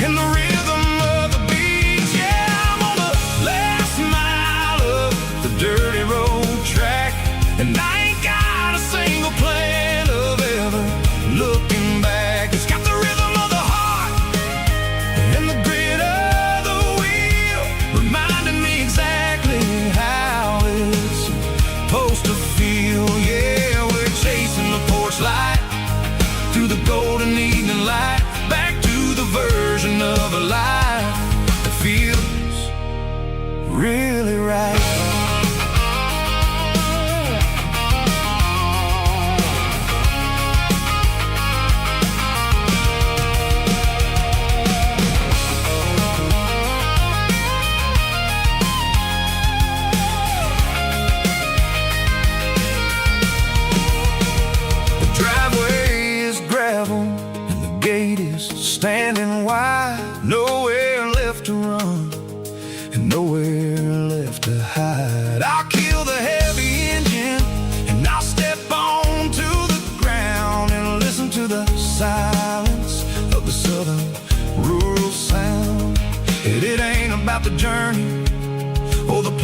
and the rhythm of the beat. Yeah, I'm on the last mile of the dirty road track, and I ain't got a single plan of ever looking back. It's got the rhythm of the heart and the grit of the wheel, reminding me exactly how it's supposed to feel. Yeah, we're chasing the porch light through the golden evening light.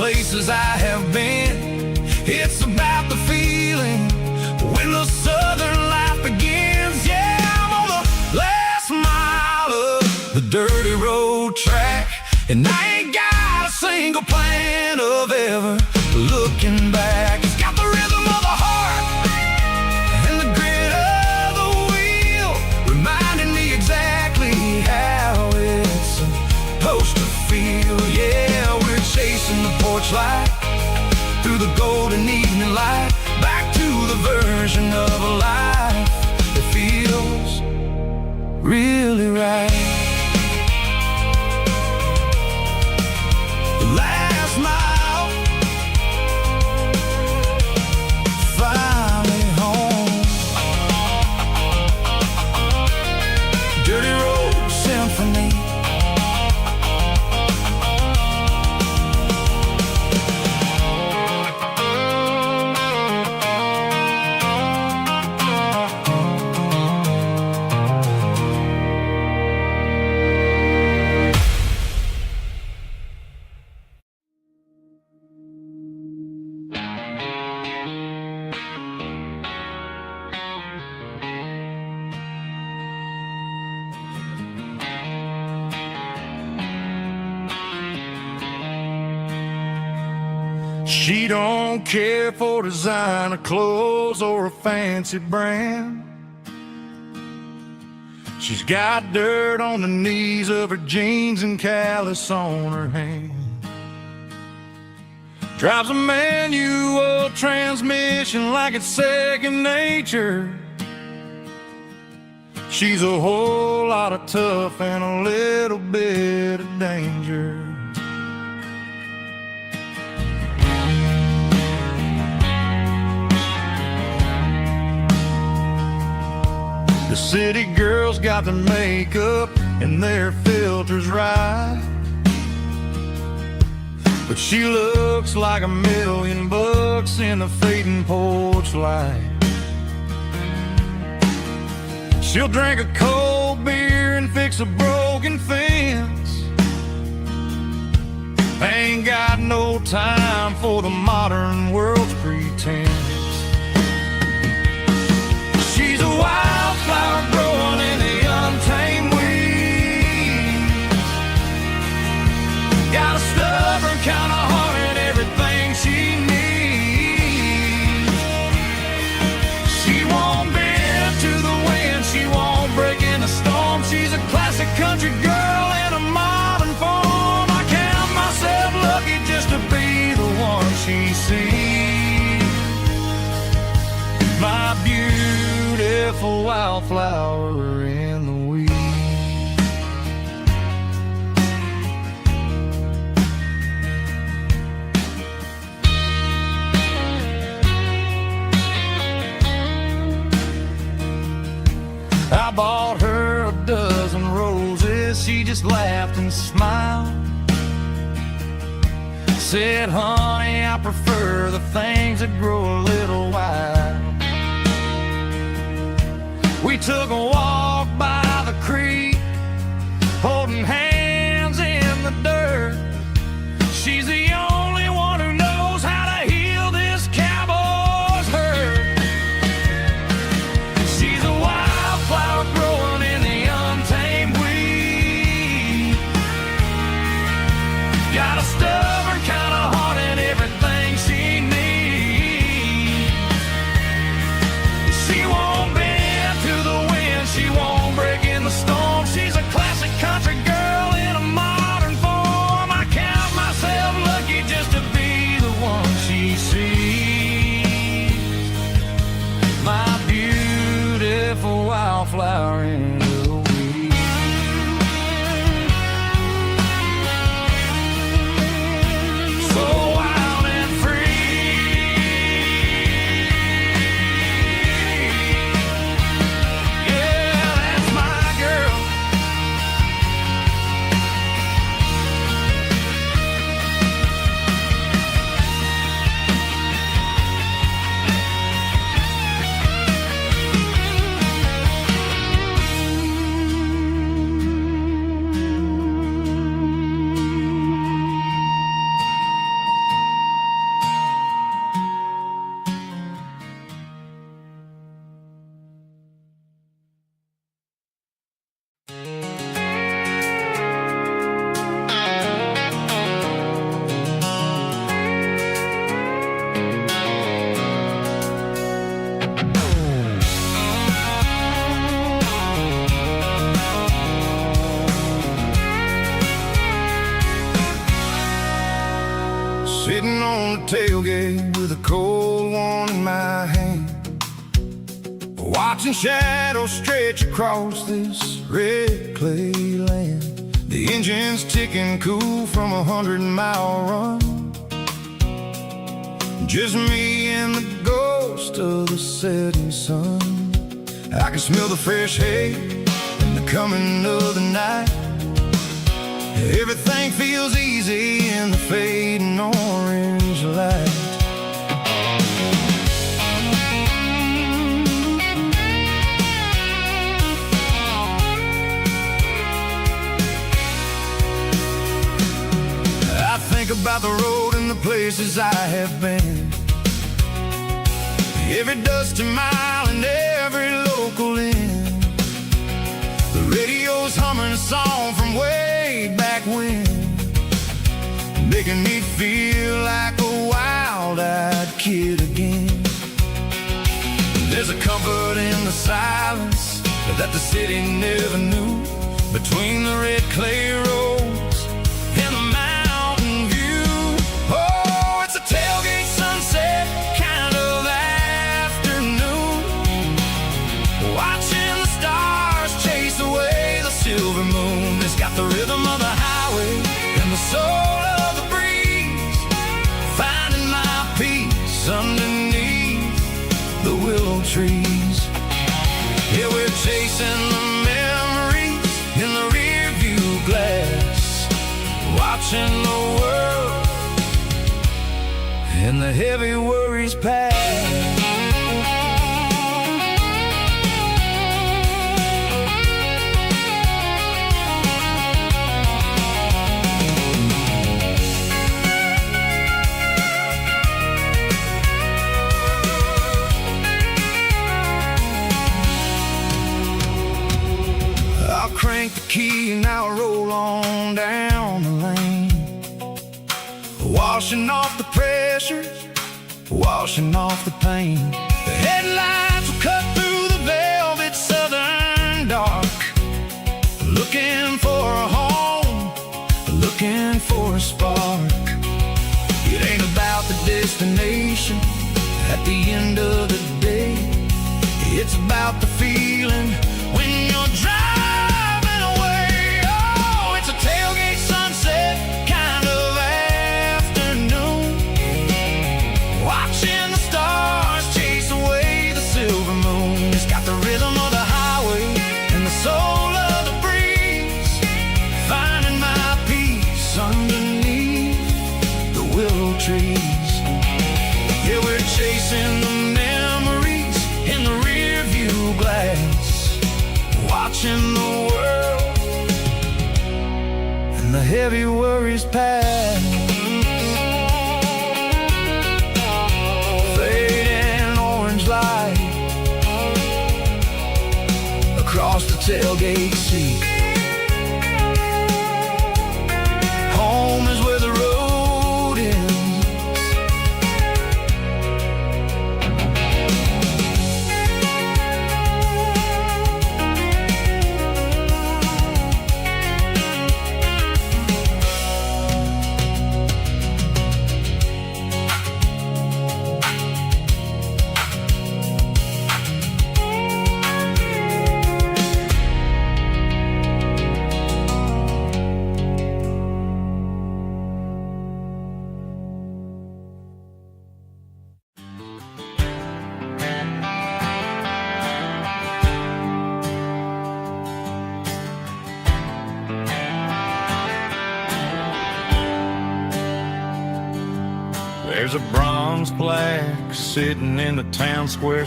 places I have been. It's about the feeling when the southern life begins. Yeah, I'm on the last mile of the dirty road track, and I ain't got a single plan of ever looking back. It's got the rhythm of the heart and the grit of the wheel, reminding me exactly how it's supposed to feel. Yeah, we're chasing the porch light through the golden evening light, back to the version of a life that feels really right. The last mile, finally home. Dirty Road Symphony. She don't care for designer clothes or a fancy brand. She's got dirt on the knees of her jeans and callus on her hand. Drives a manual transmission like it's second nature. She's a whole lot of tough and a little bit of danger. The city girls got their makeup and their filters right, but she looks like $1,000,000 in the fading porch light. She'll drink a cold beer and fix a broken fence. Ain't got no time for the modern world's pretense. She's a wildflower growing in the untamed weeds. Got a stubborn kind of heart and everything she needs. She won't bend to the wind, she won't break in the storm. She's a classic country girl in a modern form. I count myself lucky just to be the one she sees. My beautiful wildflower in the weeds. I bought her a dozen roses, she just laughed and smiled. Said, honey, I prefer the things that grow a little wild. We took a walk by the creek, holding hands in the dirt. She's the only one who knows how to heal this cowboy's hurt. She's a wildflower growing in the untamed weed. Got a stubborn kind of heart and everything she needs. She won't bend to the wind, she won't break in the storm. She's a classic country girl in a modern form. I count myself lucky Sitting on the tailgate with a cold one in my hand, watching shadows stretch across this red clay land. The engine's ticking cool from a 100-mile run. Just me and the ghost of the setting sun. I can smell the fresh hay and the coming of the night. Everything feels easy in the fading orange light. I think about the road and the places I have been, every dusty mile and every local inn. The radio's humming a song from way back when, making me feel like a wild-eyed kid again. There's a comfort in the silence that the city never knew, between the red clay roads and the mountain view. Oh, it's a tailgate sunset kind of afternoon, watching the stars chase away the silver moon. It's got the rhythm of the highway and the soul of the breeze, finding my peace underneath the willow trees. Yeah, we're chasing the memories in the rear view glass, watching the world and the heavy worries pass. Crank the key and I'll roll on down the lane, washing off the pressure, washing off the pain. The headlights will cut through the velvet southern dark, looking for a home, looking for a spark. It ain't about the destination at the end of the day, it's about the feeling when you're driving. Tailgate sunset kind of afternoon, watching the stars chase away the silver moon. It's got the rhythm of the highway and the soul of the breeze, finding my peace underneath the willow trees. Yeah, we're chasing the memories in the rear view glass, watching the world and the heavy worries pass. Fading orange light across the tailgate seat. Home is where the road ends. There's a bronze plaque sitting in the town square.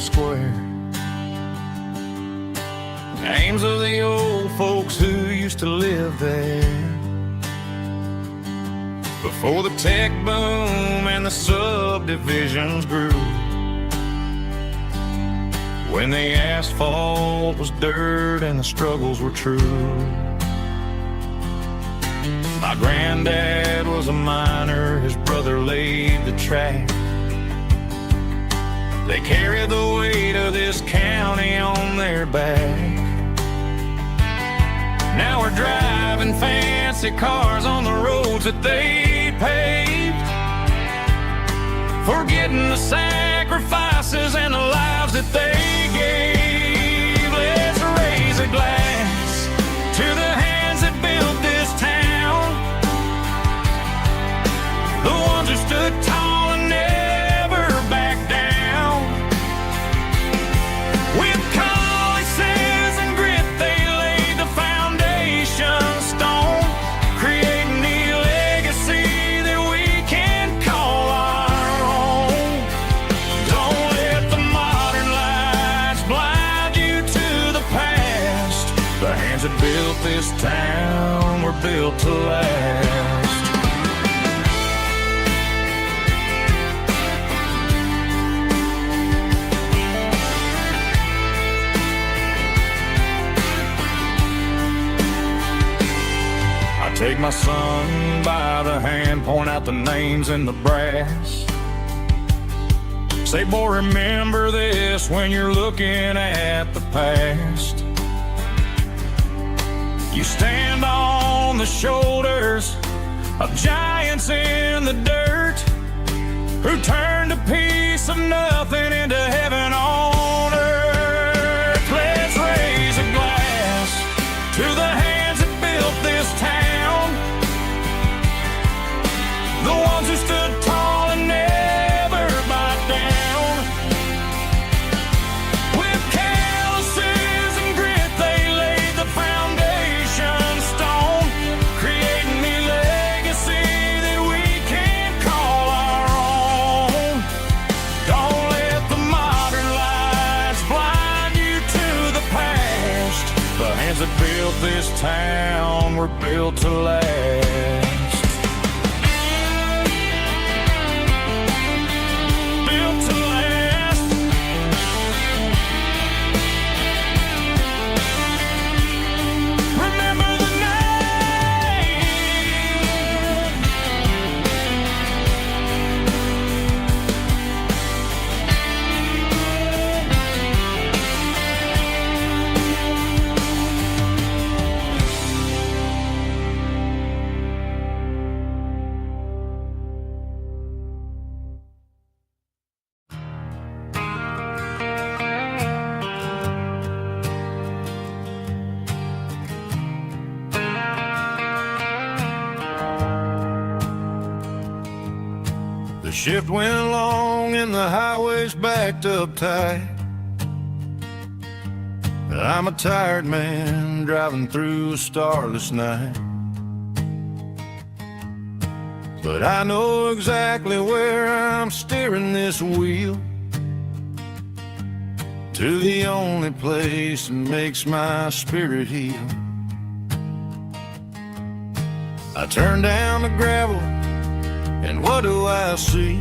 Names of the old folks who used to live there before the tech boom and the subdivisions grew, when the asphalt was dirt and the struggles were true. My granddad was a miner, his brother laid the track. They carried the weight of this county on their back. Now we're driving fancy cars on the roads that they paved, celebrating the sacrifices and the lives that they gave. Let's raise a glass to the hands that built this town, the ones who stood tall and never backed down. With calluses and grit, they laid the foundation stone, creating the legacy that we can call our own. Don't let the modern lights blind you to the past. The hands that built this town were built to last. Take my son by the hand, point out the names in the brass. Say, boy, remember this when you're looking at the past. You stand on the shoulders of giants in the dirt, who turned a piece of nothing into heaven on earth. Let's raise a glass to the hands that built this town, the ones who stood tall and never backed down. With calluses and grit, they laid the foundation stone, creating the legacy that we can call our own. Don't let the modern lights blind you to the past. The hands that built this town were built to last. The shift went long and the highway's backed up tight. I'm a tired man driving through a starless night, but I know exactly where I'm steering this wheel, to the only place that makes my spirit heal. I turn down the gravel, and what do I see?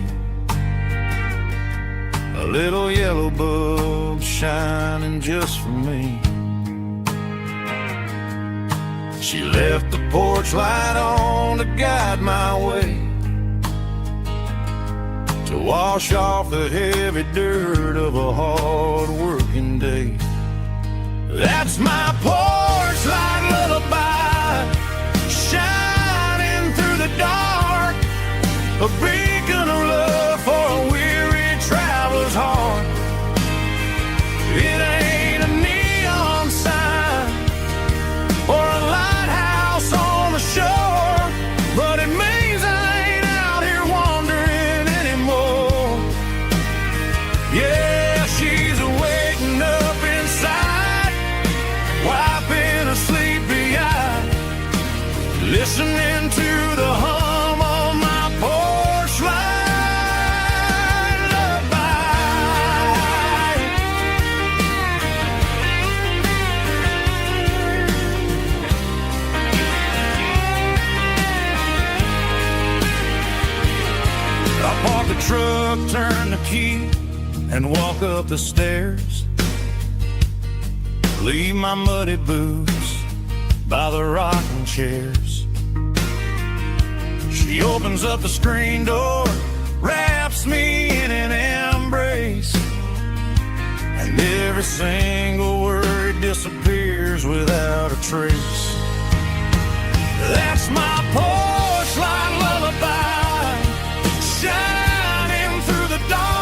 A little yellow bulb shining just for me. She left the porch light on to guide my way, to wash off the heavy dirt of a hard-working day. That's my porch light lullaby, shining through the dark, a beacon of love for a weary traveler's heart. It ain't a neon sign or a lighthouse on the shore, but it means I ain't out here wandering anymore. Yeah, she's waiting up inside, wiping a sleepy eye, listening to the hum of my porch light lullaby. I park the truck, turn the key, and walk up the stairs. Leave my muddy boots by the rocking chairs. She opens up the screen door, wraps me in an embrace, and every single word disappears without a trace. That's my porch light lullaby, shining through the dark.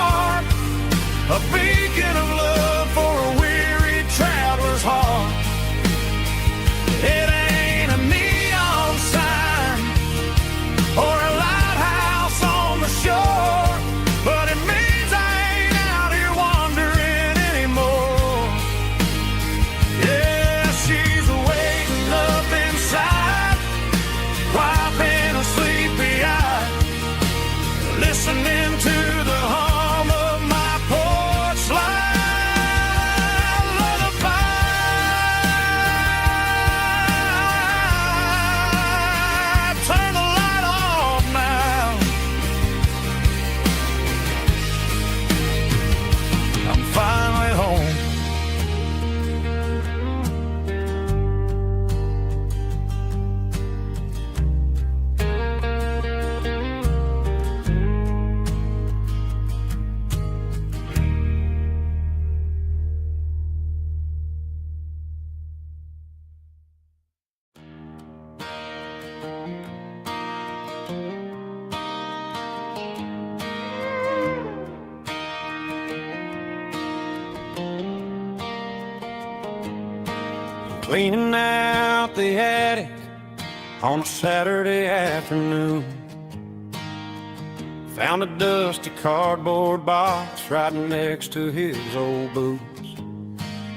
cleaning out the attic on a Saturday afternoon. Found a dusty cardboard box right next to his old boots.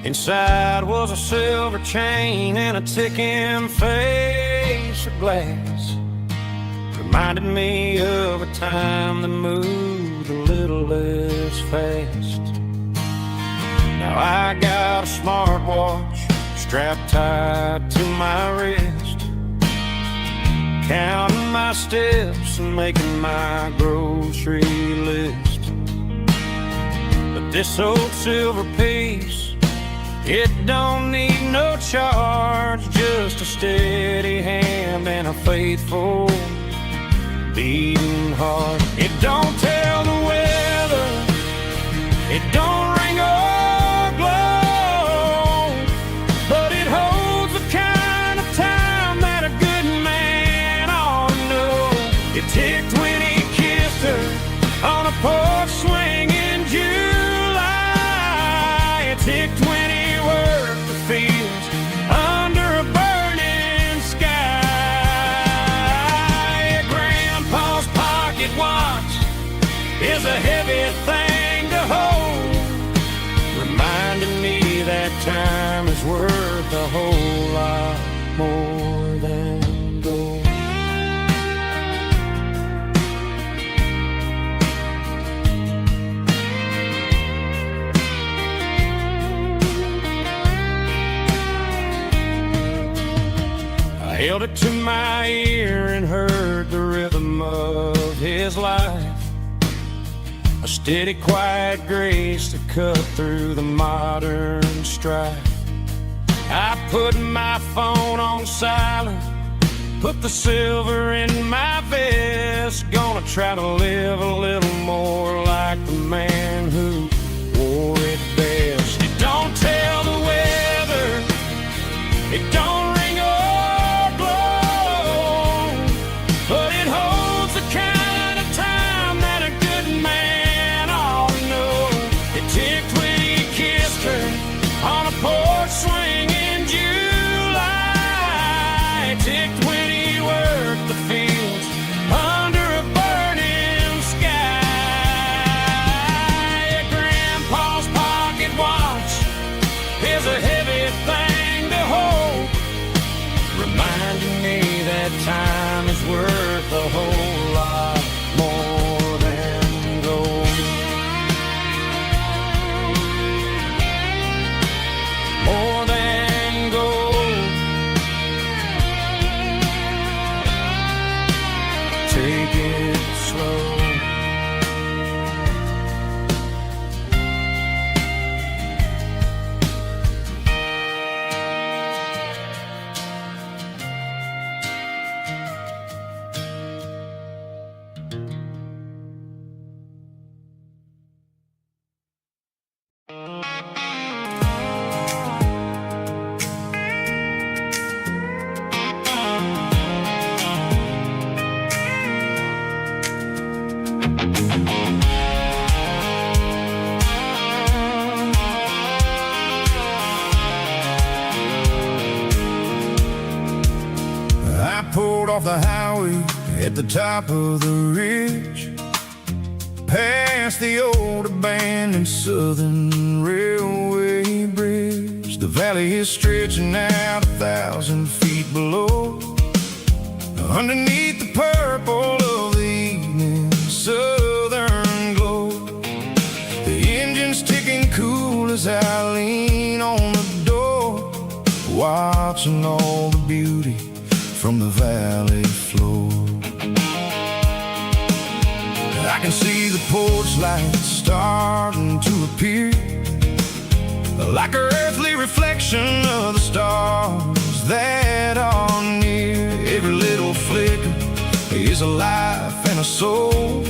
Inside was a silver chain and a ticking face of glass. Reminded me of a time that moved a little less fast. Now I got a smartwatch strapped tight to my wrist, counting my steps and making my grocery list. But this old silver piece, it don't need no charge, just a steady hand and a faithful beating heart. It don't tell the weather, it don't ring or glow, but it holds the kind of time that a good man ought to know. It ticked when he kissed her on a porch swing in July. It ticked when he worked the fields under a burning sky. Grandpa's pocket watch is a heavy thing to hold, reminding me that time is worth a whole lot more than gold. I held it to my ear and heard the rhythm of his life, a steady, quiet grace that cut through the modern strife. I put my phone on silent, put the silver in my vest. Gonna try to live a little more like the man who wore it best. It don't tell the weather, it don't ring or glow, but it holds the kind of time that a good man ought to know. It ticked when he kissed her on a porch swing in July. It ticked when he worked the fields under a burning sky. Grandpa's pocket watch is a heavy thing to hold, reminding me that time is worth a whole lot more than gold. More than gold. Take it slow. I pulled off the highway at the top of the ridge, past the old abandoned Southern Railway bridge. The valley is stretching out 1,000 feet below, underneath the purple of the evening southern glow. The engine's ticking cool as I lean on the door, watching all the beauty from the valley floor. I can see the porch lights starting to appear, like an earthly reflection of the stars that are near. Every little flicker is a life and a soul,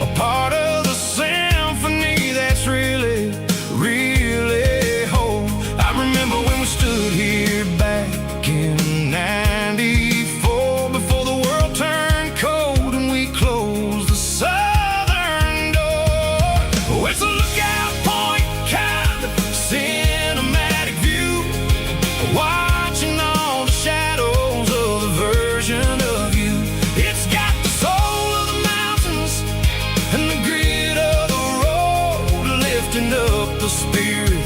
a part of the symphony that's really, really whole. I remember when we stood here back in '94, before the world turned cold and we closed the southern door. Oh, it's a lookout point, kind of cinematic view. Why the spirit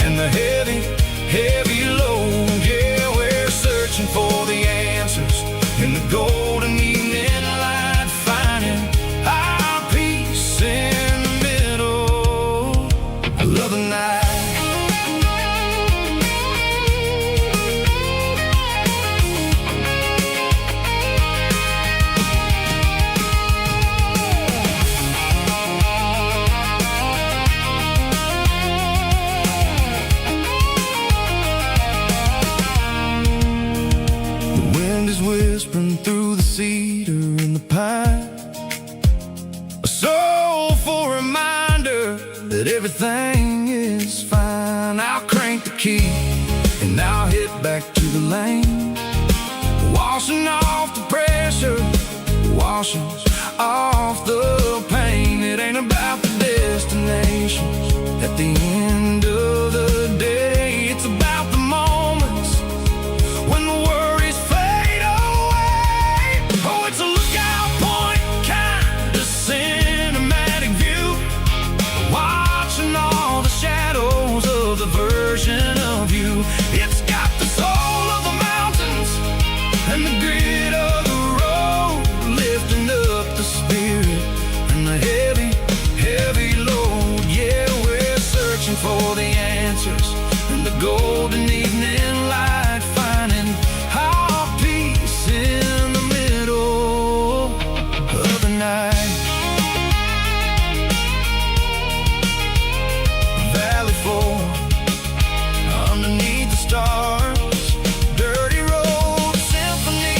and the heavy, heavy load. Yeah, we're searching for the answers in the golden evening light, finding our peace in the middle of the night. Whispering through the cedar and the pine, a soulful reminder that everything is fine. I'll crank the key and I'll head back to the lane, washing off the pressure, washing off the pain. It ain't about the destinations at the end of the day. It's about the moments when the worries fade away. Oh, it's a lookout point, kind of cinematic view, watching all the shadows of the version of you. It's got the soul of the mountains and the grit of the road, lifting up the spirit and the heavy, heavy load. Yeah, we're searching for the answers in the golden evening light, finding our peace in the middle of the night. Valley floor underneath the stars, dirty road symphony.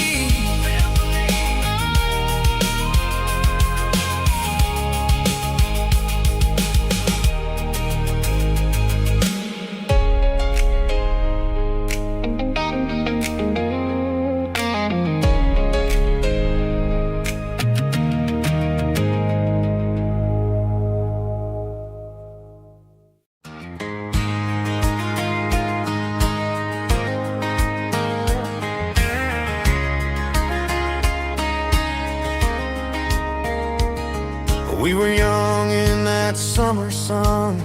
We were young in that summer sun,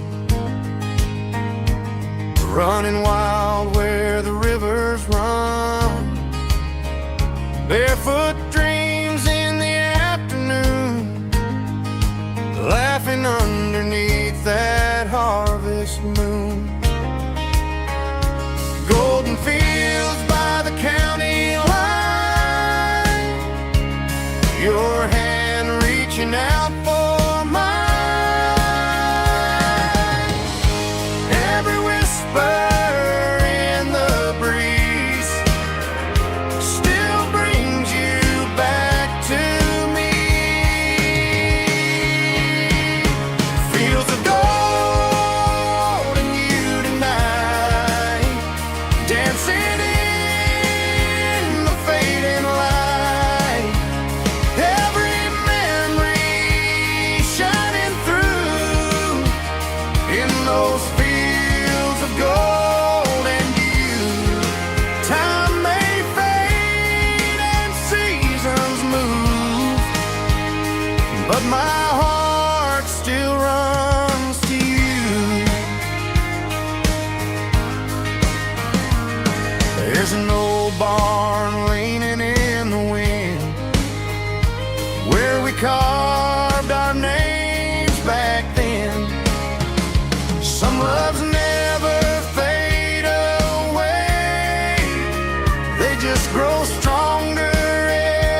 running wild where the rivers run, barefoot dreams in the afternoon, laughing underneath that harvest moon. Golden fields by the county line, your hand reaching out for mine. Every whisper in the breeze still brings you back to me. Fields of gold and you tonight, dancing in the fading light. Every memory shining through in those fields of gold and you. Time may fade and seasons move, but my heart still runs to you. There's an old barn leaning in the wind where we carved our names back then. Some loves never fade away, they just grow stronger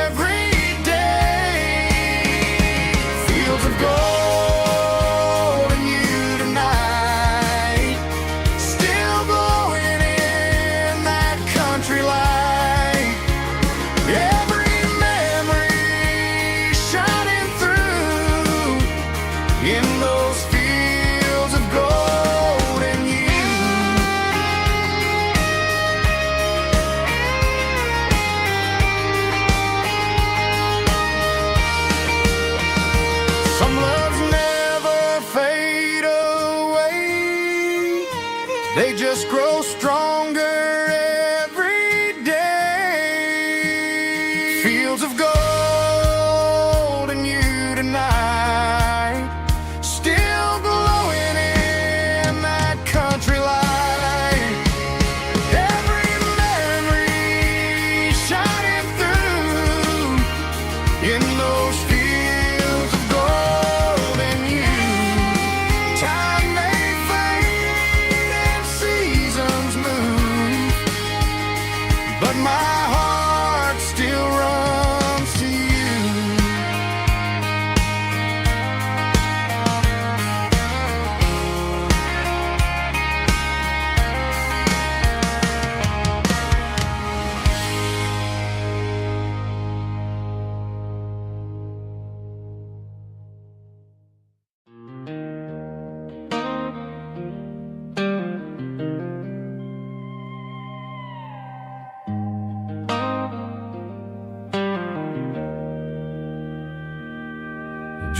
every day. Fields of gold and you tonight, still glowing in that country light. Every memory shining through in those fields of gold and you. Some loves never fade away, they just grow stronger every day. Fields of gold and you tonight, still glowing in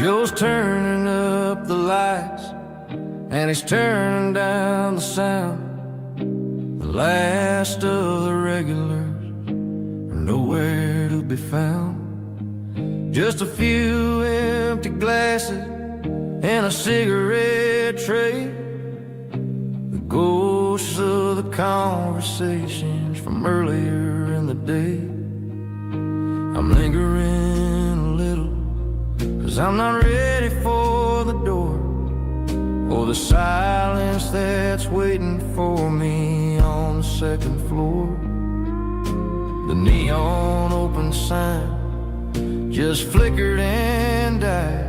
Joe's turning up the lights, and he's turning down the sound. The last of the regulars are nowhere to be found. Just a few empty glasses and a cigarette tray, the ghosts of the conversations from earlier in the day. I'm lingering a little, 'cause I'm not ready for the door, or the silence that's waiting for me on the second floor. The neon open sign just flickered and died,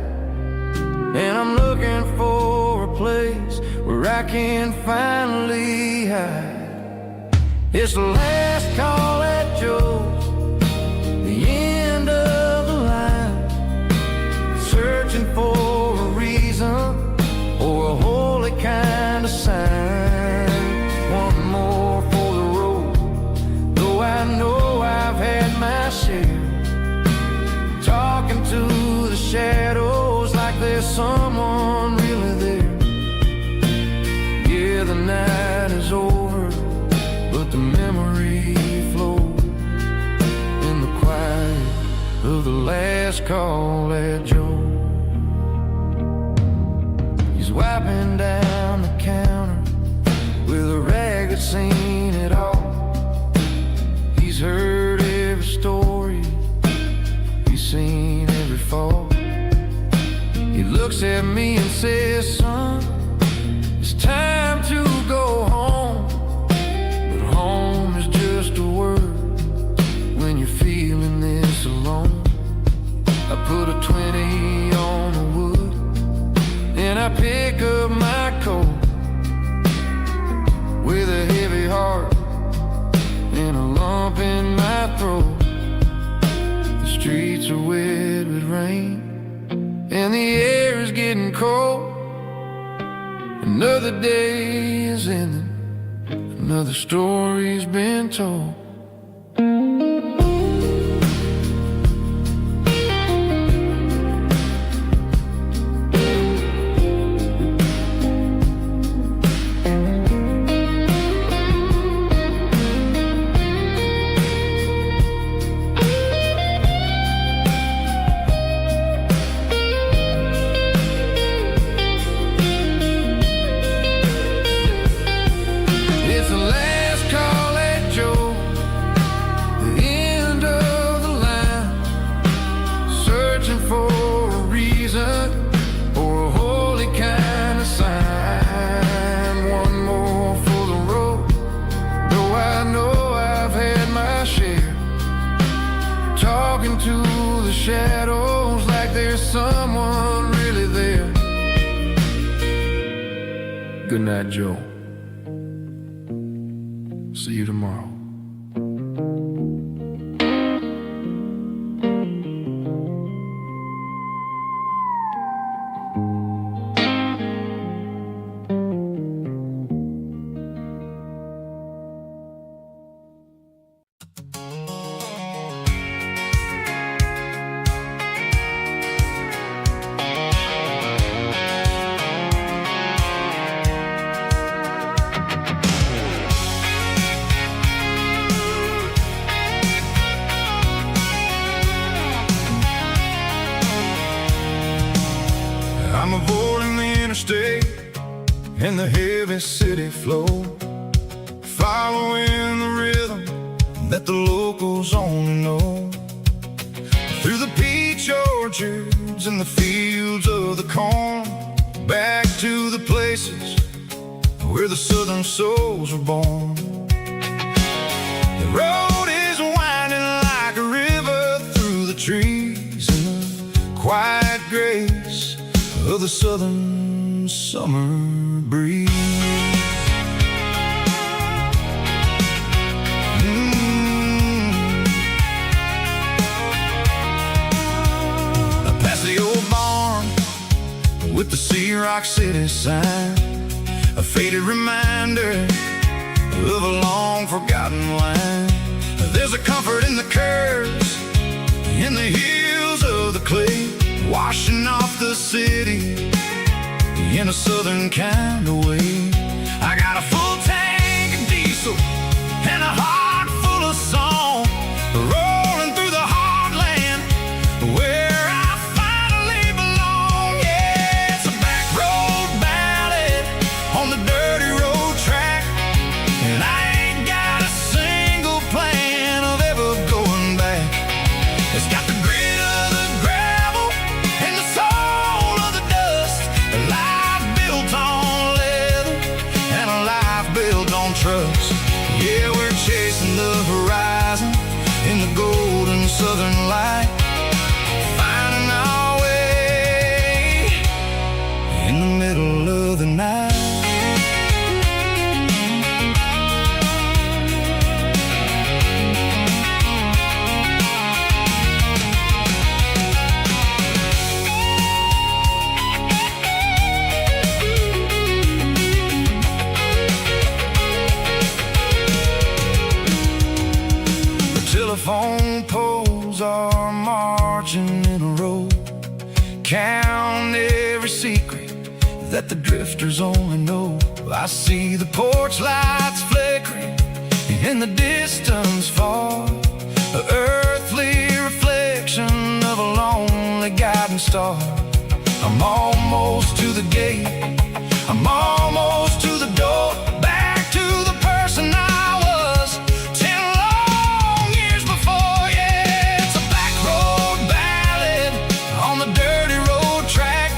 and I'm looking for a place where I can finally hide. It's the last call at Joe's, the end of the line, searching for a reason or a holy kind of sign. One more for the road, though I know I've had my share, talking to the shadows like there's someone really there. Yeah, the night is over, but the memory flows in the quiet of the last call at Joe. He's wiping down the counter with a rag that's seen it all. He's heard every story, he's seen every fall. He looks at me and says, son, it's time to go home. But home is just a word when you're feeling this alone. I put a 20 on the wood, and I pick up my coat with a heavy heart and a lump in my throat. The streets are wet with rain, and the air is getting cold. Another day is ending, another story's been told. To the shadows like there's someone really there. Good night, Joe. See you tomorrow. I'm avoiding the interstate and the heavy city flow, following the rhythm that the locals only know. Through the peach orchards and the fields of the corn, back to the places where the southern souls were born. The road is winding like a river through the trees in the quiet grace of the southern summer breeze. Past the old barn with the Sea Rock City sign, a faded reminder of a long forgotten line. There's a comfort in the curves, in the hills of the clay, washing off the city in a southern kind of way. I got a full tank of diesel and a heart full of song, rolling through the heartland where I finally belong. Yeah, it's a back road ballad on the dirty road track, and I ain't got a single plan of ever going back. It's got the grit of the gravel and the soul of the dust, a life built on leather and a life built on trust. Yeah, we're chasing the horizon in the golden southern light, finding our way in the middle of the night. Telephone poles are marching in a row, count every secret that the drifters only know. I see the porch lights flickering in the distance far, an earthly reflection of a lonely guiding star. I'm almost to the gate, I'm almost to the door, back to the person I was 10 long years before. Yeah, it's a back road ballad on the dirty road track,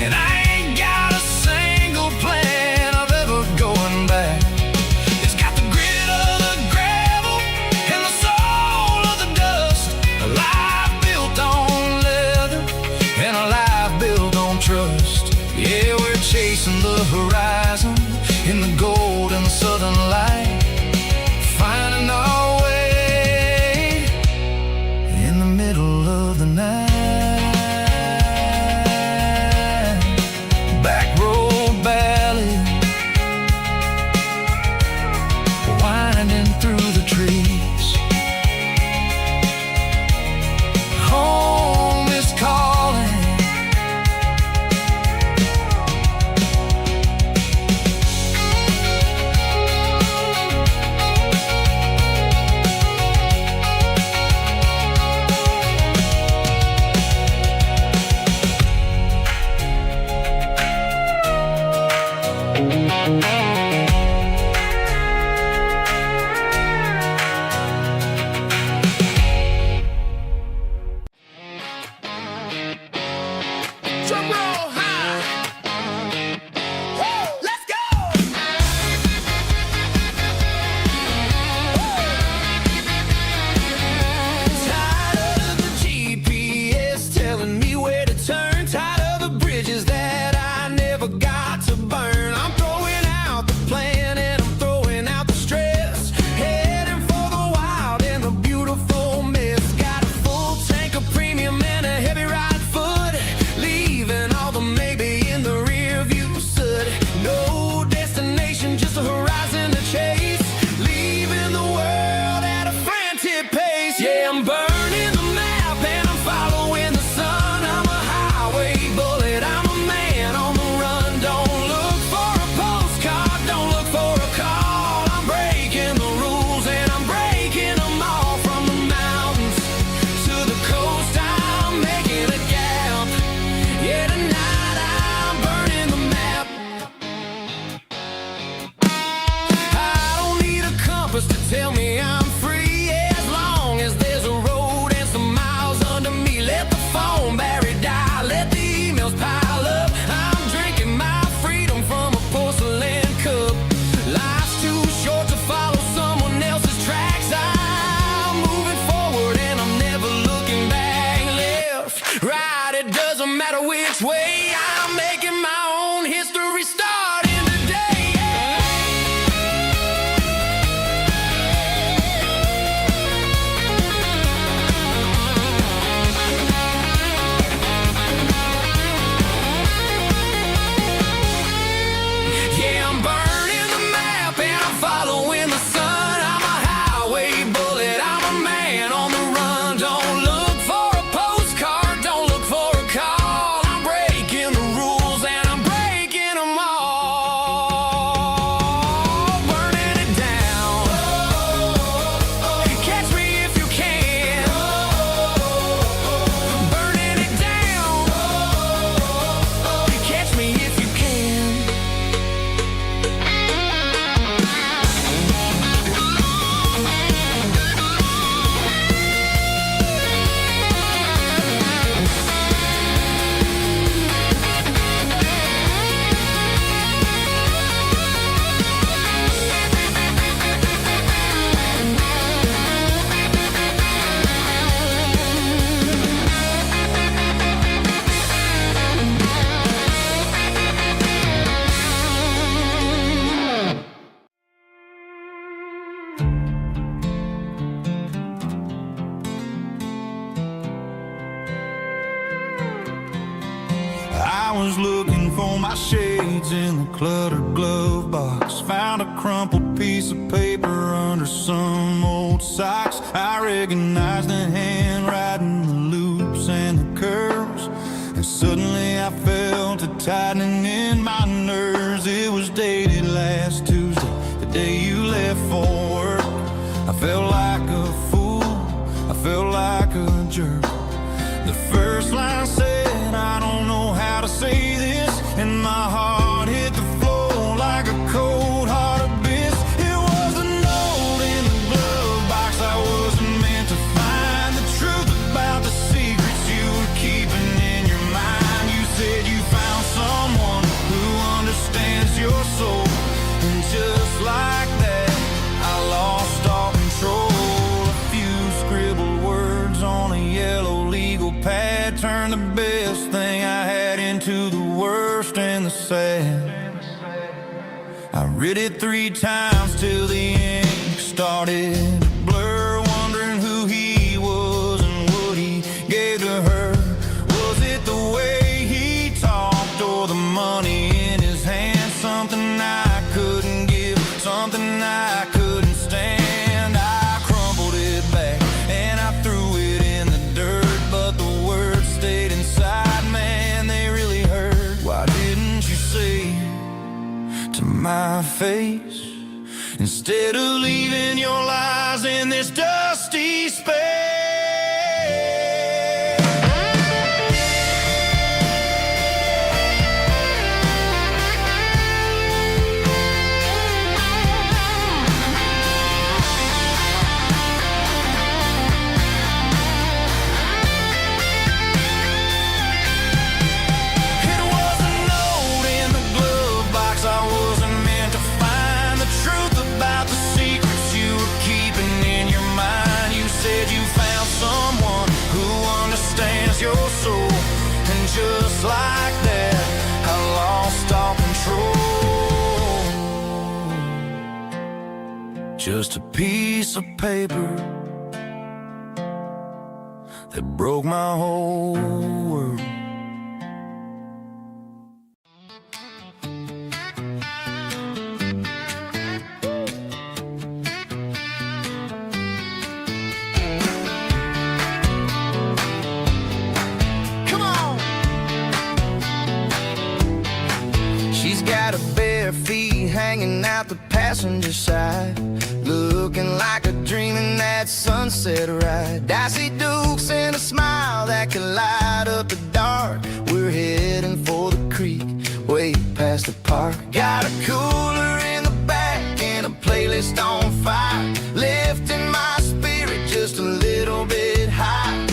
and I ain't got a single plan of ever going back. It's got the grit of the gravel and the soul of the dust, a life built on leather and a life built on trust. Yeah, we're chasing the horizon in the golden southern light, finding our way in the middle of the night. Back road ballad, winding through the trees. Home is calling. Drum roll high. Woo, let's go. Tired of the GPS telling me where to turn, tired of the bridges that I never got to burn. I'm throwing out the plan and I'm throwing out the stress, heading for the wild and the beautiful mess. Got a full tank of premium and a heavy right foot, leaving all the maybe in the rear view soot. No destination, just a horizon to chase, leaving the world at a frantic pace. Yeah, I'm burning the map and I'm following the sun. I'm a highway bullet, I'm a man on the run. Don't look for a postcard, don't look for a call. I'm breaking the rules and I'm breaking them all. From the mountains to the coast, I'm making a gap. Yeah, tonight I'm burning the map. I don't need a compass to tell me I'm free, as long as there's a road and some miles under me. Let the phone battery die, let the emails pile up. I'm drinking my freedom from a porcelain cup. Life's too short to follow someone else's tracks. I'm moving forward and I'm never looking back. Left, right, it doesn't matter which way. I'm making my own history starting today. Yeah, I'm burning the map and I'm following the sun. I'm a highway bullet, I'm a man on the run. Don't look for a postcard, don't look for a I was looking for my shades in the cluttered glove box. Found a crumpled piece of paper under some old socks. I recognized the handwriting, the loops and the curves, and suddenly I felt a tightening in my nerves. It was dated last Tuesday, the day you left for work. I felt like a fool, I felt like a jerk. The first line said, I don't know how to say this, and my heart hit the floor like a cold heart abyss. It was a note in the glove box I wasn't meant to find. The truth about the secrets you were keeping in your mind. You said you found someone who understands your soul, and just like that, I lost all control. A few scribbled words on a yellow legal pad turned the best thing I had into the worst and the sad. I read it 3 times till the ink started to blur, wondering who he was and what he gave to her. Was it the way he talked or the money in his hand? Something I couldn't give, something I couldn't stand. I crumpled it back and I threw it in the dirt, but the words stayed inside, man, they really hurt. Why didn't you say to my face, instead of leaving your lies in this dusty space? Your soul, and just like that, I lost all control. Just a piece of paper that broke my whole world. Feet hanging out the passenger side, looking like a dream in that sunset ride. I see Dukes and a smile that can light up the dark. We're heading for the creek, way past the park. Got a cooler in the back and a playlist on fire, lifting my spirit just a little bit high.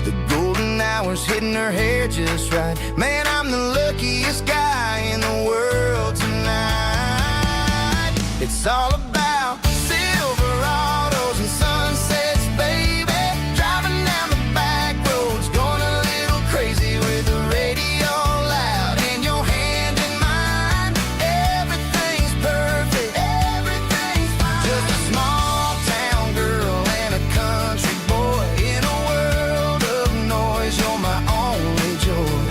The golden hours hitting her hair just right. Man, I'm the luckiest guy in the world tonight. It's all about Silverados and sunsets, baby. Driving down the back roads, going a little crazy with the radio loud and your hand in mine. Everything's perfect, everything's fine. Just a small town girl and a country boy in a world of noise. You're my only joy.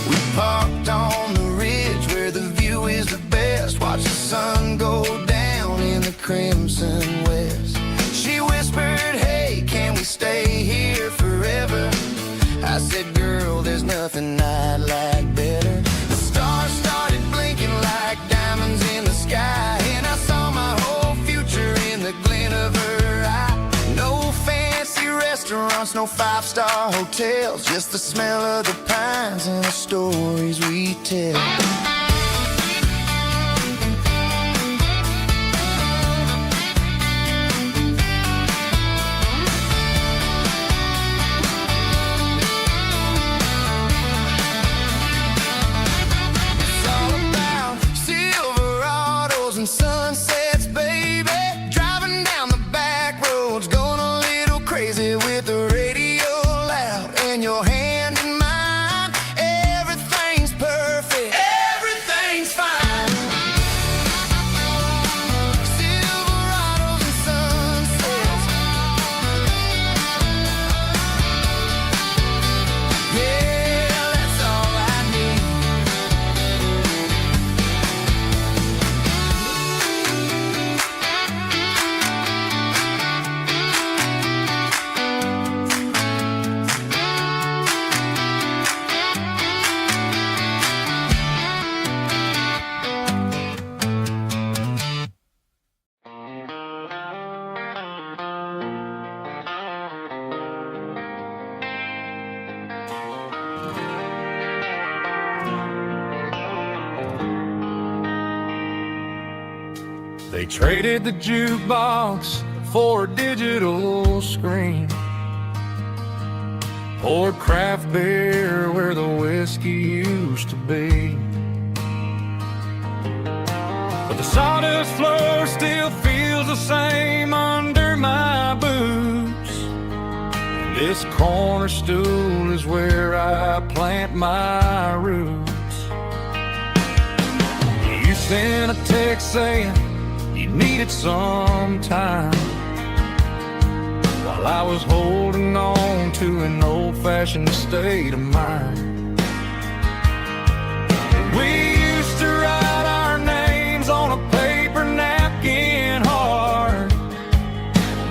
We parked on the ridge where the view is the best. Watch the sun go down in the crimson west. She whispered, hey, can we stay here forever? I said, girl, there's nothing I'd like better. The stars started blinking like diamonds in the sky, and I saw my whole future in the glint of her eye. No fancy restaurants, no 5-star hotels, just the smell of the pines and the stories we tell. It's all about Silverados and sunsets, baby. Driving down the back roads, going a little crazy with the radio loud and your hand in mine. Everything's perfect. Everything They traded the jukebox for a digital screen, poured craft beer where the whiskey used to be. But the sawdust floor still feels the same under my boots. This corner stool is where I plant my roots. You sent a text saying you needed some time, while I was holding on to an old-fashioned state of mind. We used to write our names on a paper napkin hard.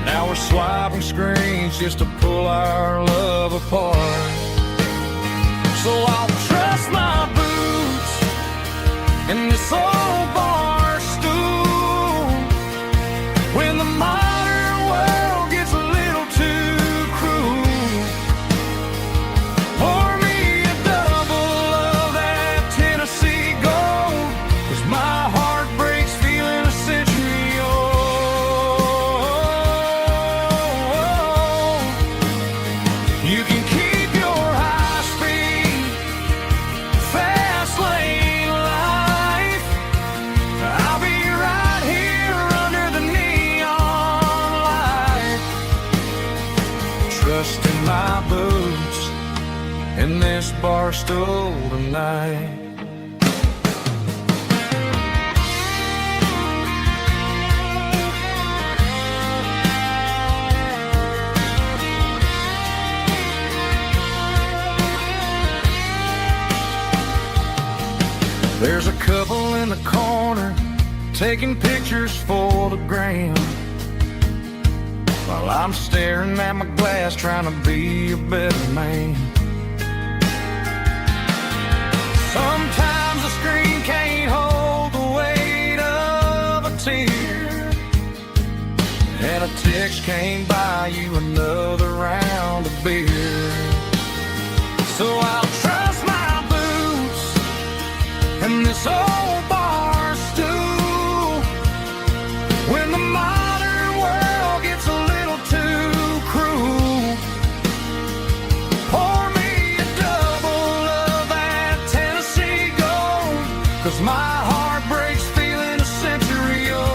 Now we're swiping screens just to pull our love apart. So I'll trust my boots in this old bar stool when the modern world gets a little too cruel. Pour me a double of that Tennessee Gold, 'cause my heart breaks feeling a century old. You can keep your high-speed fast lane life. I'll be right here under the neon light, trusting my boots in this bar stool tonight. There's a couple in the corner taking pictures for the gram, while I'm staring at my glass trying to be a better man. Sometimes the screen can't hold the weight of a tear, and a text can't buy you another round of beer. So I'll trust my boots and this old bar stool when the modern world gets a little too cruel. Pour me a double of that Tennessee Gold, 'cause my heart breaks feeling a century old.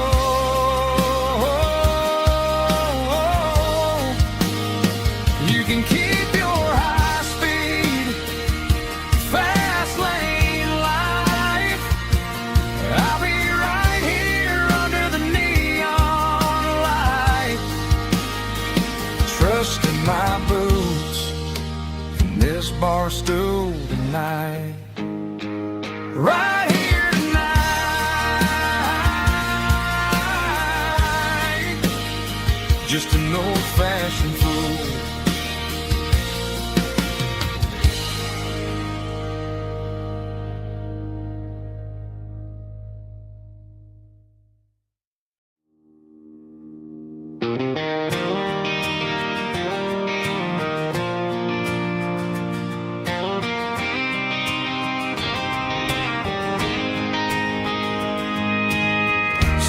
You can keep your high-speed fast lane life. I'll be right here under the neon light, trusting my boots in this bar stool tonight. Right here tonight, just an old-fashioned fool.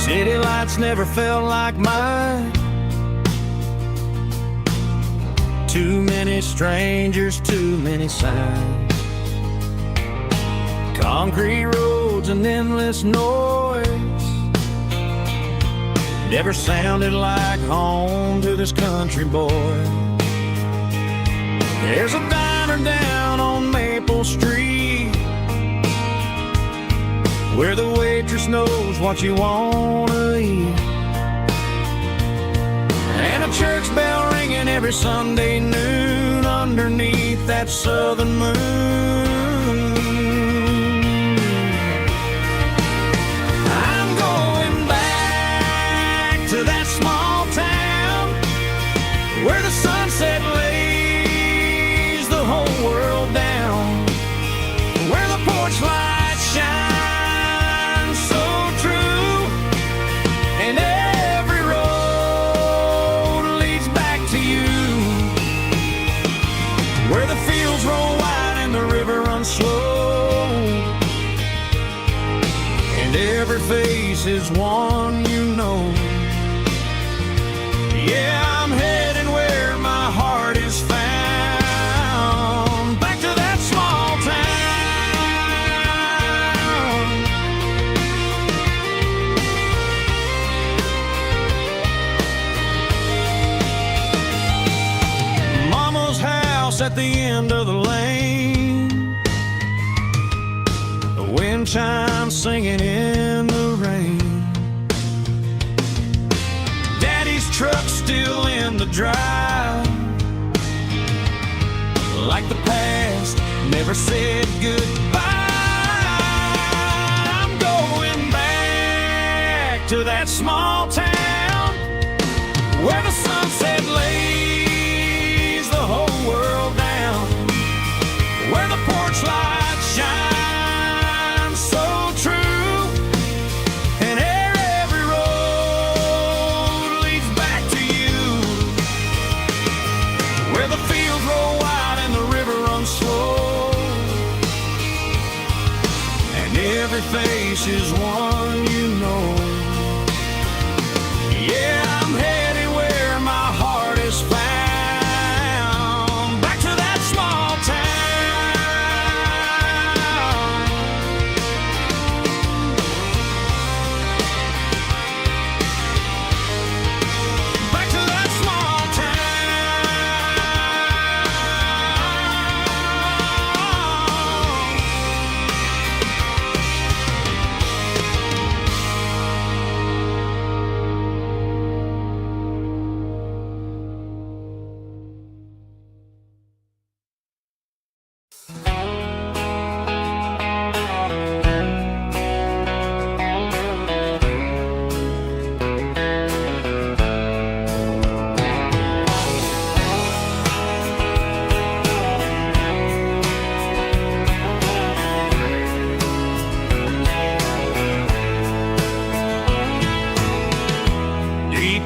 City lights never felt like mine. Too many strangers, too many signs. Concrete roads and endless noise never sounded like home to this country boy. There's a diner down on Maple Street where the waitress knows what you wanna eat, and a church bell ringing every Sunday noon underneath that southern moon. I'm going back to that small town where the sunset lays the whole world down, where the porch lights shine so true, and every road leads back to you, where the fields roll wide and the river runs slow, and every face is one you know. Yeah, I'm heading where my heart is found, back to that small town. Mama's house at the end of the lane, the wind chimes singing in the rain. Daddy's truck still in the drive, like the past never said goodbye. I'm going back to that small town where the sunset lays the whole world down, where the porch lights shine so true, and every road leads back to you, where the fields roll wide and the river runs slow, and every face is one you know. Yeah, I'm headed where my heart is found, back to that small town. Back to that small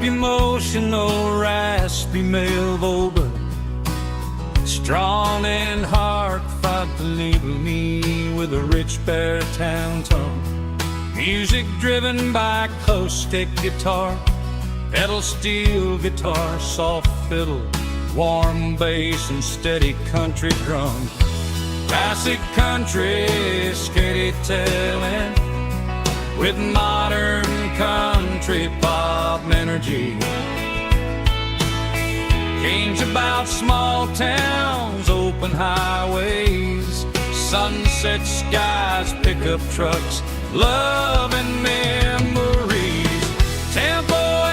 emotional, raspy male vocal, strong and heartfelt, leaving me with a rich baritone tone. Music driven by acoustic guitar, pedal steel guitar, soft fiddle, warm bass and steady country drum. Classic country storytelling with modern country pop energy. Games about small towns, open highways, sunset skies, pickup trucks, love and memories. Tempo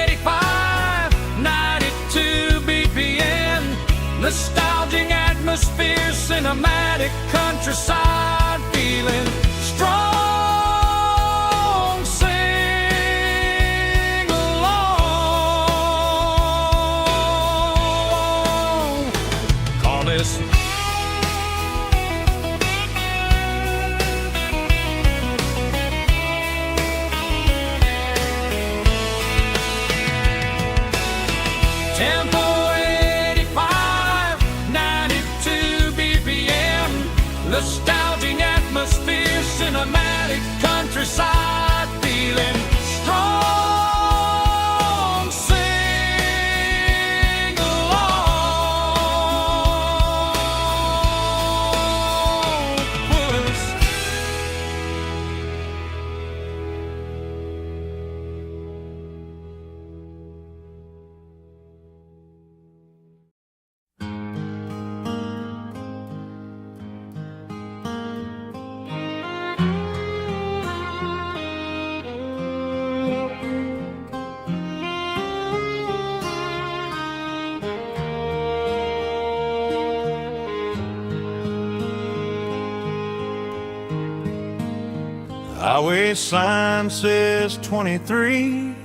85, 92 BPM, nostalgic atmosphere, cinematic countryside feeling strong. Tempo 85, 92 BPM, nostalgic atmosphere, cinematic countryside feeling strong. Sing along with us. Highway sign says 23,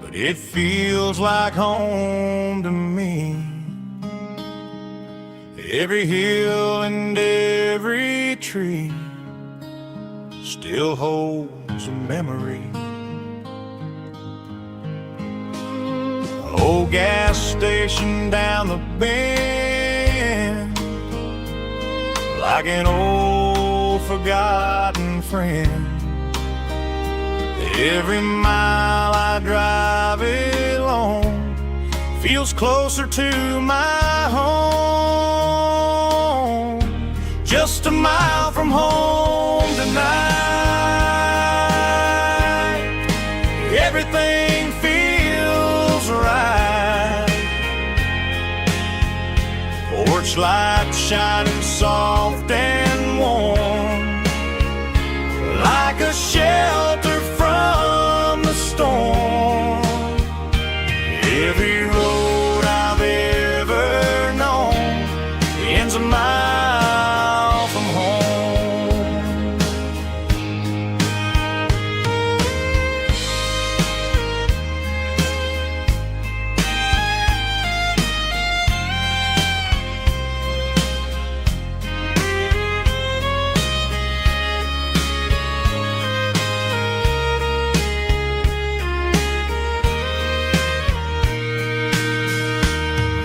but it feels like home to me. Every hill and every tree still holds a memory. Old gas station down the bend, like an old forgotten friend. Every mile I drive alone feels closer to my home. Just a mile from home tonight, everything feels right. Porch light shining soft and warm, like a shelter from the storm. Every road I've ever known ends a mile from home.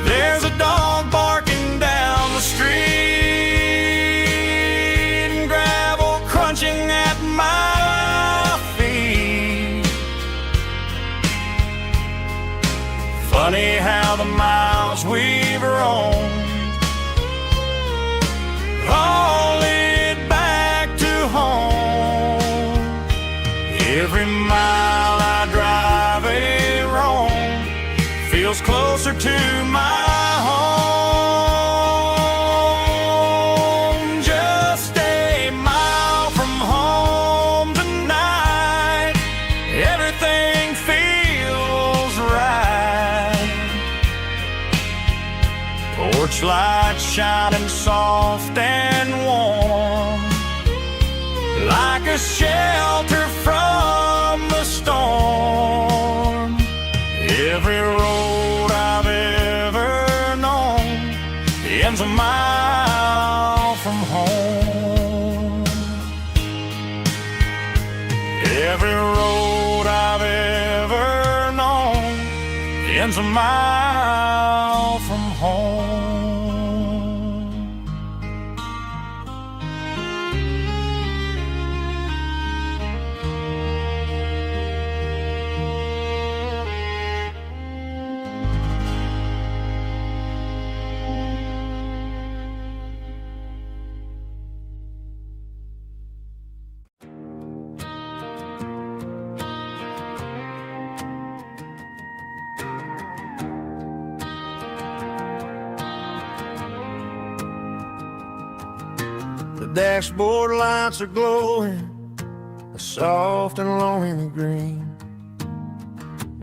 There's a dog barking down the street, and gravel crunching at my feet. Funny how the miles we've roamed all lead back to home. Every mile I drive a roam feels closer to my home. Just a mile from home tonight, everything feels right. Porch light shining soft and warm, like a shelter from the storm. Every road I've ever known ends a mile from home. Every road I've ever known ends a mile from home. The dashboard lights are glowing, a soft and lonely green.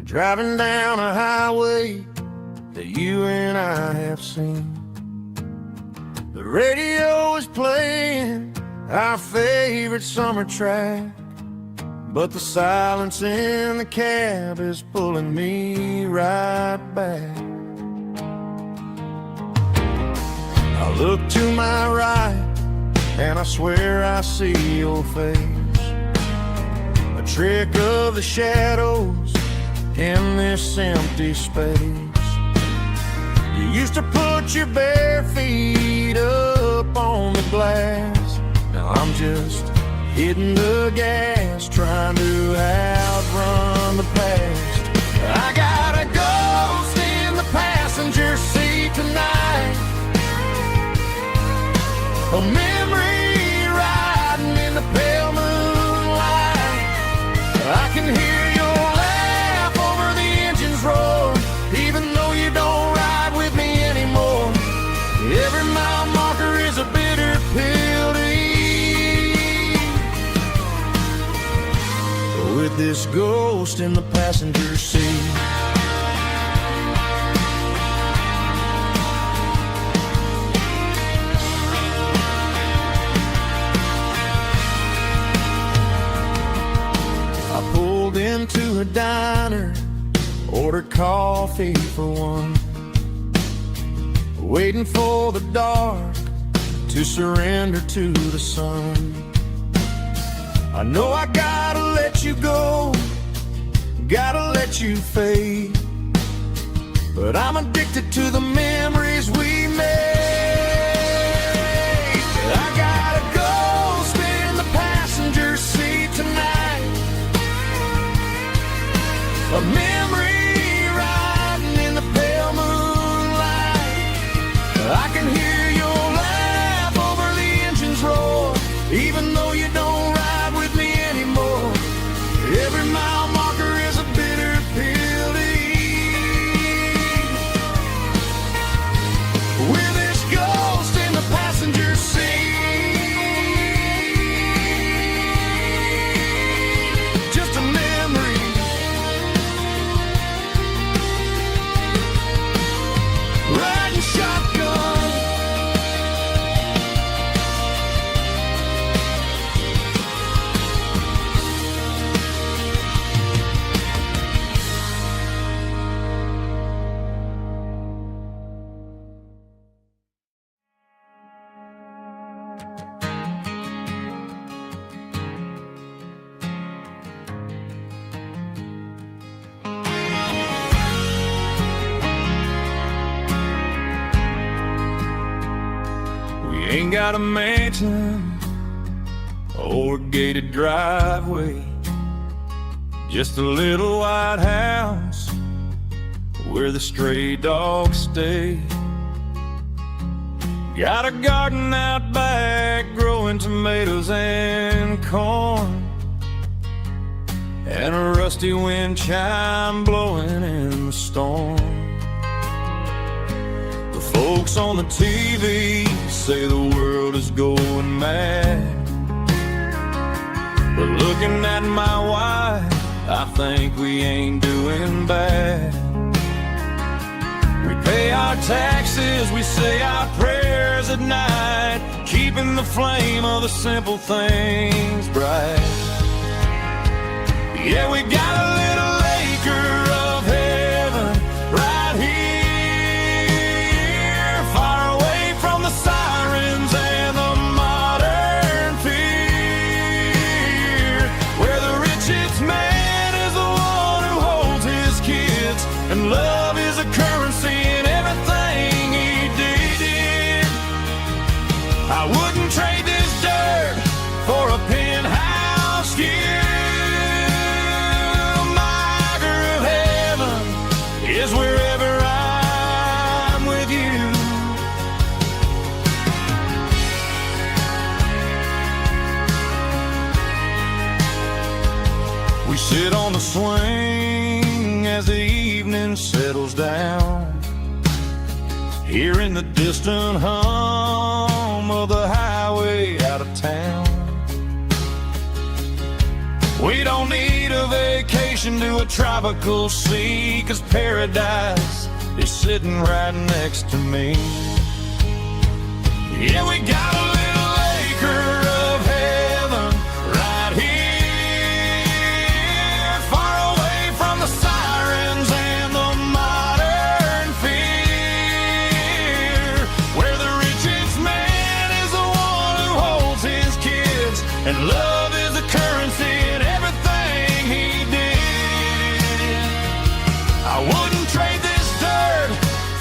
Driving down a highway that you and I have seen. The radio is playing our favorite summer track, but the silence in the cab is pulling me right back. I look to my right and I swear I see your face, a trick of the shadows in this empty space. You used to put your bare feet up on the glass. Now I'm just hitting the gas, trying to outrun the past. I got a ghost in the passenger seat tonight, a memory riding in the pale moonlight. I can hear your laugh over the engine's roar, even though you don't ride with me anymore. Every mile marker is a bitter pill to eat, with this ghost in the passenger seat. Into a diner, ordered coffee for one, waiting for the dark to surrender to the sun. I know I gotta let you go, gotta let you fade, but I'm addicted to the memories we made. I got a ghost I can hear your laugh over the engine's roar, even though you don't ride with me anymore. Every mile marker is a bitter pill to eat. We're this ghost in the passenger seat. Just a memory. Riding shotgun. We ain't got a mansion or a gated driveway, just a little white house where the stray dogs stay. Got a garden out back growing tomatoes and corn, and a rusty wind chime blowing in the storm. The folks on the TV say the world is going mad, but looking at my wife, I think we ain't doing bad. We pay our taxes, we say our prayers at night, keeping the flame of the simple things bright. Yeah, we got a little acre of heaven right here, far away from the sirens and the modern fear, where the richest man is the one who holds his kids, and love is a currency in everything he did. I wouldn't trade this dirt for a penthouse view. Is wherever I'm with you. We sit on the swing as the evening settles down, hearing the distant hum of the highway out of town. We don't need a vacation to a tropical sea, 'cause paradise is sitting right next to me. Yeah, we got a little acre of heaven right here, far away from the sirens and the modern fear, where the richest man is the one who holds his kids, and love is a currency in everything he did. I wouldn't trade this dirt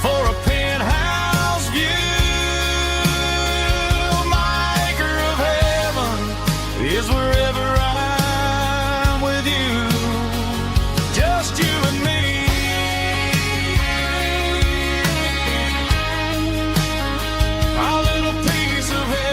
for a penthouse view. My acre of heaven is wherever I'm with you, just you and me. Our little piece of heaven.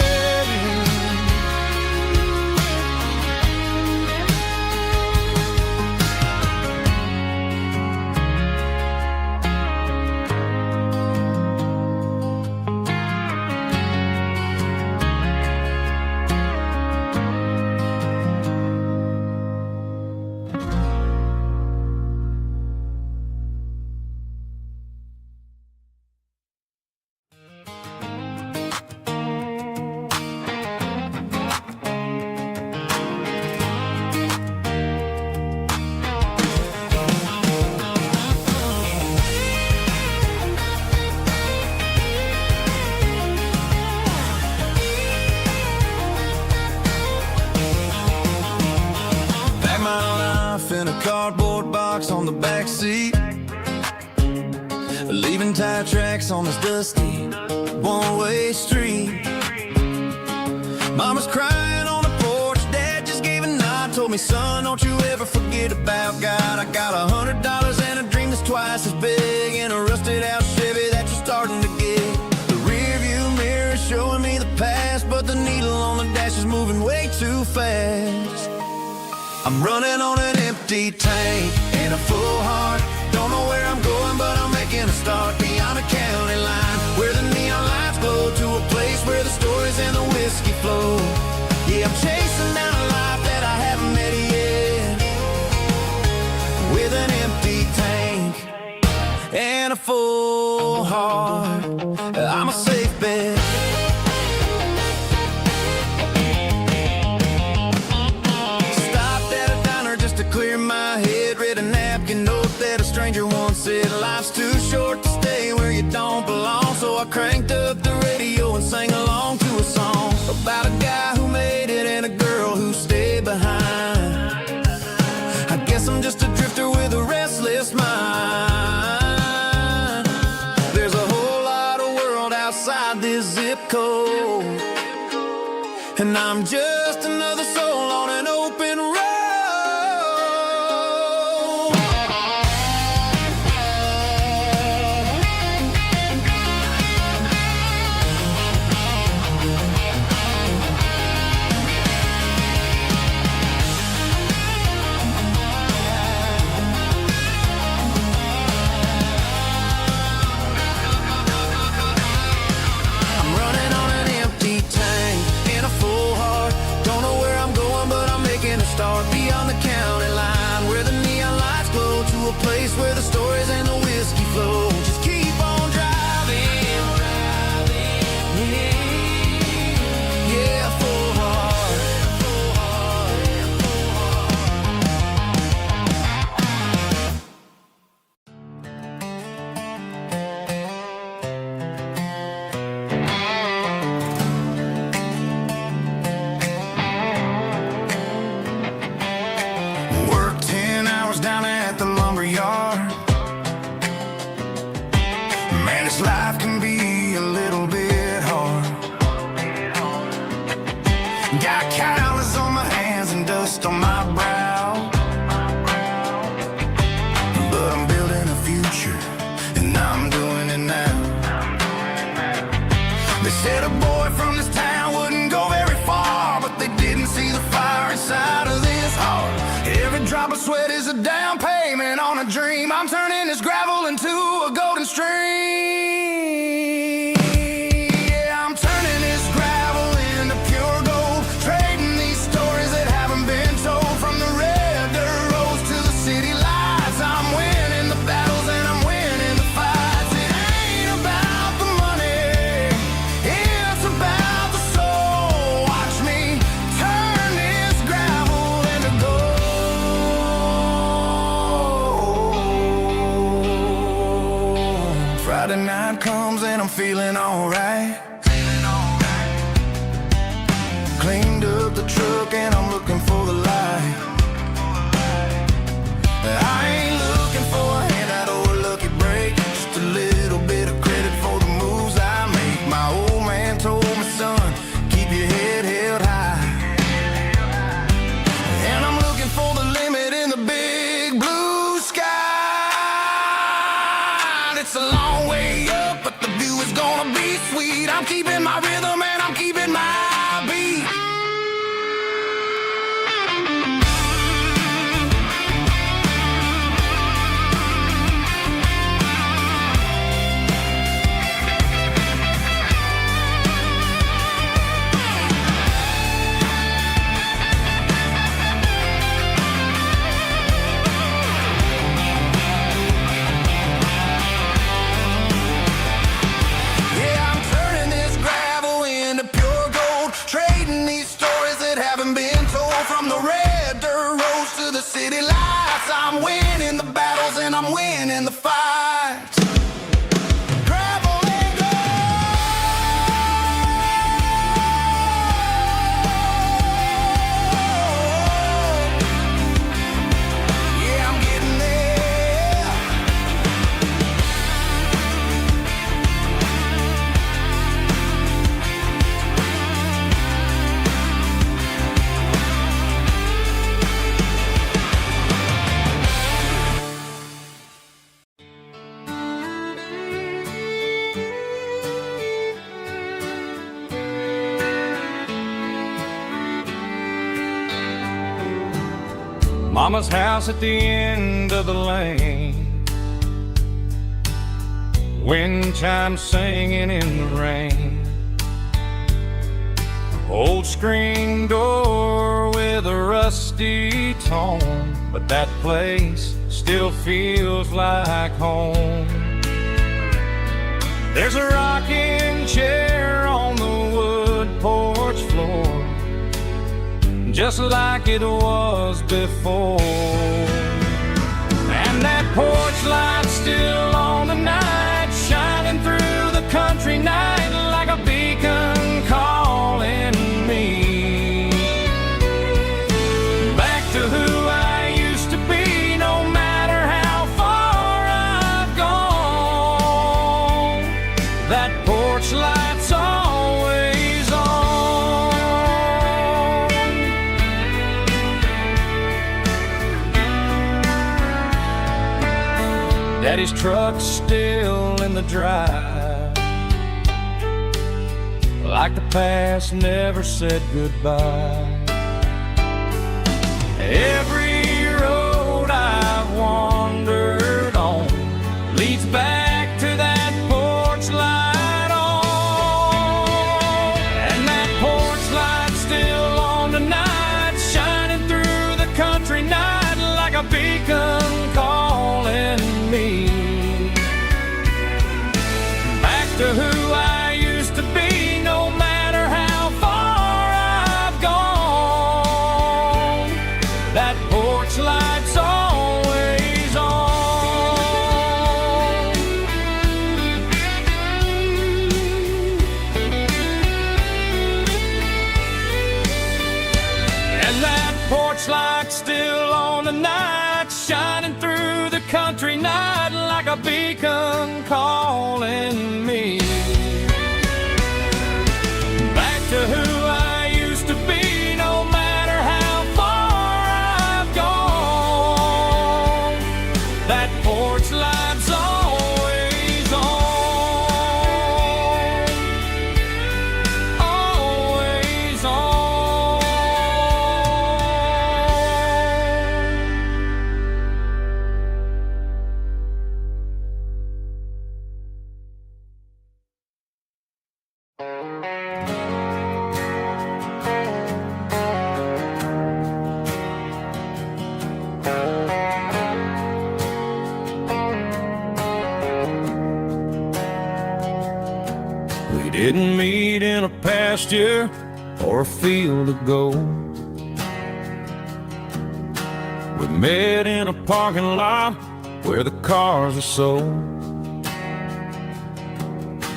In a cardboard box on the back seat, leaving tire tracks on this dusty one-way street. Mama's crying on the porch, Dad just gave a nod, told me, son, don't you ever forget about God. I got $100 and a dream that's twice as big, and a rusted out Chevy that you're starting to get. The fast. I'm running on an empty tank and a full heart. Don't know where I'm going, but I'm making a start beyond a county line, where the neon lights glow, to a place where the stories and the whiskey flow. Yeah, I'm chasing down a life that I haven't met yet, with an empty tank and a full heart. I'm a safe bet. Stopped at a diner just to clear my head. Read a napkin note that a stranger once said, life's too short to stay where you don't belong. So I cranked up the radio and sang along to a song about a guy who made it and a girl who stayed behind. I guess I'm just a drifter with a restless mind. There's a whole lot of world outside this zip code, and I'm just another soul on an open road. I'm running on an empty tank and a full heart. Don't know where I'm going, but I'm making a start beyond the county line, where the neon lights glow, to a place where the stories and the whiskey flow. Just keep on driving. Yeah, full heart. Work 10 hours down at the lumber yard. Man, this life can be a little bit hard. Got calluses on my hands and dust on my brow, but I'm building a future, and I'm doing it now. They said a boy from this town wouldn't go very far, but they didn't see the fire inside of this heart. Every drop of sweat is a down payment on a dream. I'm turning this gravel into a golden stream. Yeah, I'm turning this gravel into pure gold, trading these stories that haven't been told, from the red dirt roads to the city lights. I'm winning the battles and I'm winning the fights. It ain't about the money, it's about the soul. Watch me turn this gravel into gold. Friday night comes and I'm feeling alright. Cleaned up the truck and I'm looking for the light. I ain't looking for a handout or a lucky break, just a little bit of credit for the moves I make. My old man told me, son, keep your head held high. And I'm looking for the limit in the big blue sky. It's a long way up, but the view is gonna be sweet. I'm keeping my rhythm and I'm keeping my beat. Yeah, I'm turning this gravel into pure gold, trading these stories that haven't been told, from the red dirt roads to the city lights. I'm winning the battles and I'm winning the fights. Mama's house at the end of the lane, wind chimes singing in the rain. Old screen door with a rusty tone, but that place still feels like home. There's a rocking chair on the wood porch floor, just like it was before. And that porch light's still on tonight, shining through the country night like a beacon calling me back to who I used to be, no matter how far I've gone. That porch light's always on. Daddy's truck's still in the drive, like the past never said goodbye. Every road I've wandered on leads back to that porch light on. And that porch light's still on tonight, shining through the country night like a beacon calling me back to who I used to be, no matter how far I've gone. That porch light's always on. And that porch light's still on tonight, shining through the country night like a beacon calling me back to who I used to be, no matter how far I've gone. That porch light's always on, always on. We didn't meet in a pasture or a field of gold. We met in a parking lot where the cars are sold.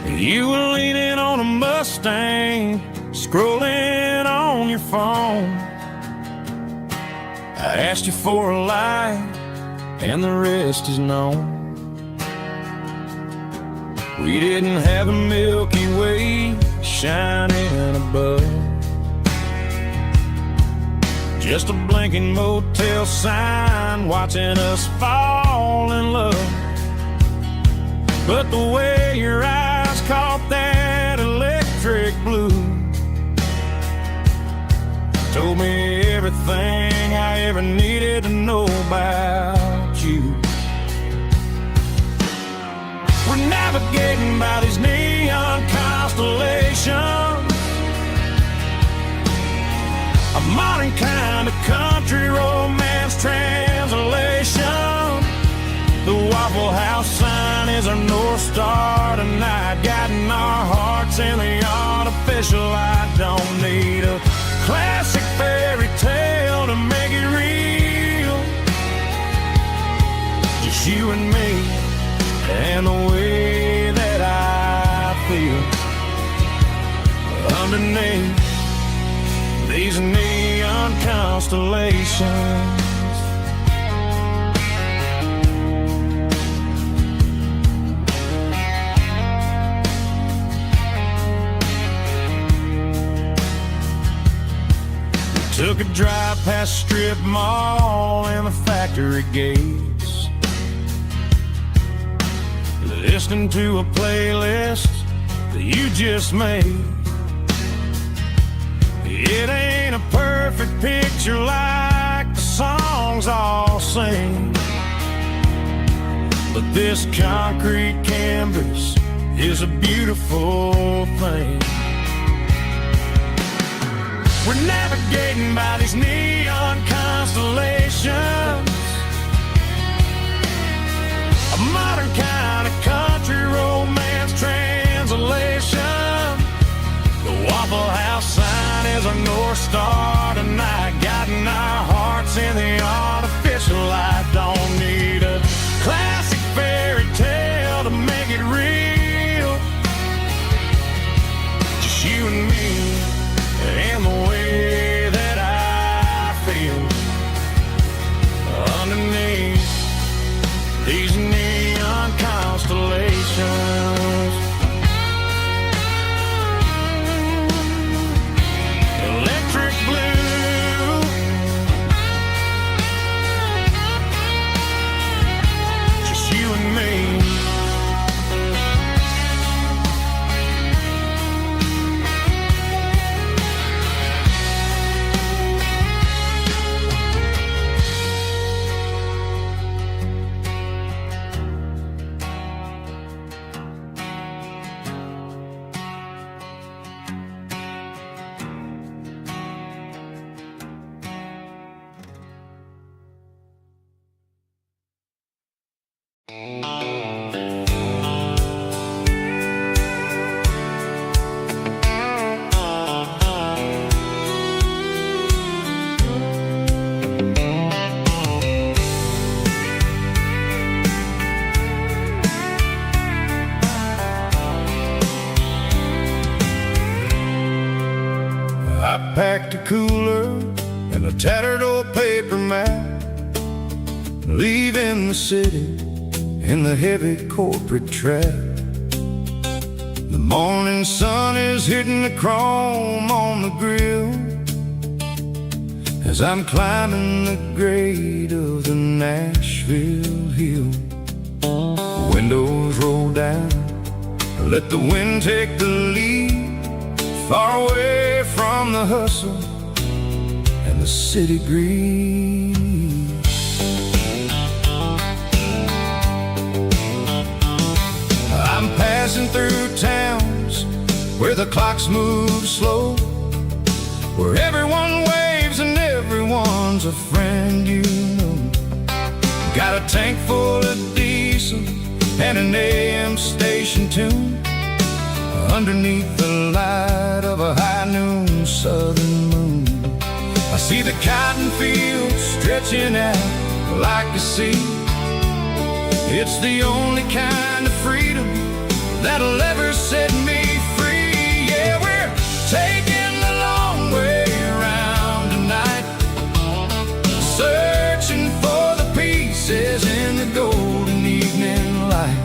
You were leaning on a Mustang, scrolling on your phone. I asked you for a light, and the rest is known. We didn't have a Milky Way shining above, just a blinking motel sign watching us fall in love. But the way your eyes caught that electric blue told me everything I ever needed to know about you. We're navigating by these neon constellations, a modern kind of country romance translation. The Waffle House sign is our North Star tonight, guiding our hearts in the artificial. I don't need a classic fairy tale to make it real, just you and me and the way that I feel underneath these neon constellations. Took a drive past strip mall and the factory gates, listening to a playlist that you just made. It ain't a perfect picture like the songs I'll sing. But this concrete canvas is a beautiful thing. We're navigating by these neon constellations, a modern kind of country romance translation. The Waffle House sign is our North Star tonight, guiding our hearts in the artificial light. Don't need a classic fairy tale to make it real. Just you and me and the way that I feel underneath these neon constellations. Electric blue, just you and me. I packed a cooler and a tattered old paper map, leaving the city in the heavy corporate trap. The morning sun is hitting the chrome on the grill as I'm climbing the grade of the Nashville hill. Windows roll down, let the wind take the lead, far away from the hustle and the city breeze. I'm passing through towns where the clocks move slow, where everyone waves and everyone's a friend you know. Got a tank full of diesel and an AM station tune underneath the light of a high noon southern moon. I see the cotton fields stretching out like a sea. It's the only kind of freedom that'll ever set me free. Yeah, we're taking the long way around tonight, searching for the pieces in the golden evening light.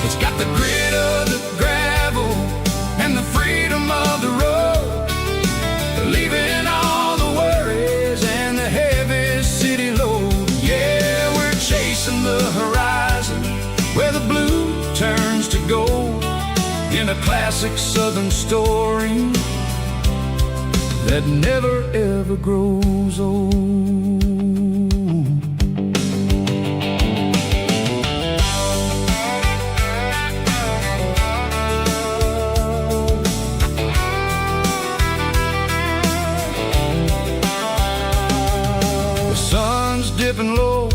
It's got the grit of the gravel and the freedom of the road, leaving all the worries and the heavy city load. Yeah, we're chasing the horizon where the blue turns to gold, in a classic southern story that never ever grows old. The sun's dipping low,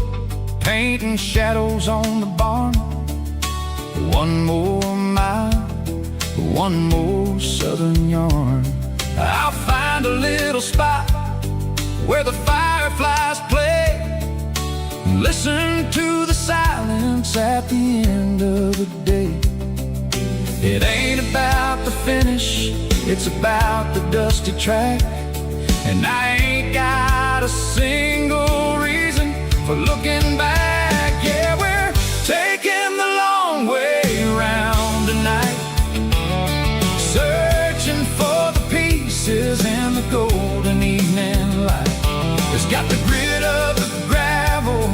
painting shadows on the barn. One more mile, one more southern yarn. I'll find a little spot where the fireflies play, and listen to the silence at the end of the day. It ain't about the finish, it's about the dusty track, and I ain't got a single reason for looking back. Yeah, we're taking the long way around tonight, searching for the pieces in the golden evening light. It's got the grit of the gravel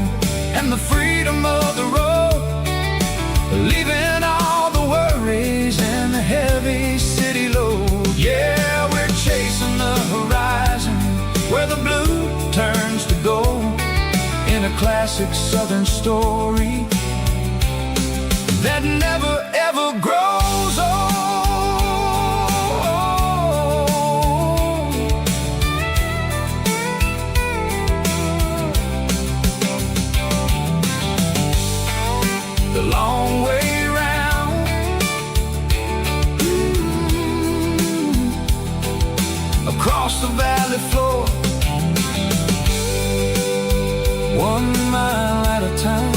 and the freedom of the road, leaving all the worries and the heavy city load. Yeah, we're chasing the horizon where the blue turns to gold, classic southern story that never ever grows old. The long way round, across the valley floor, 1 mile at a time.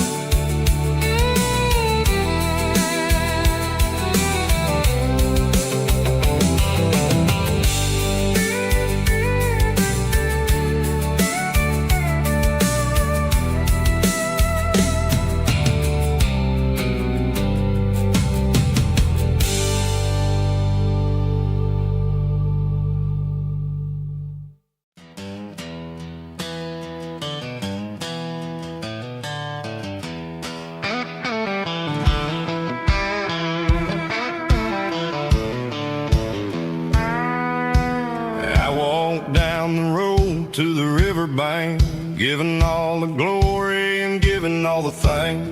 Down the road to the riverbank, giving all the glory and giving all the thanks.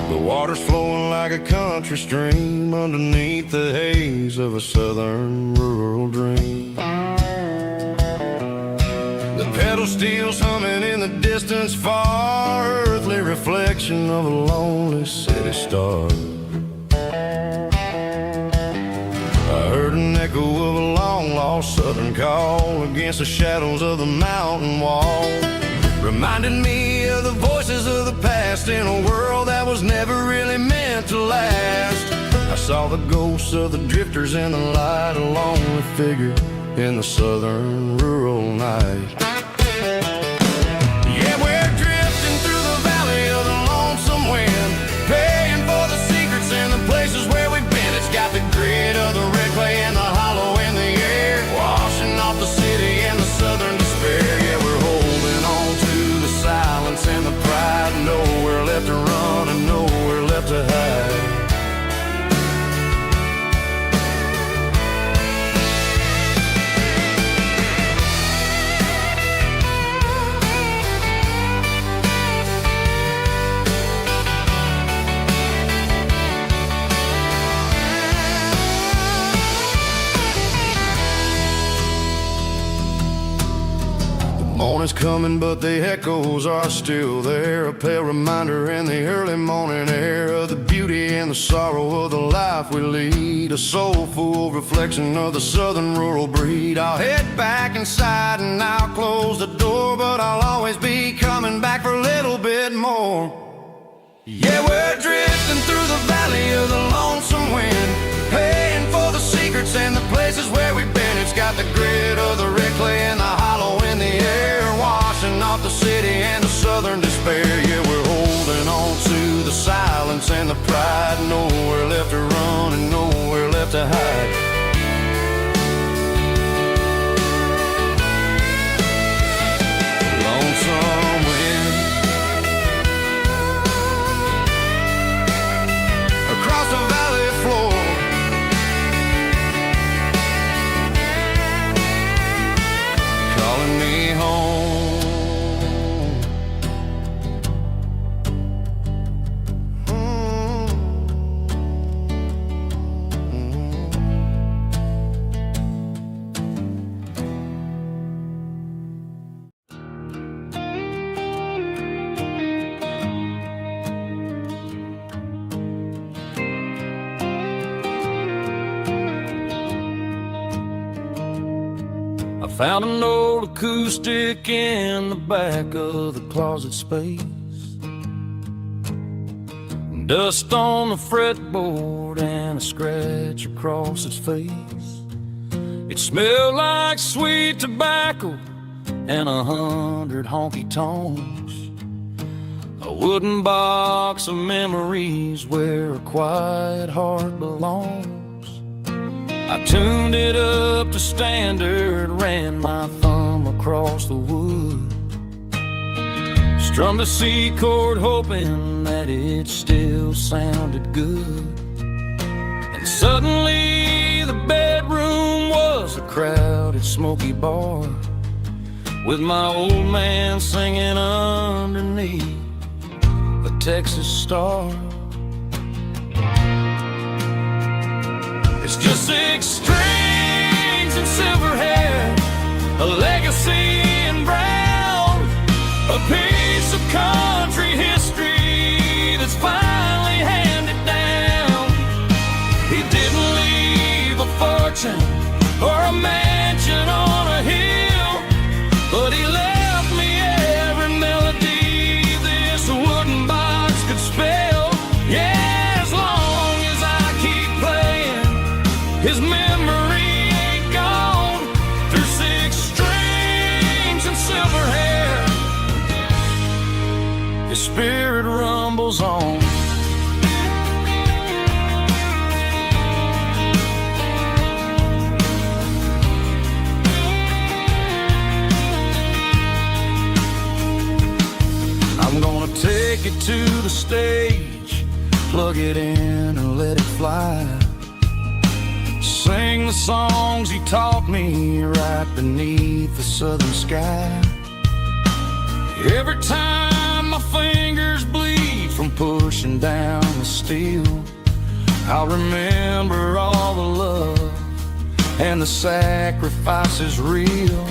The water's flowing like a country stream underneath the haze of a southern rural dream. The pedal steel's humming in the distance far, earthly reflection of a lonely city star. I heard an echo of a long-lost southern call against the shadows of the mountain wall, reminded me of the voices of the past in a world that was never really meant to last. I saw the ghosts of the drifters in the light, a lonely figure in the southern rural night. Yeah, we're drifting through the valley of the lonesome wind, paying for the secrets and the places where we've been. It's got the grit of the red clay and the hollow in the air, washing off the city and the southern despair. Yeah, we're holding on to the silence and the pride, nowhere left to run and nowhere left to hide. Morning's coming, but the echoes are still there, a pale reminder in the early morning air of the beauty and the sorrow of the life we lead, a soulful reflection of the southern rural breed. I'll head back inside and I'll close the door, but I'll always be coming back for a little bit more. Yeah, we're drifting through the valley of the lonesome wind, paying for the secrets and the places where we've been. It's got the grit of the red clay and the hollow in the air, washing off the city and the southern despair. Yeah, we're holding on to the silence and the pride, nowhere left to run and nowhere left to hide. Lonesome wind across the valley floor, calling me home. Found an old acoustic in the back of the closet space, dust on the fretboard and a scratch across its face. It smelled like sweet tobacco and 100 honky-tonks, a wooden box of memories where a quiet heart belongs. I tuned it up to standard, ran my thumb across the wood, strummed a C chord hoping that it still sounded good. And suddenly the bedroom was a crowded, smoky bar, with my old man singing underneath a Texas star. It's just 6 strings and silver hair, a legacy in brown, a piece of country history that's finally handed down. He didn't leave a fortune or a mansion on a hill, but he left me every melody this wooden box could spell. Yeah, as long as I keep playing, his memory ain't gone. Through 6 strings and silver hair, his spirit rumbles on. I'm gonna take it to the stage, plug it in and let it fly. Sing the songs he taught me right beneath the southern sky. Every time my fingers bleed from pushing down the steel, I'll remember all the love and the sacrifices real.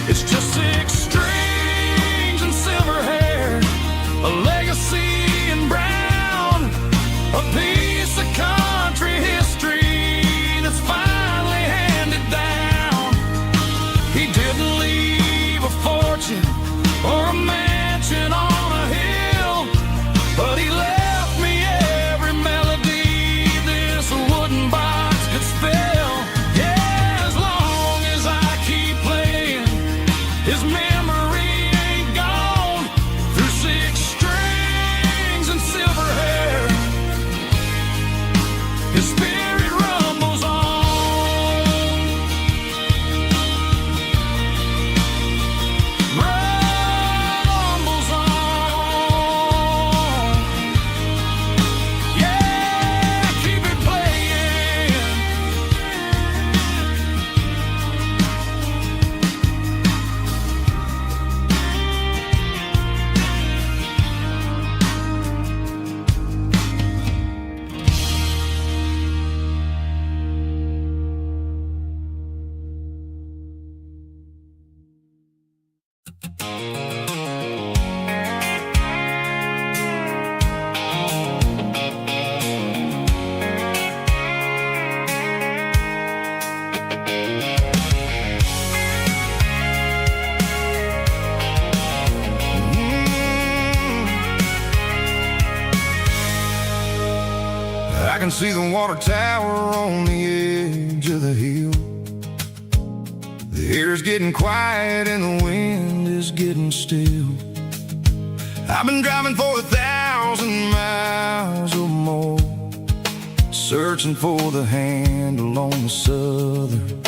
It's just 6 strings and silver hair, a legacy in brown, a piece of country history that's finally handed down. He didn't leave a fortune or a mansion on a hill, but he left me every melody this wooden box could spell. Yeah, as long as I keep playing, his memory ain't gone. Through 6 strings and silver hair, his spirit rumbles on. Rumbles on. Yeah, keep it playing. I can see the water tower on the edge of the hill. The air's getting quiet and the wind is getting still. I've been driving for 1,000 miles or more, searching for the handle on the southern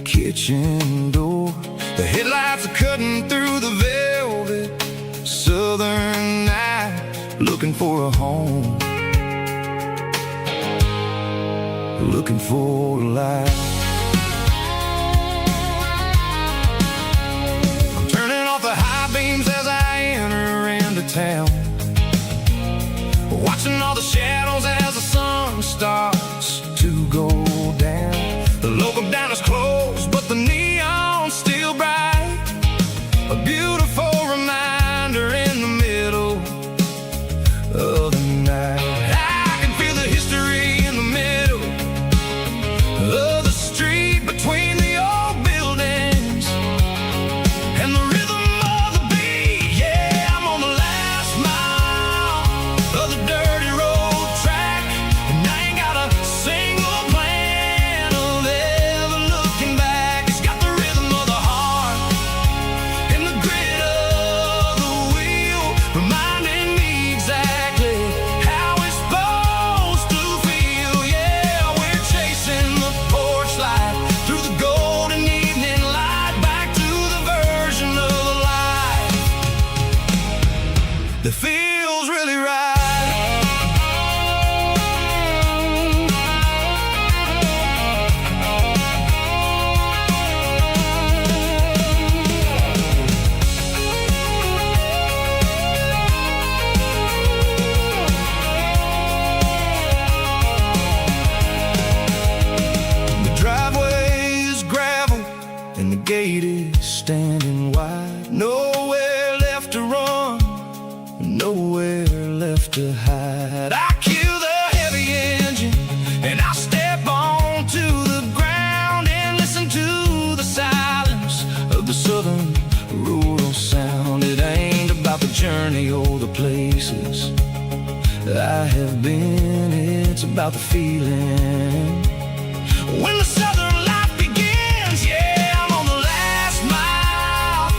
kitchen door. The headlights are cutting through the velvet southern night, looking for a home, looking for a light. I'm turning off the high beams as I enter into town, watching all the shadows as the sun starts to go down. The local diner's closed, but the neon's still bright, a beautiful reminder in the middle of the night. I can feel the history in the middle of the street between the old buildings and the rhythm of the beat. Yeah, I'm on the last mile of the dirty road track, and I ain't got a single plan of ever looking back. It's got the rhythm of the heart and the grit left to hide. I kill the heavy engine and I step onto the ground and listen to the silence of the southern rural sound. It ain't about the journey or the places I have been, it's about the feeling. When the southern life begins, yeah, I'm on the last mile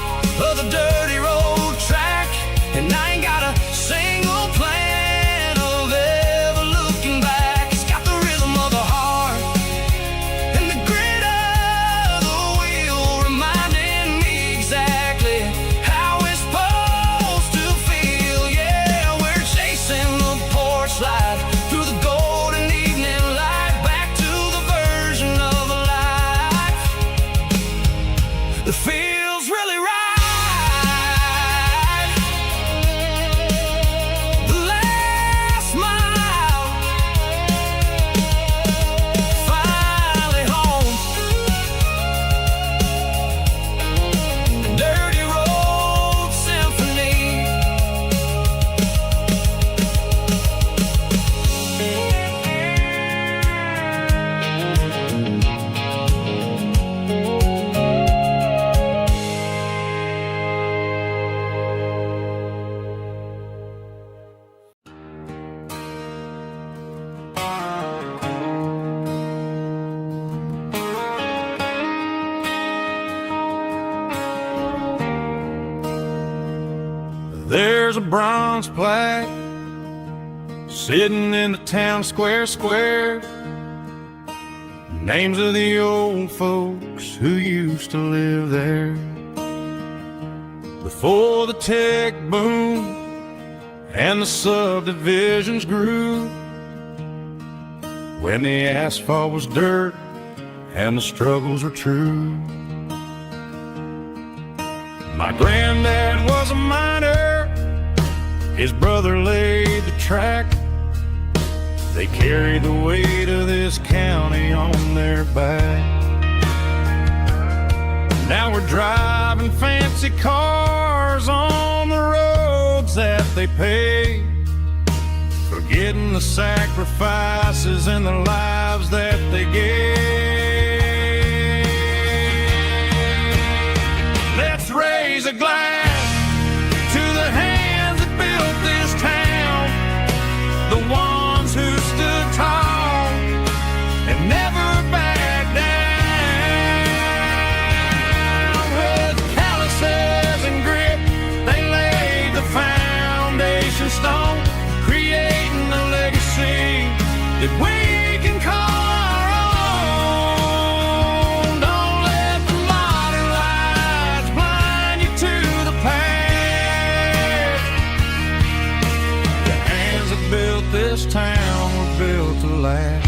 of the dirty road track, and I ain't got a single plan of ever looking back. It's got the rhythm of the heart and the grit of the wheel, reminding me exactly how it's supposed to feel. Yeah, we're chasing the porch light through the golden evening light, back to the version of a life that feels really right. The last mile, finally home. Dirty road symphony. There's a bronze plaque sitting in the town square. Names of the old folks who used to live there. Before the tech boom and the subdivisions grew, when the asphalt was dirt and the struggles were true. My granddad was a miner, his brother laid the track. They carried the weight of this county on their back. Now we're driving fancy cars on the roads that they paved, forgetting the sacrifices and the lives that they gave. Let's raise a glass to the hands that built this town, the ones who stood tall and never backed down. With calluses and grit, they laid the foundation stone, creating a legacy that we can call our own. Don't let the modern lights blind you to the past. The hands that built this town were built to last.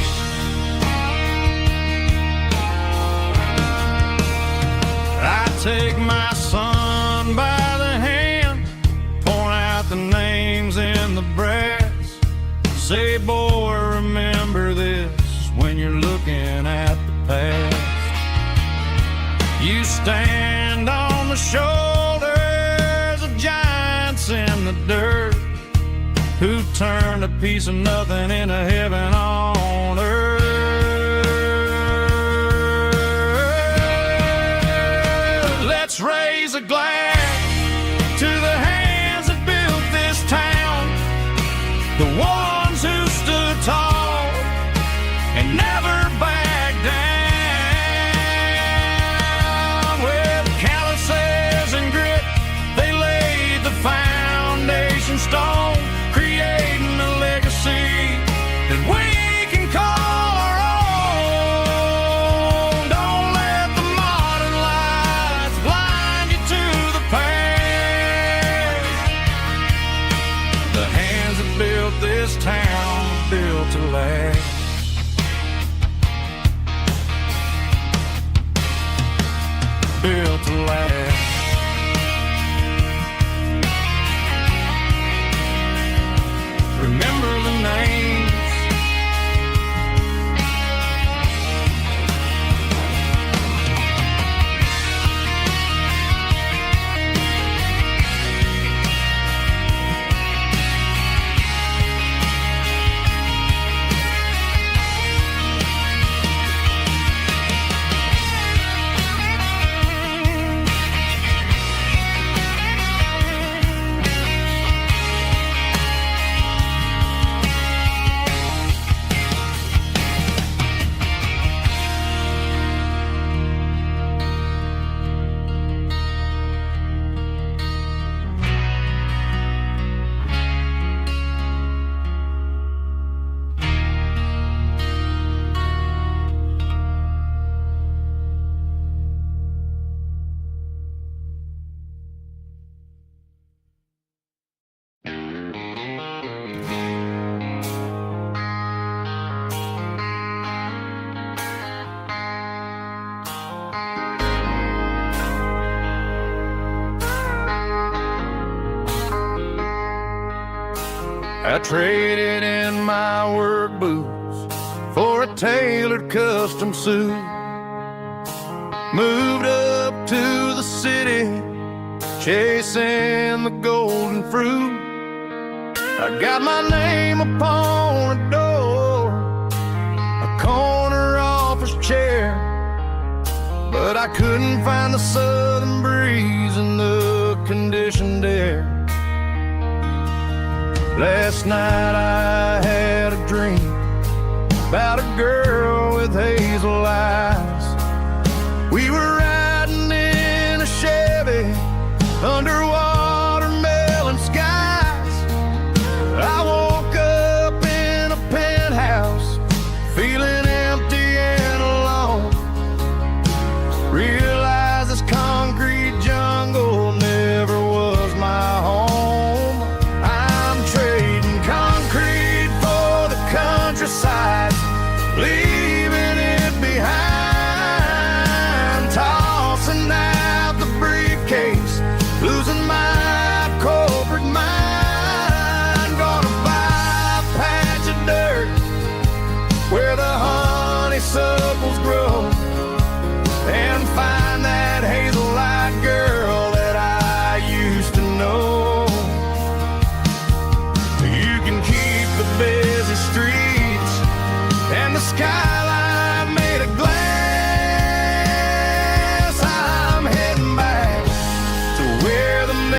I take my son by the hand, point out the names in the brass. Say, boy, remember this when you're looking at the past. You stand on the shoulders of giants in the dirt, who turned a piece of nothing into heaven on earth. Let's raise a glass to the hands that built this town, the ones who stood tall and never backed down. With calluses and grit, they laid the foundation stone, creating a legacy that we can call our own. Don't let the modern lights blind you to the past. The hands that built this town were built to last. Built to last. Remember the names. I traded in my work boots for a tailored custom suit. Moved up to the city, chasing the golden fruit. I got my name upon a door, a corner office chair, but I couldn't find the southern breeze in the conditioned air. Last night I had a dream about a girl